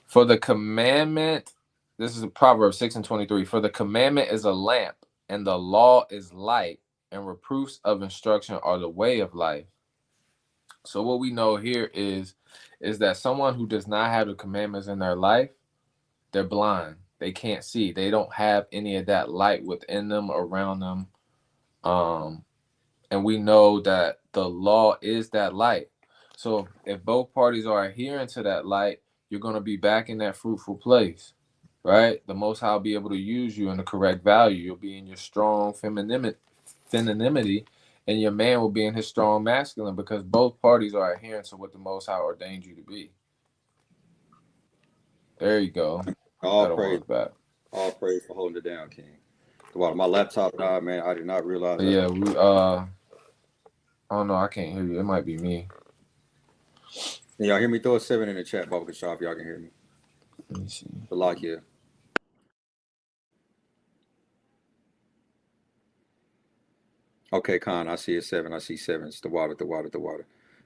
For the commandment, this is Proverbs 6 and 23. For the commandment is a lamp, and the law is light, and reproofs of instruction are the way of life. So what we know here is that someone who does not have the commandments in their life, they're blind. They can't see. They don't have any of that light within them, around them. And we know that the law is that light. So if both parties are adhering to that light, you're going to be back in that fruitful place, right? The Most High will be able to use you in the correct value. You'll be in your strong femininity, and your man will be in his strong masculine, because both parties are adhering to what the Most High ordained you to be. There you go. All praise for holding it down, King. Wow, my laptop died, man. I did not realize that. Yeah, we I don't know, I can't hear you. It might be me. Can y'all hear me? Throw a 7 in the chat, Baba Cashapp, if y'all can hear me. Let me see. The lock here. Okay, Khan, I see a 7. I see 7. It's the water. All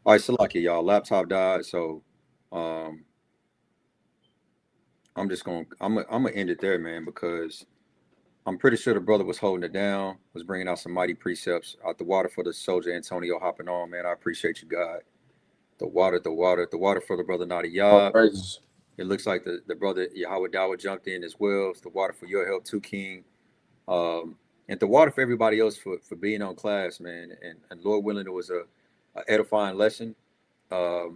right, Salakia, y'all. Laptop died, so I'm gonna end it there, man, because I'm pretty sure the brother was holding it down, was bringing out some mighty precepts out the water for the soldier Antonio hopping on, man. I appreciate you, God. The water for the brother Nadi Yab. It looks like the brother Yahweh Dawa jumped in as well. It's the water for your help too, King. And the water for everybody else for being on class, man. And Lord willing, it was a edifying lesson. The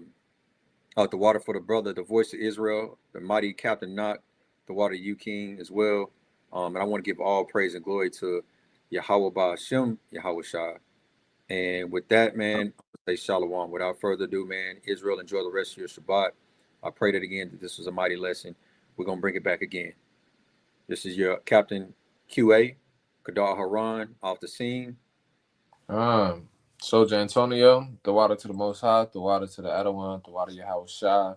water for the brother, the voice of Israel, the mighty Captain Knock, the water you, King, as well. And I want to give all praise and glory to Yahweh Ba'ashem, Yahweh Shah. And with that, man, say shalom. Without further ado, man, Israel, enjoy the rest of your Shabbat. I pray that again, that this was a mighty lesson. We're going to bring it back again. This is your Captain QA, Kadar Haran, off the scene. Soldier Antonio, the water to the Most High, the water to the Adawan, the water Yahweh Shah,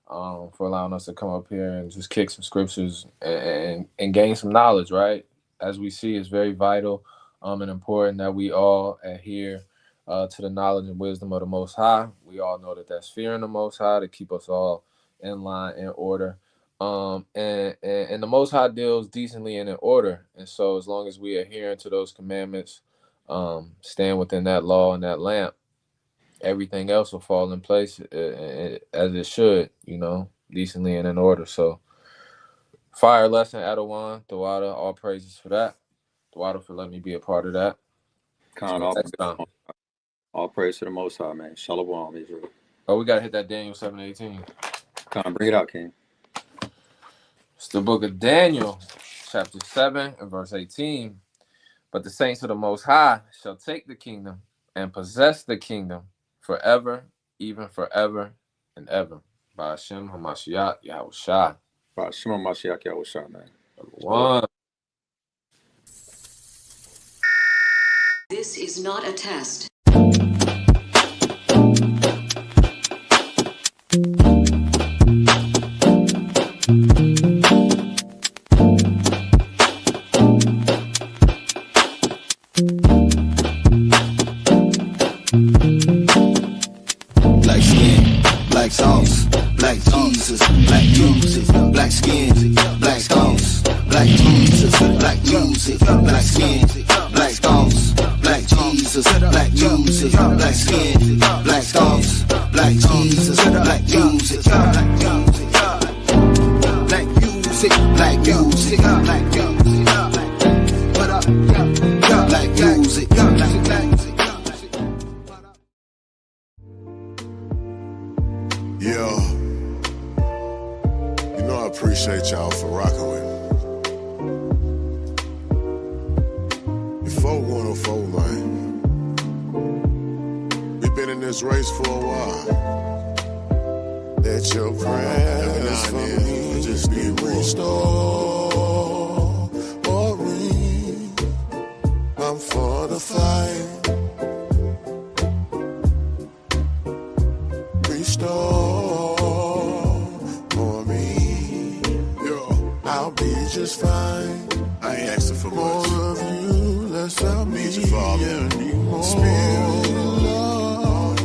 for allowing us to come up here and just kick some scriptures and gain some knowledge, right? As we see, it's very vital and important that we all adhere to the knowledge and wisdom of the Most High. We all know that that's fearing the Most High to keep us all in line, in order. And the Most High deals decently and in order. And so as long as we adhere to those commandments, stand within that law and that lamp, everything else will fall in place as it should, decently and in order. So fire lesson, Adawan, the water, all praises for that. The water for letting me be a part of that. All praise to the Most High, man. Shalom, Israel. Oh, we got to hit that Daniel 7:18. Khan, bring it out, King. It's the book of Daniel, chapter 7 and verse 18. But the saints of the Most High shall take the kingdom and possess the kingdom forever, even forever and ever. By Hashem HaMashiach Yahweh Shah. By Hashem HaMashiach Yahweh Shah, man. One. This is not a test. Black skin, black sauce, black Jesus, black music, black skin, black sauce, black Jesus, black music, black skin, black sauce, black Jesus, black music, black skin, black sauce, black Jesus, black music, black music, black music, black music, black music, what up, black music, black music. Yeah, I appreciate y'all for rocking with me. Before 104, man, we've been in this race for a while. Let your prayers for me just be restored or for the fight. Restore for me. Yo, I'll be just fine. I ain't asking for more of you, less of me. Need you, Father. Need more. Spirit of love,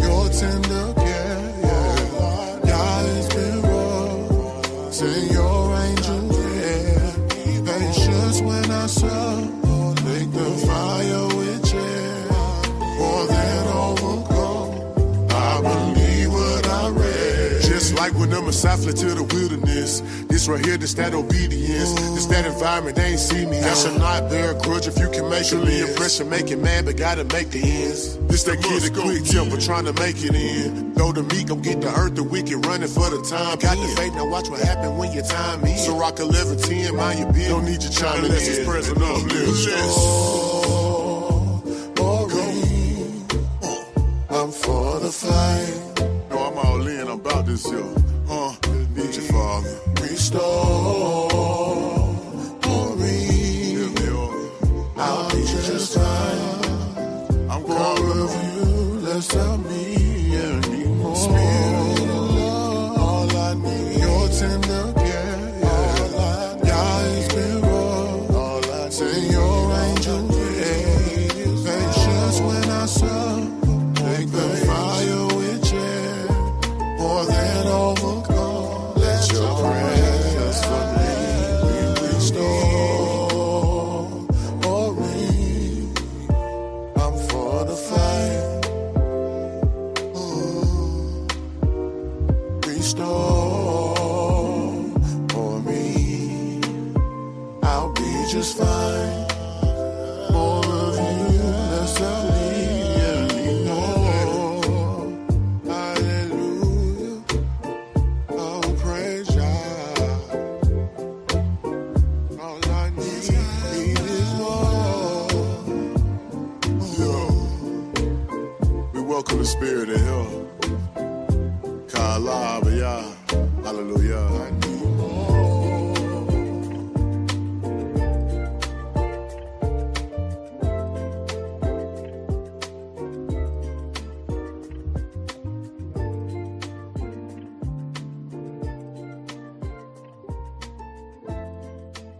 your tender care. Yeah. God has been raw. Send your angels there. Patience when I serve. Make the fire with chair. More than overcome. I believe what I read. Just like when the Messiah fled to the wilderness. This right here, this that obedience. This that environment, they ain't see me. I should not bear a grudge if you can make it in. Impression make it mad, but gotta make the ends. This that kid a quick temper trying to make it in. Though the meek gon' get the earth, the wicked running for the time. Got the faith, now watch what happen when your time is. So rock 11:10, mind your business. Don't need you chiming unless it's present on list. I'm for the fight. No, I'm all in. I'm about this, yo. Need you, Father. Restore for me. I'll be just fine. I'm calling of you, less of me. Yeah, need more. Spirit of love, all I need. Your tender care. Yeah. God has been raw. All I send your angels. Yeah. Patience when I serve. Make the fire with chair. More than overcome. Let your prayers for me restore or me. I'm for the fight. Restore or me. I'll be just fine. More of you, less of me. Yeah, need more. Hallelujah. Oh, praise God. All I need is more. Yo, we welcome the Spirit of Him. Hallelujah.